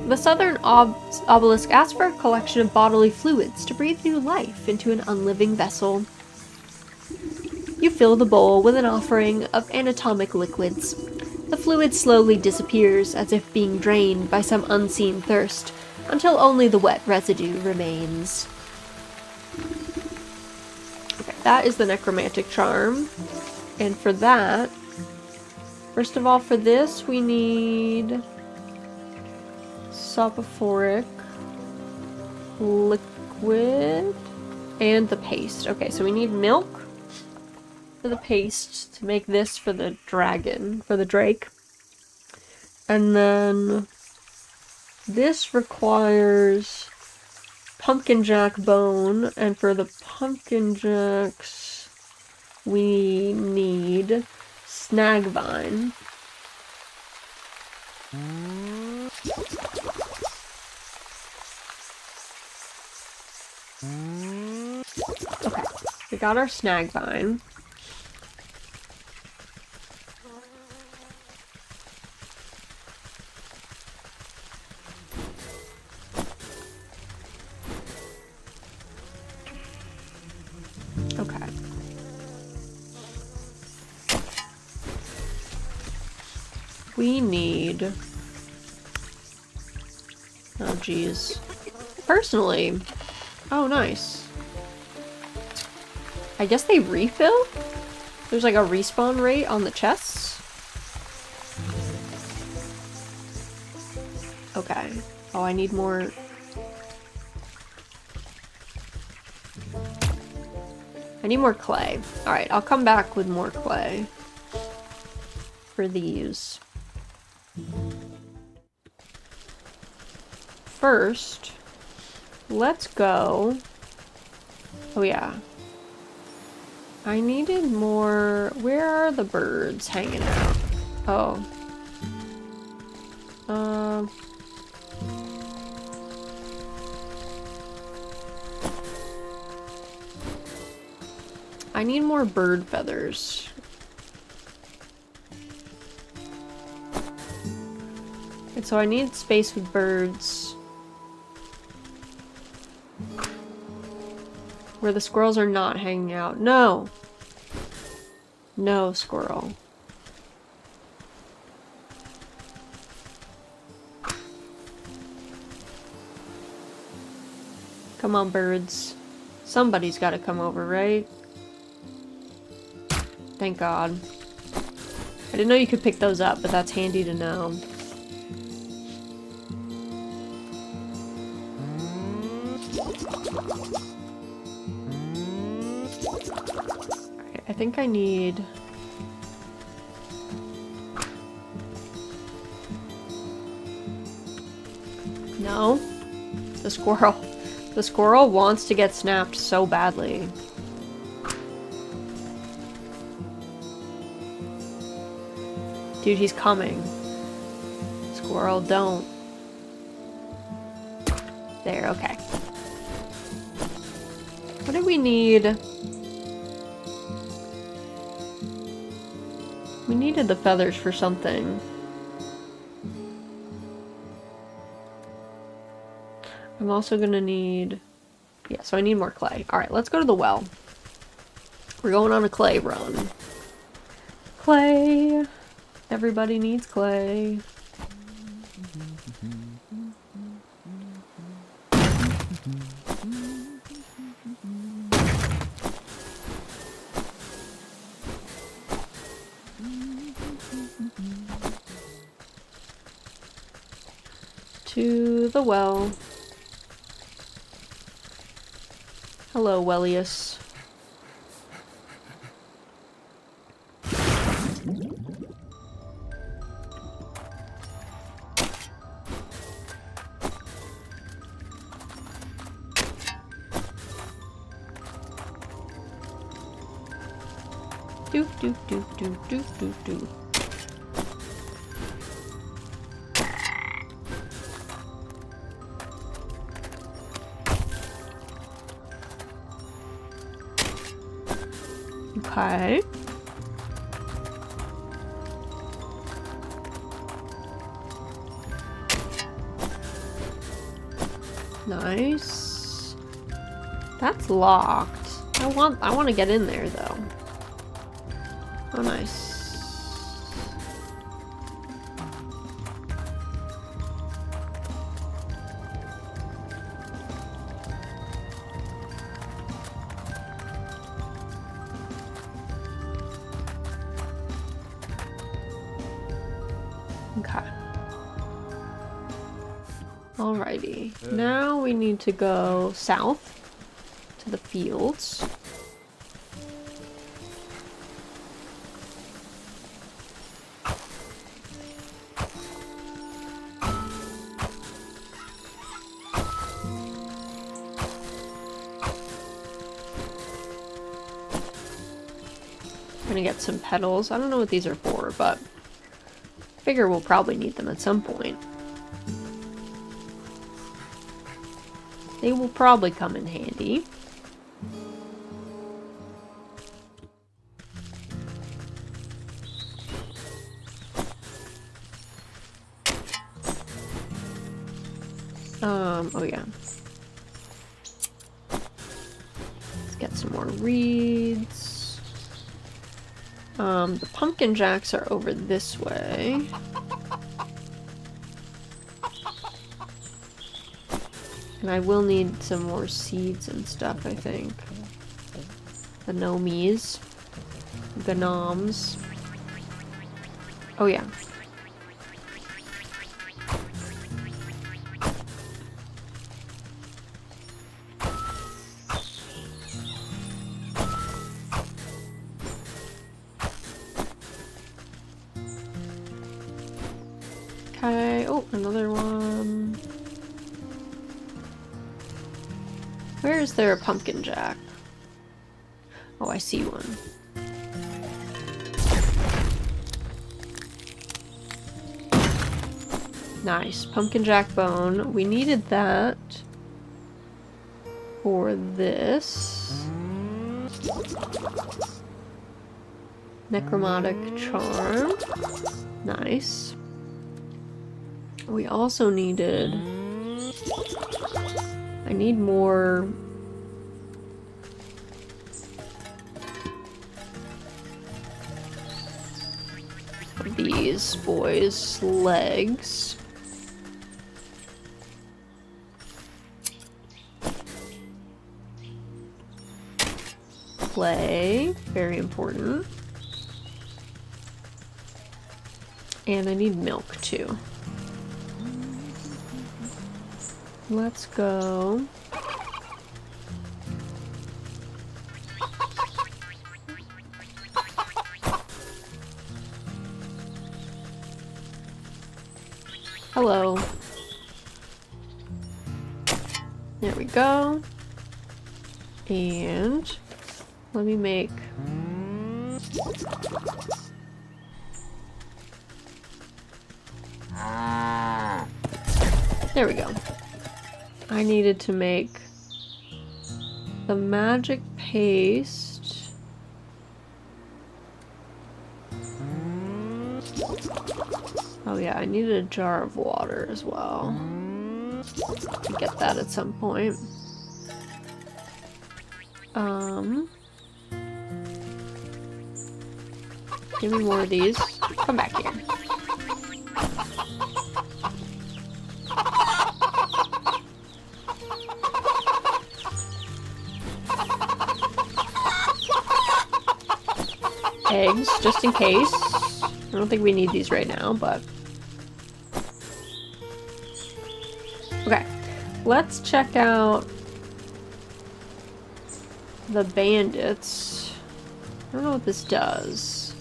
The southern obelisk asks for a collection of bodily fluids to breathe new life into an unliving vessel. You fill the bowl with an offering of anatomic liquids. The fluid slowly disappears as if being drained by some unseen thirst, until only the wet residue remains. Okay, that is the necromantic charm. And for that, First of all, for this, we need soporific liquid and the paste. Okay, so we need milk for the paste to make this for the dragon, for the drake. And then this requires pumpkin jack bone, and for the pumpkin jacks, we need snag vine. Okay, we got our snag vine. Okay. We need... Oh, geez. Personally... Oh, nice. I guess they refill? There's like a respawn rate on the chests? Okay. Oh, I need more... I need more clay. Alright, I'll come back with more clay. For these. First, let's go... Oh yeah. I needed more... Where are the birds hanging out? Oh. I need more bird feathers. And so I need space with birds. Where the squirrels are not hanging out. No! No, squirrel. Come on, birds. Somebody's gotta come over, right? Thank God. I didn't know you could pick those up, but that's handy to know. Okay, I think I need... No? The squirrel. The squirrel wants to get snapped so badly. Dude, he's coming. Squirrel, don't. There, okay. What do we need? We needed the feathers for something. I'm also gonna need... Yeah, so I need more clay. Alright, let's go to the well. We're going on a clay run. Clay! Everybody needs clay. To the well. Hello, Wellius. Do do do do do do do. Okay. Nice. That's locked. I want to get in there though. Oh, nice. Alrighty. Now we need to go south to the fields. Gonna get some petals. I don't know what these are for, but I figure we'll probably need them at some point. They will probably come in handy. Oh yeah. Let's get some more reeds. The pumpkin jacks are over this way. And I will need some more seeds and stuff, I think. The gnomies. Gnomes. Oh yeah. Okay, oh, another one. Where is there a pumpkin jack? Oh, I see one. Nice. Pumpkin jack bone. We needed that for this. Necromantic charm. Nice. We also needed... I need more... of these boys' legs. Clay, very important. And I need milk too. Let's go. Hello. There we go. And let me make... There we go. I needed to make the magic paste. Oh yeah, I needed a jar of water as well. Get that at some point. Give me more of these. Come back here. Eggs, just in case. I don't think we need these right now, but... Okay, let's check out the bandits. I don't know what this does.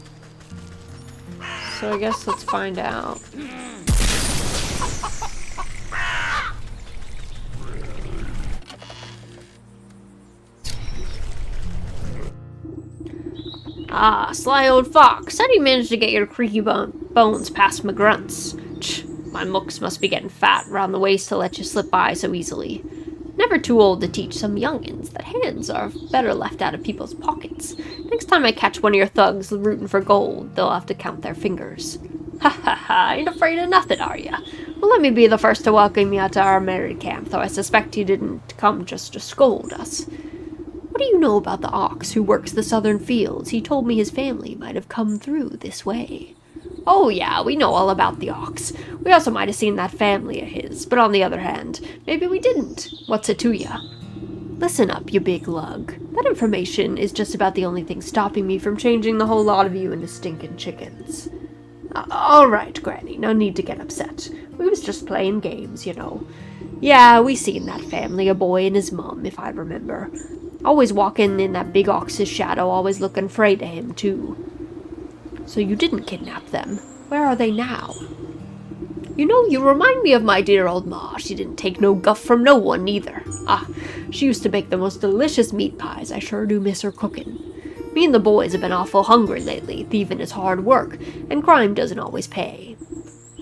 So I guess let's find out. Ah, sly old fox. How do you manage to get your creaky bones past my grunts? My looks must be getting fat around the waist to let you slip by so easily. Never too old to teach some youngins that hands are better left out of people's pockets. Next time I catch one of your thugs rooting for gold, they'll have to count their fingers. Ha ha ha, ain't afraid of nothing, are ya? Well, let me be the first to welcome you to our merry camp, though I suspect you didn't come just to scold us. What do you know about the ox who works the southern fields? He told me his family might have come through this way. Oh yeah, we know all about the ox. We also might have seen that family of his, but on the other hand, maybe we didn't. What's it to ya? Listen up, you big lug. That information is just about the only thing stopping me from changing the whole lot of you into stinking chickens. All right, Granny, no need to get upset. We was just playing games, you know. Yeah, we seen that family, a boy and his mum, if I remember. Always walking in that big ox's shadow, always looking afraid of him, too. So you didn't kidnap them. Where are they now? You know, you remind me of my dear old ma. She didn't take no guff from no one, neither. Ah, she used to make the most delicious meat pies. I sure do miss her cooking. Me and the boys have been awful hungry lately. Thieving is hard work, and crime doesn't always pay.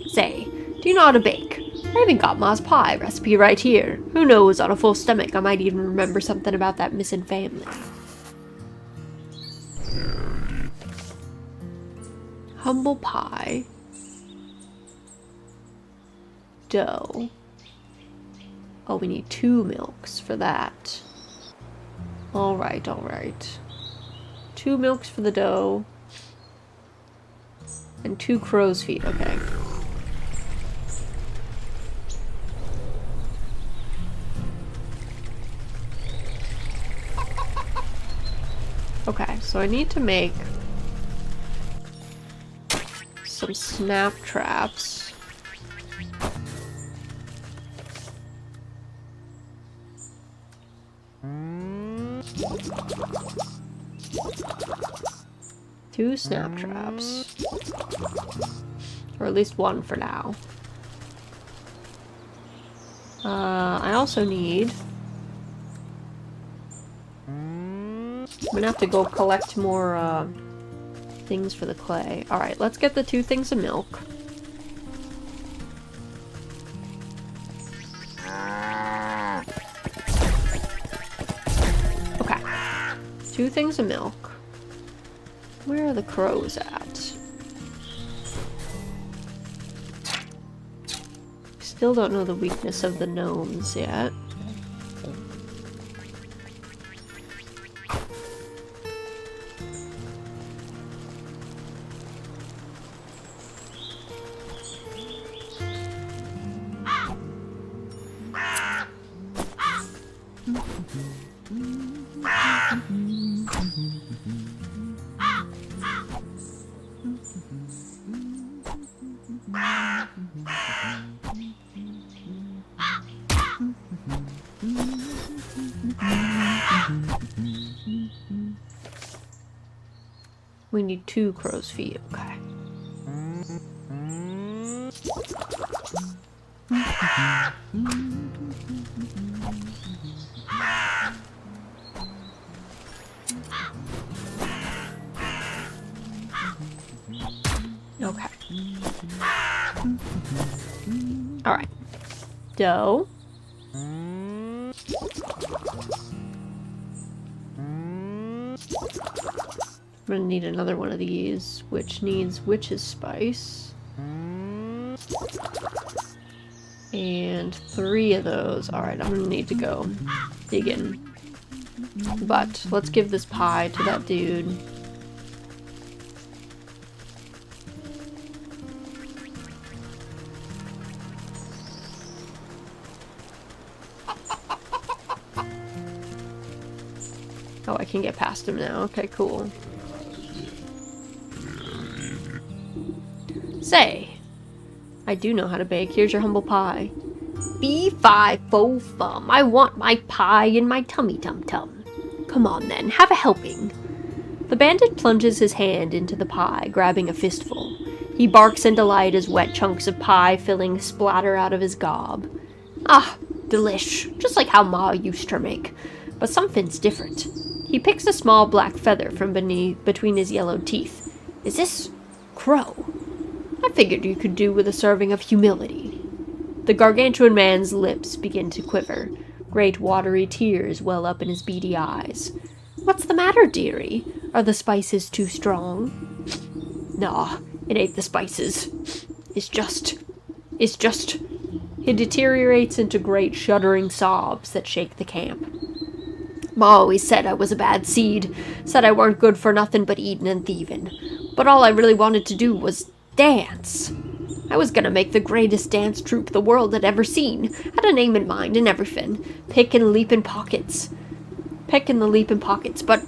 Say, do you know how to bake? I even got ma's pie recipe right here. Who knows, on a full stomach I might even remember something about that missing family. Humble pie. Dough. Oh, we need 2 milks for that. Alright, alright. 2 milks for the dough. And 2 crow's feet, okay. Okay, so I need to make some snap traps. Two snap traps. Or at least one for now. I also need... I'm gonna have to go collect more, things for the clay. Alright, let's get the 2 things of milk. Okay. 2 things of milk. Where are the crows at? Still don't know the weakness of the gnomes yet. We need 2 crow's feet, okay. Okay. Alright. Dough. I'm gonna need another one of these, which needs witch's spice. And 3 of those. Alright, I'm gonna need to go digging. But let's give this pie to that dude. Oh, I can get past him now. Okay, cool. Say, I do know how to bake. Here's your humble pie. Fee-fi-fo-fum. I want my pie in my tummy-tum-tum. Come on then, have a helping. The bandit plunges his hand into the pie, grabbing a fistful. He barks in delight as wet chunks of pie filling splatter out of his gob. Ah, delish. Just like how Ma used to make. But something's different. He picks a small black feather from between his yellowed teeth. Is this crow? I figured you could do with a serving of humility. The gargantuan man's lips begin to quiver. Great watery tears well up in his beady eyes. What's the matter, dearie? Are the spices too strong? Nah, it ain't the spices. It's just... He deteriorates into great shuddering sobs that shake the camp. Ma always said I was a bad seed, said I weren't good for nothing but eatin' and thievin'. But all I really wanted to do was dance. I was gonna make the greatest dance troupe the world had ever seen. Had a name in mind and everything. Pickin' the leapin' pockets. But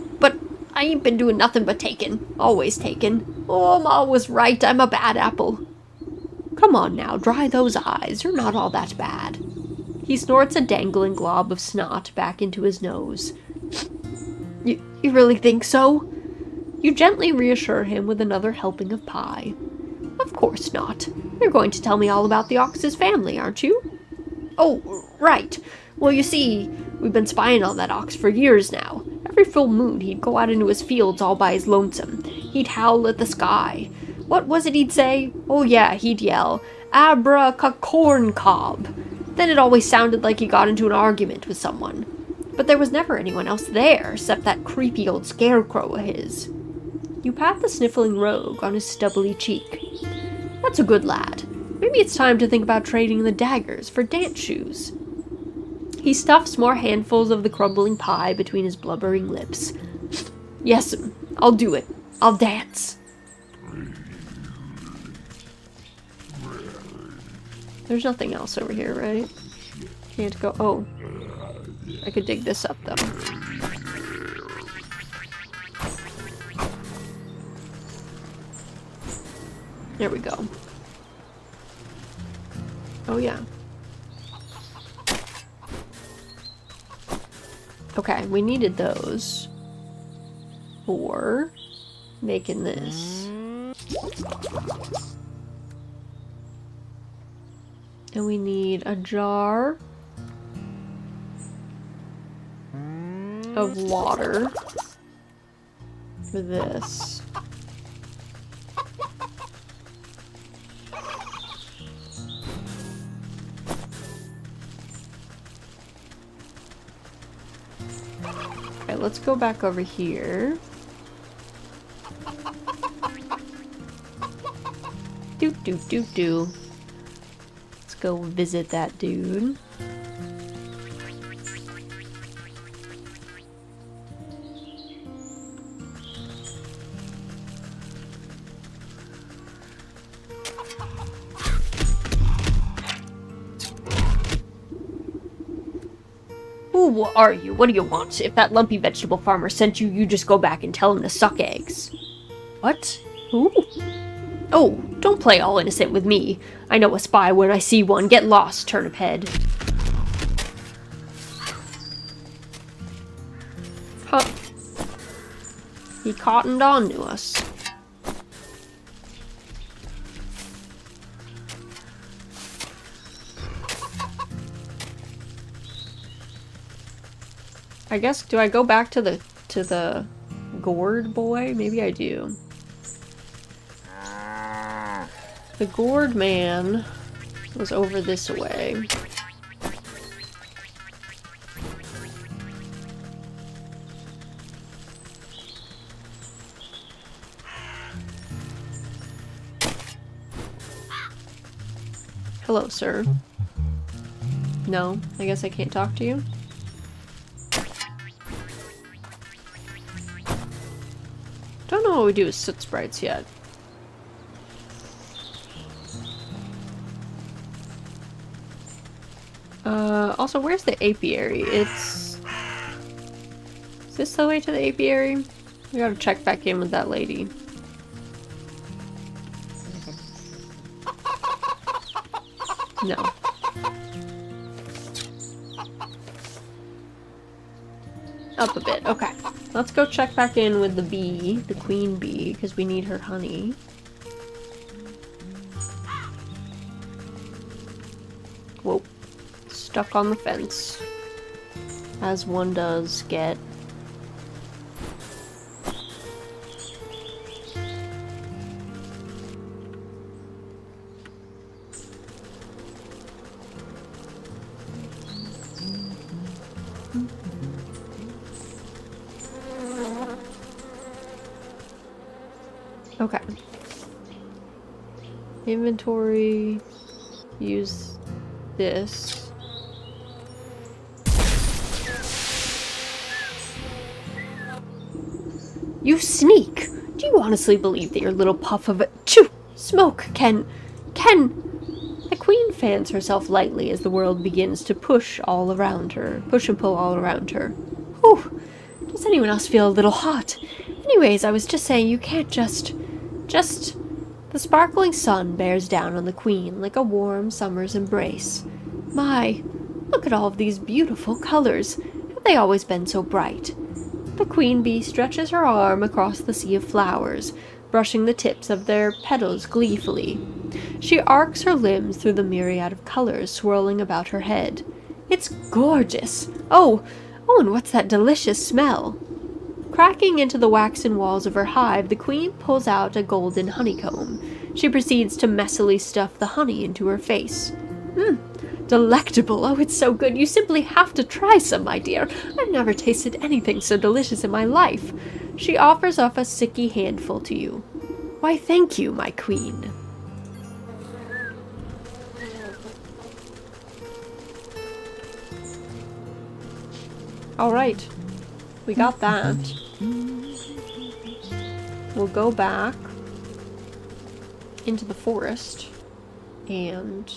I ain't been doing nothing but takin'. Always takin'. Oh, Ma was right, I'm a bad apple. Come on now, dry those eyes. You're not all that bad. He snorts a dangling glob of snot back into his nose. You really think so? You gently reassure him with another helping of pie. Of course not. You're going to tell me all about the Ox's family, aren't you? Oh, right. Well, you see, we've been spying on that Ox for years now. Every full moon, he'd go out into his fields all by his lonesome. He'd howl at the sky. What was it he'd say? Oh yeah, he'd yell, "Abra-ca-corn cob." Then it always sounded like he got into an argument with someone. But there was never anyone else there, except that creepy old scarecrow of his. You pat the sniffling rogue on his stubbly cheek. That's a good lad. Maybe it's time to think about trading the daggers for dance shoes. He stuffs more handfuls of the crumbling pie between his blubbering lips. Yes'm, I'll do it. I'll dance. There's nothing else over here, right? Can't go. Oh. I could dig this up, though. There we go. Oh, yeah. Okay, we needed those for making this. And we need a jar of water for this. Okay, let's go back over here. Do. Let's go visit that dude. Who are you? What do you want? If that lumpy vegetable farmer sent you, you just go back and tell him to suck eggs. What? Who? Oh, don't play all innocent with me. I know a spy when I see one. Get lost, turnip head. Huh. He cottoned on to us. I guess, do I go back to the gourd boy? Maybe I do. The gourd man was over this way. Hello, sir. No, I guess I can't talk to you. Don't know what we do with soot sprites yet. Also, where's the apiary? Is this the way to the apiary? We gotta check back in with that lady. No. Up a bit, okay. Let's go check back in with the bee, the queen bee, because we need her honey. Whoa. Stuck on the fence. As one does get. Okay. Inventory. Use this. You sneak! Do you honestly believe that your little puff of smoke can... The queen fans herself lightly as the world begins to push and pull all around her. Whew! Does anyone else feel a little hot? Anyways, I was just saying you can't just... The sparkling sun bears down on the queen like a warm summer's embrace. My, look at all of these beautiful colors. Have they always been so bright? The queen bee stretches her arm across the sea of flowers, brushing the tips of their petals gleefully. She arcs her limbs through the myriad of colors swirling about her head. It's gorgeous! Oh, and what's that delicious smell? Cracking into the waxen walls of her hive, the queen pulls out a golden honeycomb. She proceeds to messily stuff the honey into her face. Delectable! Oh, it's so good! You simply have to try some, my dear! I've never tasted anything so delicious in my life! She offers up a sicky handful to you. Why, thank you, my queen. Alright. We got that. We'll go back into the forest and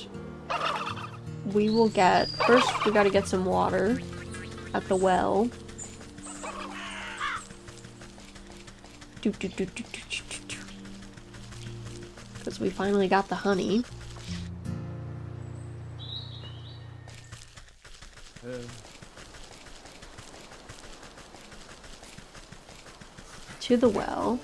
we will get, first we gotta get some water at the well. Because we finally got the honey. To the well.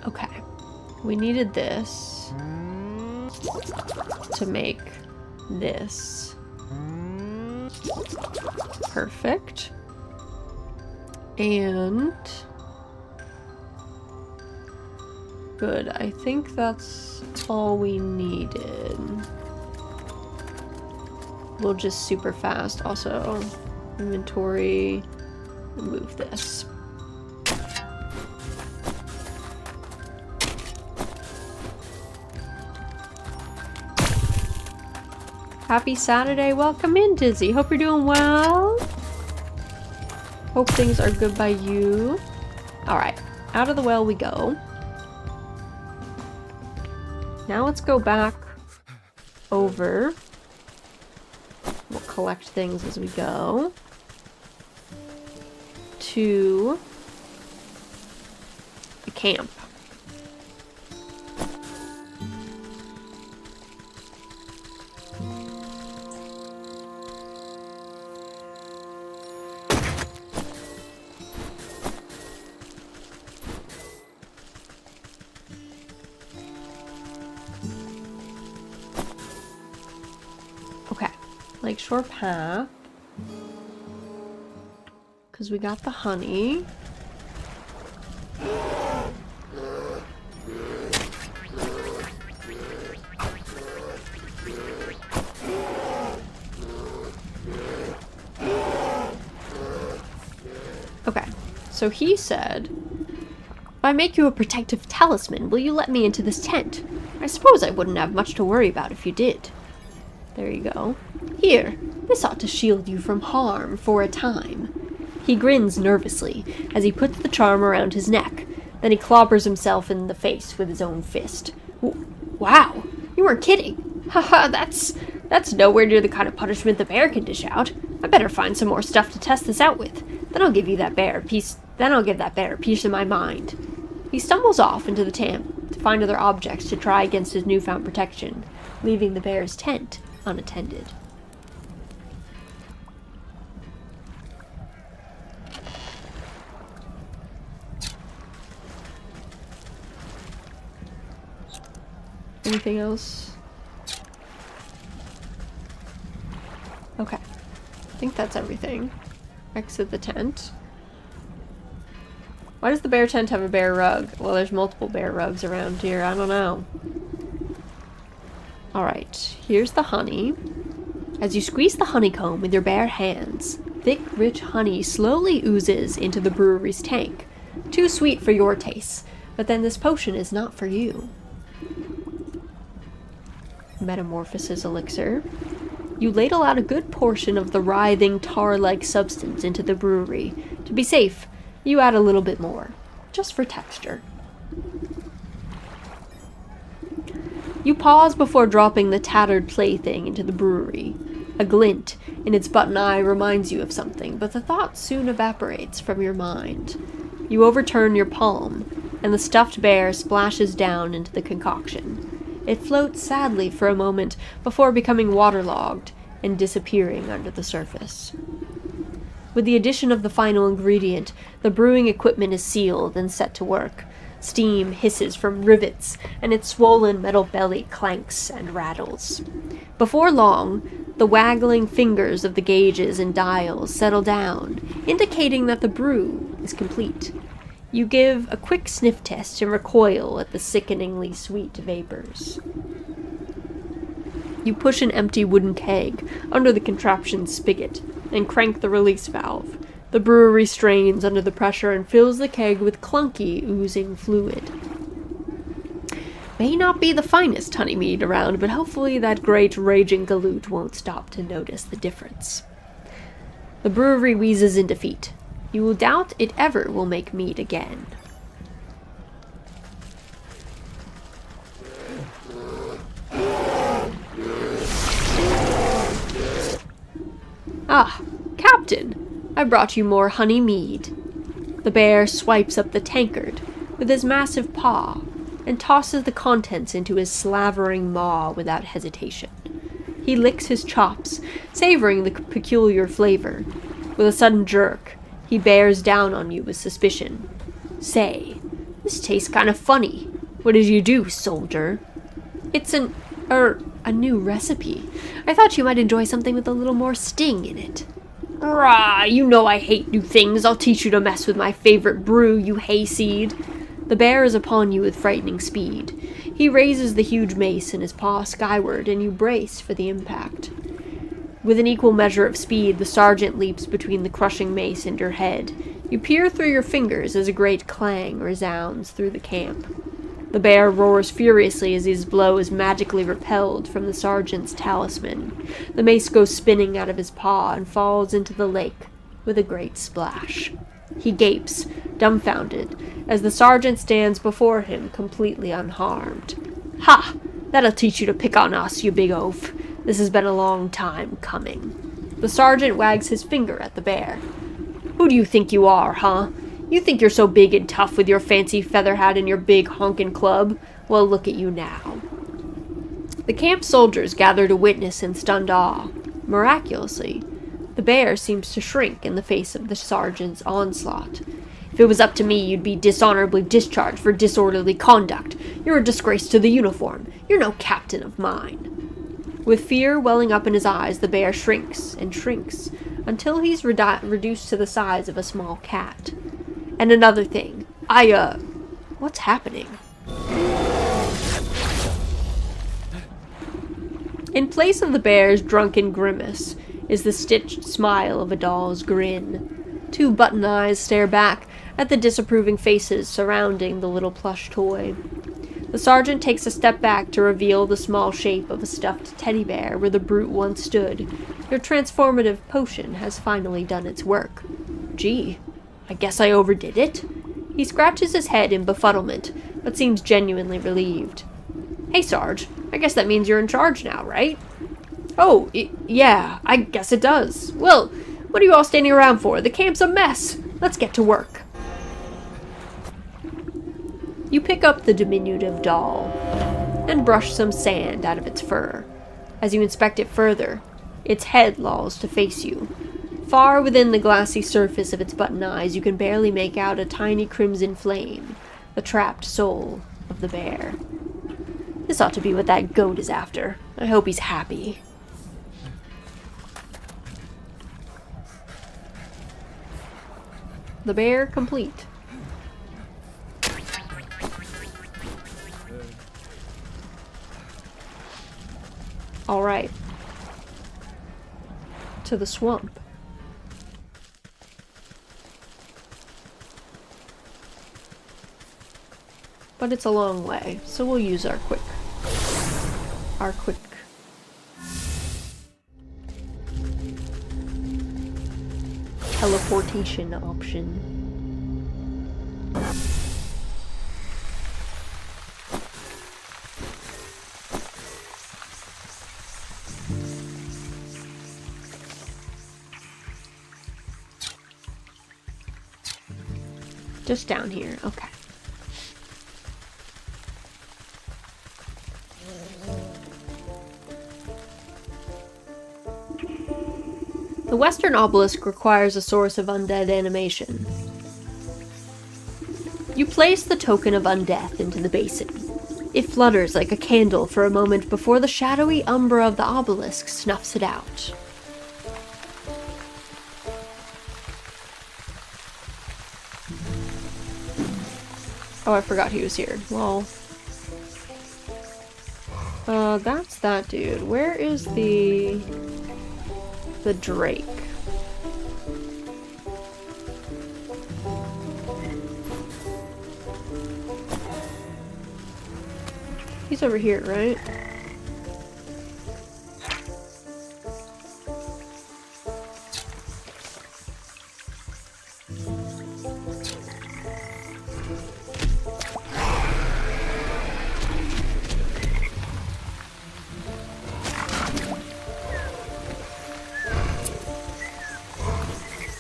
Okay. We needed this to make this. Perfect. And good. I think that's all we needed. We'll just super fast. Also, inventory. Move this. Happy Saturday. Welcome in, Dizzy. Hope you're doing well. Hope things are good by you. Alright. Out of the well we go. Now let's go back over. We'll collect things as we go. To the camp. Lakeshore path. Because we got the honey. Okay, so he said, if I make you a protective talisman, will you let me into this tent? I suppose I wouldn't have much to worry about if you did. There you go. Here, this ought to shield you from harm for a time. He grins nervously as he puts the charm around his neck. Then he clobbers himself in the face with his own fist. Wow, you weren't kidding. Haha, that's nowhere near the kind of punishment the bear can dish out. I better find some more stuff to test this out with. Then I'll give that bear a piece of my mind. He stumbles off into the camp to find other objects to try against his newfound protection, leaving the bear's tent unattended. Anything else? Okay. I think that's everything. Exit the tent. Why does the bear tent have a bear rug? Well, there's multiple bear rugs around here. I don't know. Alright, here's the honey. As you squeeze the honeycomb with your bare hands, thick, rich honey slowly oozes into the brewery's tank. Too sweet for your tastes, but then this potion is not for you. Metamorphosis elixir. You ladle out a good portion of the writhing, tar-like substance into the brewery. To be safe, you add a little bit more, just for texture. You pause before dropping the tattered plaything into the brewery. A glint in its button eye reminds you of something, but the thought soon evaporates from your mind. You overturn your palm, and the stuffed bear splashes down into the concoction. It floats sadly for a moment before becoming waterlogged and disappearing under the surface. With the addition of the final ingredient, the brewing equipment is sealed and set to work. Steam hisses from rivets, and its swollen metal belly clanks and rattles. Before long, the waggling fingers of the gauges and dials settle down, indicating that the brew is complete. You give a quick sniff test and recoil at the sickeningly sweet vapors. You push an empty wooden keg under the contraption's spigot and crank the release valve. The brewery strains under the pressure and fills the keg with clunky, oozing fluid. May not be the finest honey mead around, but hopefully that great raging galoot won't stop to notice the difference. The brewery wheezes in defeat. You will doubt it ever will make mead again. Ah, Captain! I brought you more honey mead. The bear swipes up the tankard with his massive paw and tosses the contents into his slavering maw without hesitation. He licks his chops, savoring the peculiar flavor. With a sudden jerk, he bears down on you with suspicion. Say, this tastes kind of funny. What did you do, soldier? It's a new recipe. I thought you might enjoy something with a little more sting in it. Rah, you know I hate new things. I'll teach you to mess with my favorite brew, you hayseed. The bear is upon you with frightening speed. He raises the huge mace in his paw skyward, and you brace for the impact. With an equal measure of speed, the sergeant leaps between the crushing mace and your head. You peer through your fingers as a great clang resounds through the camp. The bear roars furiously as his blow is magically repelled from the sergeant's talisman. The mace goes spinning out of his paw and falls into the lake with a great splash. He gapes, dumbfounded, as the sergeant stands before him completely unharmed. Ha! That'll teach you to pick on us, you big oaf. This has been a long time coming. The sergeant wags his finger at the bear. Who do you think you are, huh? You think you're so big and tough with your fancy feather hat and your big honkin' club? Well, look at you now. The camp soldiers gather to witness in stunned awe. Miraculously, the bear seems to shrink in the face of the sergeant's onslaught. If it was up to me, you'd be dishonorably discharged for disorderly conduct. You're a disgrace to the uniform. You're no captain of mine. With fear welling up in his eyes, the bear shrinks and shrinks until he's reduced to the size of a small cat. And another thing, what's happening? In place of the bear's drunken grimace is the stitched smile of a doll's grin. Two button eyes stare back at the disapproving faces surrounding the little plush toy. The sergeant takes a step back to reveal the small shape of a stuffed teddy bear where the brute once stood. Your transformative potion has finally done its work. Gee, I guess I overdid it. He scratches his head in befuddlement, but seems genuinely relieved. Hey, Sarge, I guess that means you're in charge now, right? Oh, yeah, I guess it does. Well, what are you all standing around for? The camp's a mess. Let's get to work. You pick up the diminutive doll and brush some sand out of its fur. As you inspect it further, its head lolls to face you. Far within the glassy surface of its button eyes, you can barely make out a tiny crimson flame, the trapped soul of the bear. This ought to be what that goat is after. I hope he's happy. The bear complete. All right. To the swamp. But it's a long way, so we'll use our quick teleportation option. Just down here. Okay. The western obelisk requires a source of undead animation. You place the token of undeath into the basin. It flutters like a candle for a moment before the shadowy umbra of the obelisk snuffs it out. Oh, I forgot he was here. Well, that's that dude. Where is the drake? He's over here, right?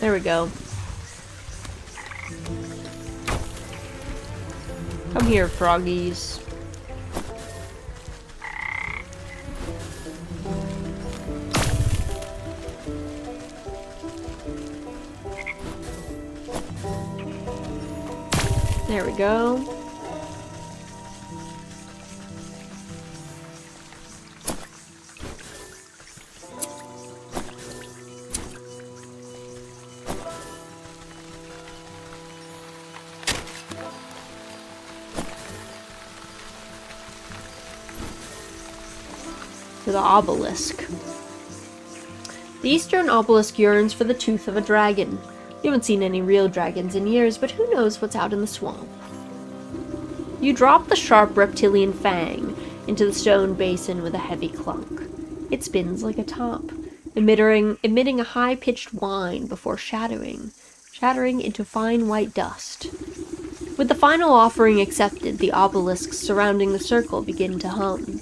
There we go. Come here, froggies. There we go. To the obelisk. The eastern obelisk yearns for the tooth of a dragon. You haven't seen any real dragons in years, but who knows what's out in the swamp. You drop the sharp reptilian fang into the stone basin with a heavy clunk. It spins like a top, emitting a high-pitched whine before shattering into fine white dust. With the final offering accepted, the obelisks surrounding the circle begin to hum.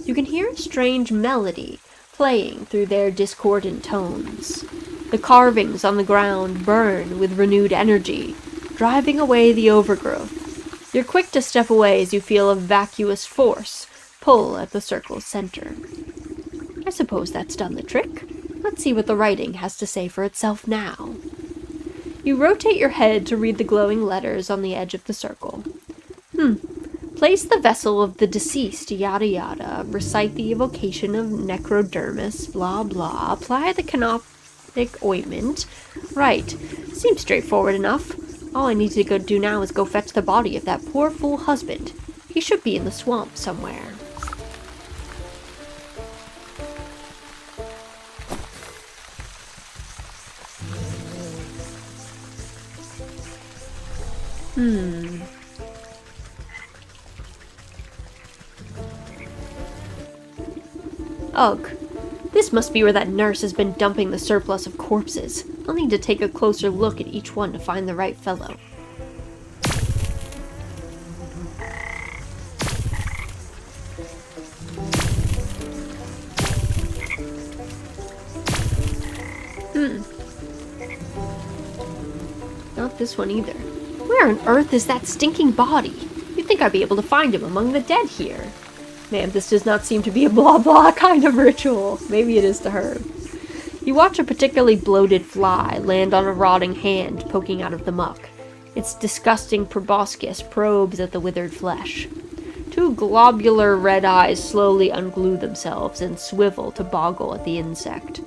You can hear a strange melody playing through their discordant tones. The carvings on the ground burn with renewed energy, driving away the overgrowth. You're quick to step away as you feel a vacuous force pull at the circle's center. I suppose that's done the trick. Let's see what the writing has to say for itself now. You rotate your head to read the glowing letters on the edge of the circle. Place the vessel of the deceased, yada yada, recite the evocation of necrodermis, blah blah, apply the canoptic ointment. Right, seems straightforward enough. All I need to go do now is go fetch the body of that poor fool husband. He should be in the swamp somewhere. Ugh. This must be where that nurse has been dumping the surplus of corpses. I'll need to take a closer look at each one to find the right fellow. Not this one either. Where on earth is that stinking body? You'd think I'd be able to find him among the dead here. Man, this does not seem to be a blah blah kind of ritual. Maybe it is to her. You watch a particularly bloated fly land on a rotting hand poking out of the muck. Its disgusting proboscis probes at the withered flesh. Two globular red eyes slowly unglue themselves and swivel to boggle at the insect.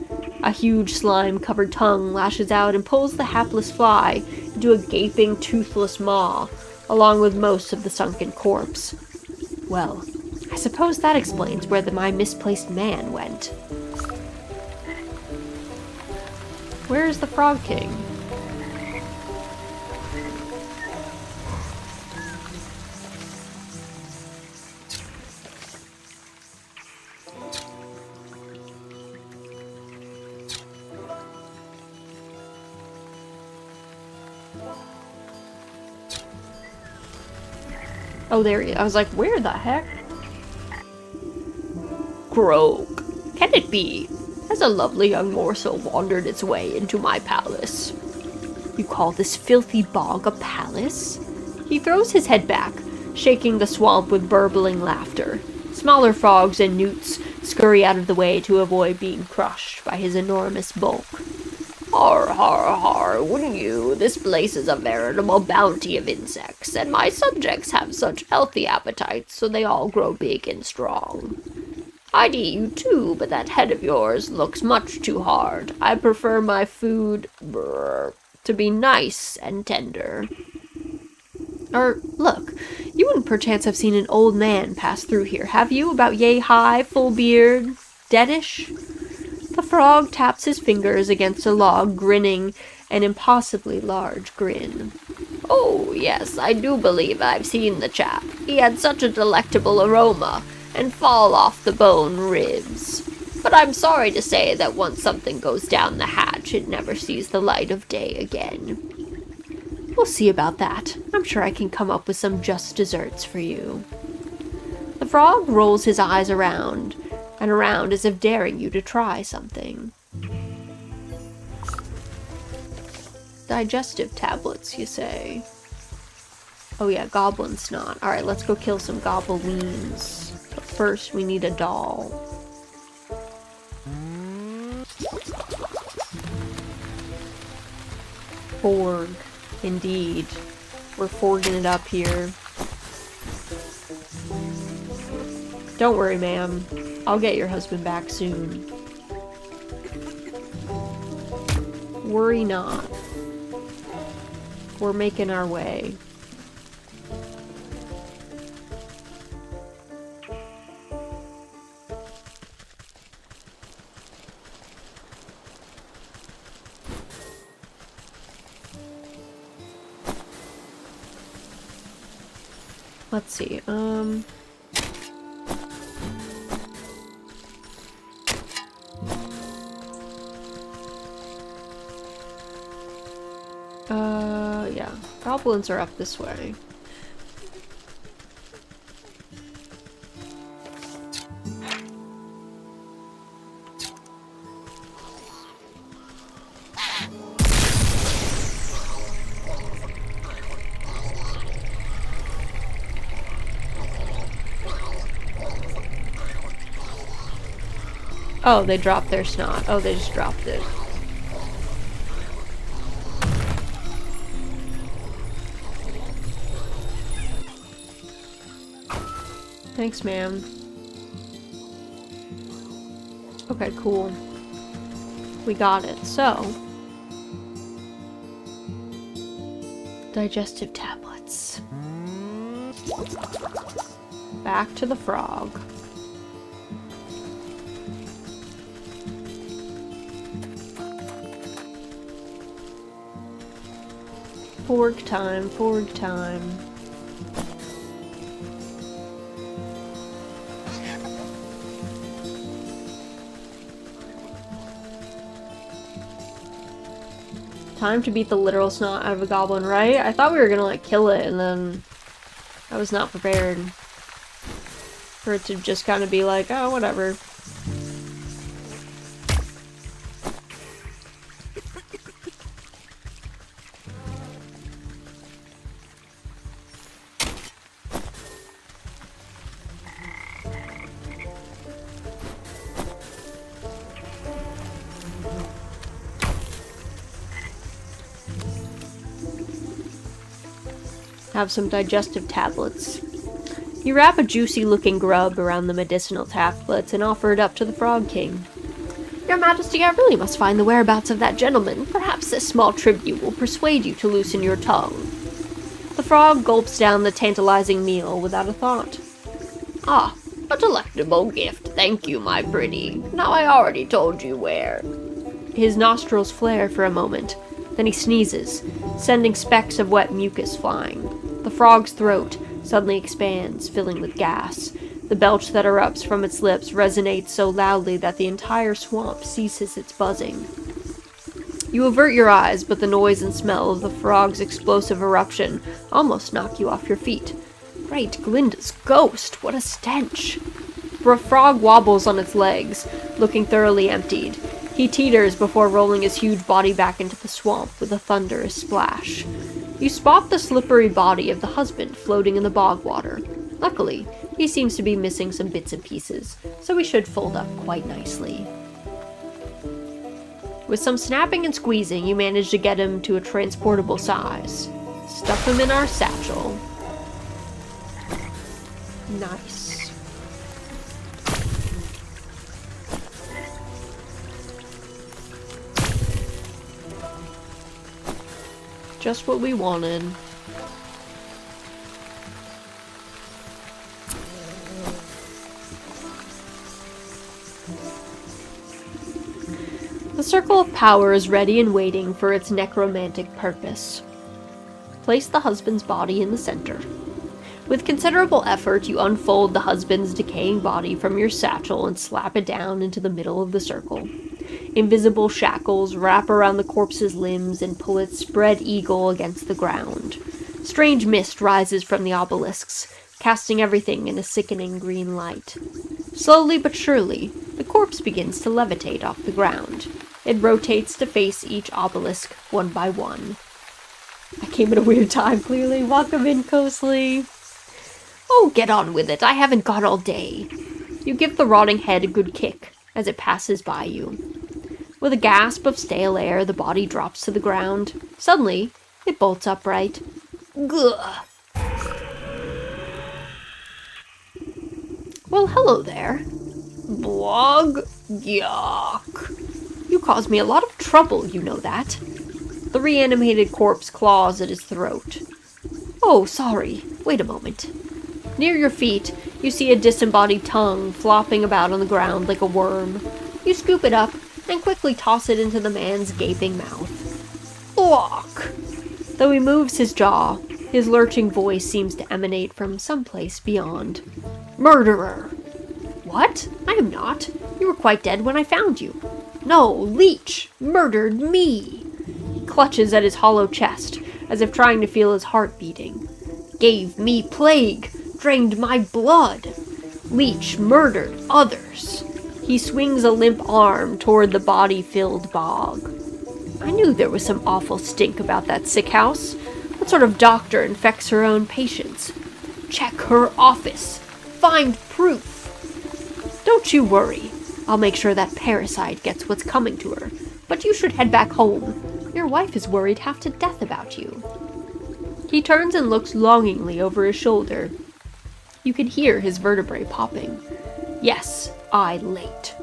A huge slime-covered tongue lashes out and pulls the hapless fly into a gaping, toothless maw, along with most of the sunken corpse. Well, I suppose that explains where my misplaced man went. Where is the Frog King? Oh, there he is. I was like, where the heck? Grog, can it be? Has a lovely young morsel wandered its way into my palace? You call this filthy bog a palace? He throws his head back, shaking the swamp with burbling laughter. Smaller frogs and newts scurry out of the way to avoid being crushed by his enormous bulk. Har, har, har, wouldn't you? This place is a veritable bounty of insects, and my subjects have such healthy appetites, so they all grow big and strong. I'd eat you too, but that head of yours looks much too hard. I prefer my food, to be nice and tender. Look, you wouldn't perchance have seen an old man pass through here, have you? About yay high, full beard, deadish? The frog taps his fingers against a log, grinning an impossibly large grin. Oh, yes, I do believe I've seen the chap. He had such a delectable aroma, and fall-off-the-bone ribs. But I'm sorry to say that once something goes down the hatch, it never sees the light of day again. We'll see about that. I'm sure I can come up with some just desserts for you. The frog rolls his eyes around and around as if daring you to try something. Digestive tablets, you say? Oh yeah, goblin snot. Alright, let's go kill some goblins. But first, we need a doll. Forg. Indeed. We're forging it up here. Don't worry, ma'am. I'll get your husband back soon. Worry not. We're making our way. Let's see, yeah. Goblins are up this way. Oh, they dropped their snot. Oh, they just dropped it. Thanks, ma'am. Okay, cool. We got it. So, digestive tablets. Back to the frog. Fork time, fork time. Time to beat the literal snot out of a goblin, right? I thought we were gonna, like, kill it, and then I was not prepared for it to just kind of be like, oh, whatever. Have some digestive tablets. You wrap a juicy-looking grub around the medicinal tablets and offer it up to the Frog King. Your Majesty, I really must find the whereabouts of that gentleman. Perhaps this small tribute will persuade you to loosen your tongue. The frog gulps down the tantalizing meal without a thought. Ah, a delectable gift. Thank you, my pretty. Now I already told you where. His nostrils flare for a moment. Then he sneezes, sending specks of wet mucus flying. The frog's throat suddenly expands, filling with gas. The belch that erupts from its lips resonates so loudly that the entire swamp ceases its buzzing. You avert your eyes, but the noise and smell of the frog's explosive eruption almost knock you off your feet. Great Glinda's ghost, what a stench! The frog wobbles on its legs, looking thoroughly emptied. He teeters before rolling his huge body back into the swamp with a thunderous splash. You spot the slippery body of the husband floating in the bog water. Luckily, he seems to be missing some bits and pieces, so he should fold up quite nicely. With some snapping and squeezing, you manage to get him to a transportable size. Stuff him in our satchel. Nice. Just what we wanted. The circle of power is ready and waiting for its necromantic purpose. Place the husband's body in the center. With considerable effort, you unfold the husband's decaying body from your satchel and slap it down into the middle of the circle. Invisible shackles wrap around the corpse's limbs and pull its spread eagle against the ground. Strange mist rises from the obelisks, casting everything in a sickening green light. Slowly but surely, the corpse begins to levitate off the ground. It rotates to face each obelisk one by one. I came at a weird time, clearly. Welcome in, Cosley. Oh, get on with it. I haven't got all day. You give the rotting head a good kick as it passes by you. With a gasp of stale air, the body drops to the ground. Suddenly, it bolts upright. Gah. Well, hello there. Blog. Yuck. You caused me a lot of trouble, you know that. The reanimated corpse claws at his throat. Oh, sorry. Wait a moment. Near your feet, you see a disembodied tongue flopping about on the ground like a worm. You scoop it up and quickly toss it into the man's gaping mouth. Lock. Though he moves his jaw, his lurching voice seems to emanate from someplace beyond. Murderer. What? I am not. You were quite dead when I found you. No, leech murdered me. He clutches at his hollow chest, as if trying to feel his heart beating. Gave me plague. Drained my blood. Leech murdered others. He swings a limp arm toward the body-filled bog. I knew there was some awful stink about that sick house. What sort of doctor infects her own patients? Check her office. Find proof. Don't you worry. I'll make sure that parasite gets what's coming to her. But you should head back home. Your wife is worried half to death about you. He turns and looks longingly over his shoulder. You can hear his vertebrae popping. Yes, I late.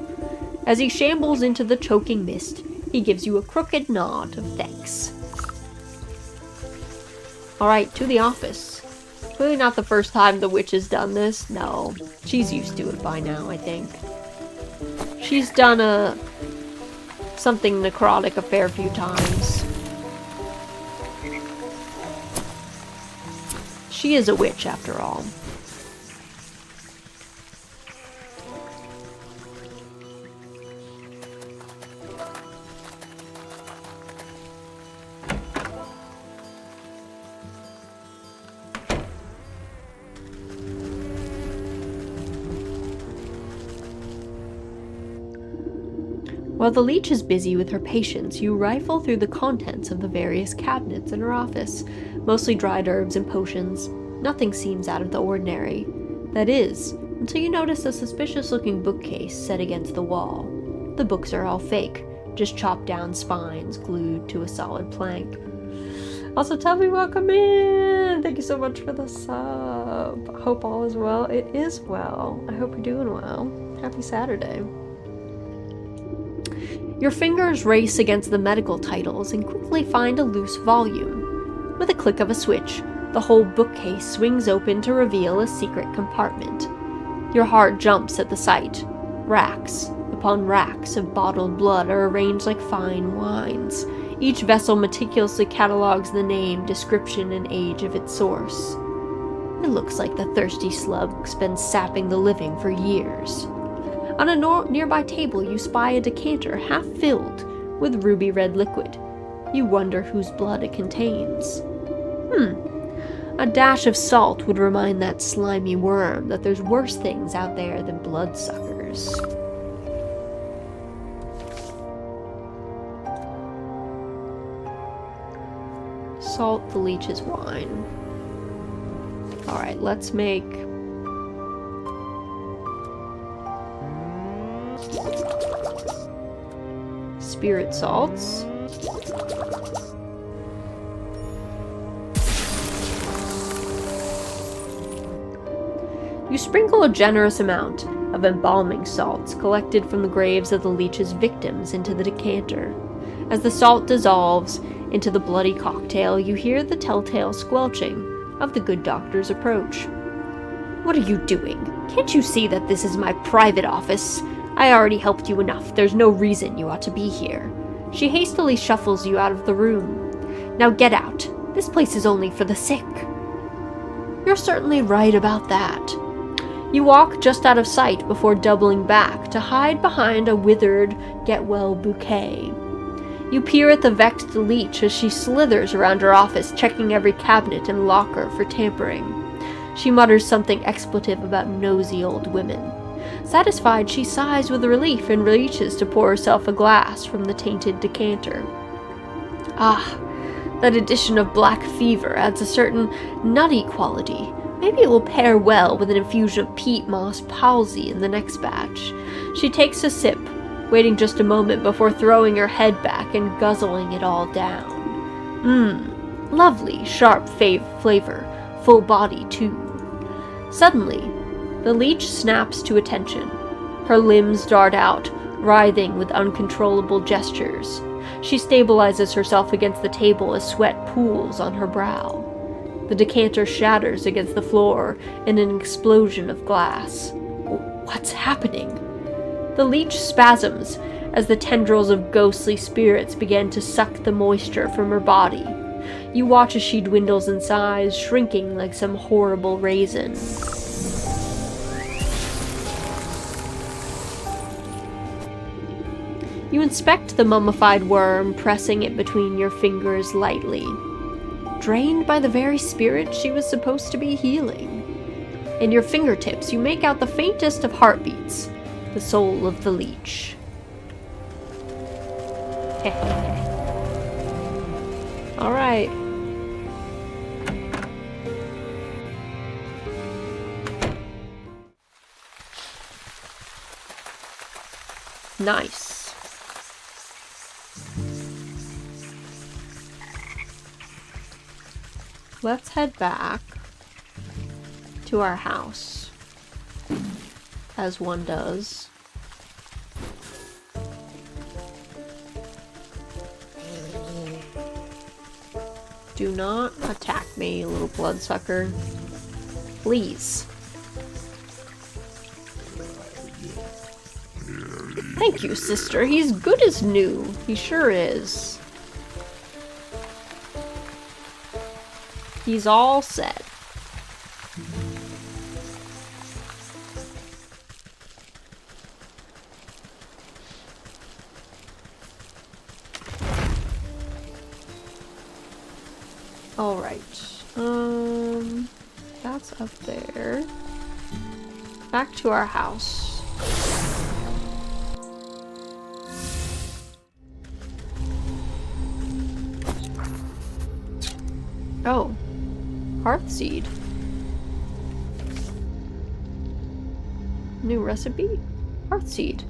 As he shambles into the choking mist, he gives you a crooked nod of thanks. Alright, to the office. Clearly not the first time the witch has done this. No, she's used to it by now, I think. She's done something necrotic a fair few times. She is a witch, after all. While the leech is busy with her patients, you rifle through the contents of the various cabinets in her office, mostly dried herbs and potions. Nothing seems out of the ordinary. That is, until you notice a suspicious-looking bookcase set against the wall. The books are all fake, just chopped down spines glued to a solid plank. Also, tell me welcome in! Thank you so much for the sub. Hope all is well. It is well. I hope you're doing well. Happy Saturday. Your fingers race against the medical titles and quickly find a loose volume. With a click of a switch, the whole bookcase swings open to reveal a secret compartment. Your heart jumps at the sight. Racks upon racks of bottled blood are arranged like fine wines. Each vessel meticulously catalogs the name, description, and age of its source. It looks like the thirsty slug's been sapping the living for years. On a nearby table, you spy a decanter half filled with ruby red liquid. You wonder whose blood it contains. A dash of salt would remind that slimy worm that there's worse things out there than bloodsuckers. Salt the leech's wine. Alright, let's make... spirit salts. You sprinkle a generous amount of embalming salts collected from the graves of the leech's victims into the decanter. As the salt dissolves into the bloody cocktail, you hear the telltale squelching of the good doctor's approach. What are you doing? Can't you see that this is my private office? I already helped you enough. There's no reason you ought to be here. She hastily shuffles you out of the room. Now get out. This place is only for the sick. You're certainly right about that. You walk just out of sight before doubling back to hide behind a withered get-well bouquet. You peer at the vexed leech as she slithers around her office, checking every cabinet and locker for tampering. She mutters something expletive about nosy old women. Satisfied, she sighs with relief and reaches to pour herself a glass from the tainted decanter. Ah, that addition of black fever adds a certain nutty quality. Maybe it will pair well with an infusion of peat moss palsy in the next batch. She takes a sip, waiting just a moment before throwing her head back and guzzling it all down. Lovely, sharp flavor, full body too. Suddenly, the leech snaps to attention. Her limbs dart out, writhing with uncontrollable gestures. She stabilizes herself against the table as sweat pools on her brow. The decanter shatters against the floor in an explosion of glass. What's happening? The leech spasms as the tendrils of ghostly spirits begin to suck the moisture from her body. You watch as she dwindles in size, shrinking like some horrible raisin. You inspect the mummified worm, pressing it between your fingers lightly. Drained by the very spirit she was supposed to be healing. In your fingertips, you make out the faintest of heartbeats, the soul of the leech. Alright. Nice. Let's head back to our house, as one does. Do not attack me, little bloodsucker. Please. Thank you, sister. He's good as new. He sure is. He's all set. Alright. That's up there. Back to our house. Oh. Hearthseed. New recipe? Hearthseed.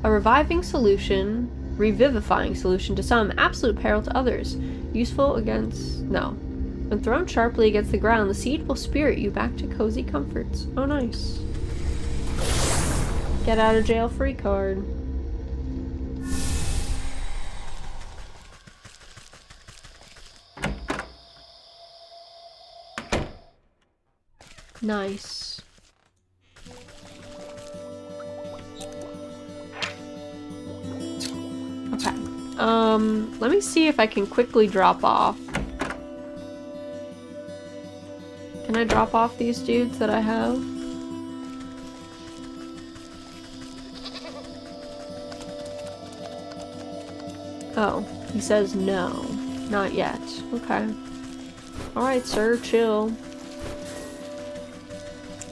A reviving solution, revivifying solution to some, absolute peril to others. Useful against... no. When thrown sharply against the ground, the seed will spirit you back to cozy comforts. Oh, nice. Get out of jail free card. Nice. Okay. Let me see if I can quickly drop off. Can I drop off these dudes that I have? Oh, he says no. Not yet. Okay. Alright, sir, chill.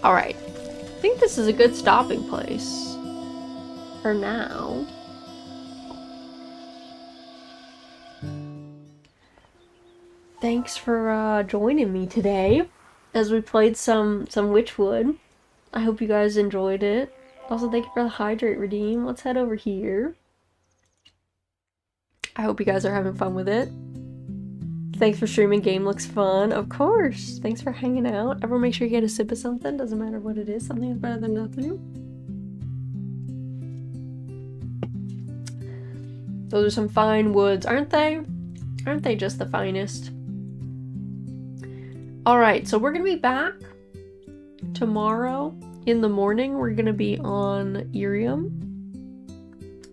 Alright. I think this is a good stopping place. For now. thanks for joining me today as we played some Wytchwood. I hope you guys enjoyed it. Also, thank you for the hydrate redeem. Let's head over here. I hope you guys are having fun with it. Thanks for streaming. Game looks fun. Of course. Thanks for hanging out. Everyone make sure you get a sip of something. Doesn't matter what it is. Something is better than nothing. Those are some fine woods, aren't they? Aren't they just the finest? Alright, so we're going to be back tomorrow in the morning. We're going to be on Irium,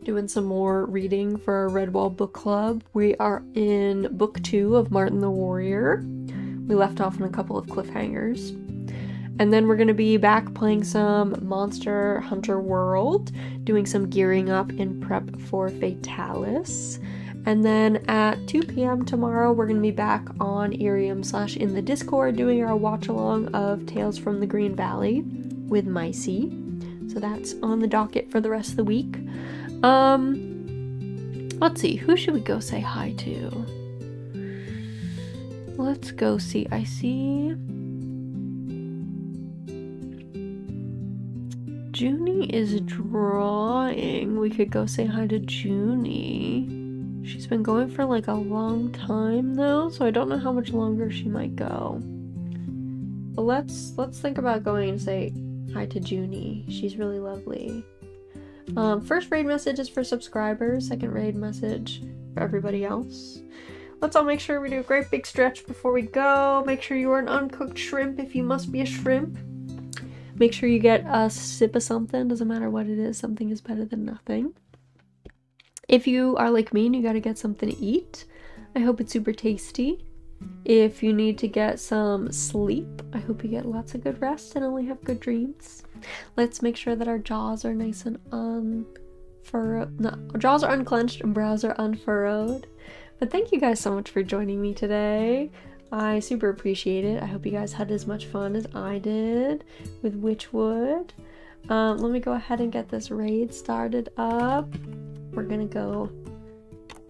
doing some more reading for our Redwall book club. We are in book 2 of Martin the Warrior. We left off on a couple of cliffhangers. And then we're going to be back playing some Monster Hunter World, doing some gearing up in prep for Fatalis. And then at 2 p.m. tomorrow, we're going to be back on Irium / in the Discord, doing our watch-along of Tales from the Green Valley with Micey. So that's on the docket for the rest of the week. Let's see, who should we go say hi to? Let's go see. I see Junie is drawing. We could go say hi to Junie. She's been going for like a long time though, so I don't know how much longer she might go. But let's think about going and say hi to Junie. She's really lovely. First raid message is for subscribers. Second raid message for everybody else. Let's all make sure we do a great big stretch before we go. Make sure you are an uncooked shrimp if you must be a shrimp. Make sure you get a sip of something. Doesn't matter what it is. Something is better than nothing. If you are like me and you gotta get something to eat, I hope it's super tasty. If you need to get some sleep, I hope you get lots of good rest and only have good dreams. Let's make sure that our jaws are nice and unfurrowed. No, jaws are unclenched and brows are unfurrowed. But thank you guys so much for joining me today. I super appreciate it. I hope you guys had as much fun as I did with Wytchwood. Let me go ahead and get this raid started up. We're gonna go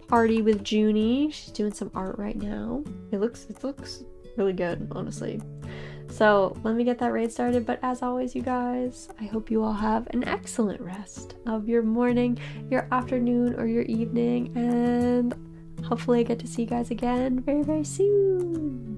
party with Junie. She's doing some art right now. It looks really good, honestly. So let me get that raid started. But as always, you guys, I hope you all have an excellent rest of your morning, your afternoon, or your evening, and hopefully I get to see you guys again very, very soon.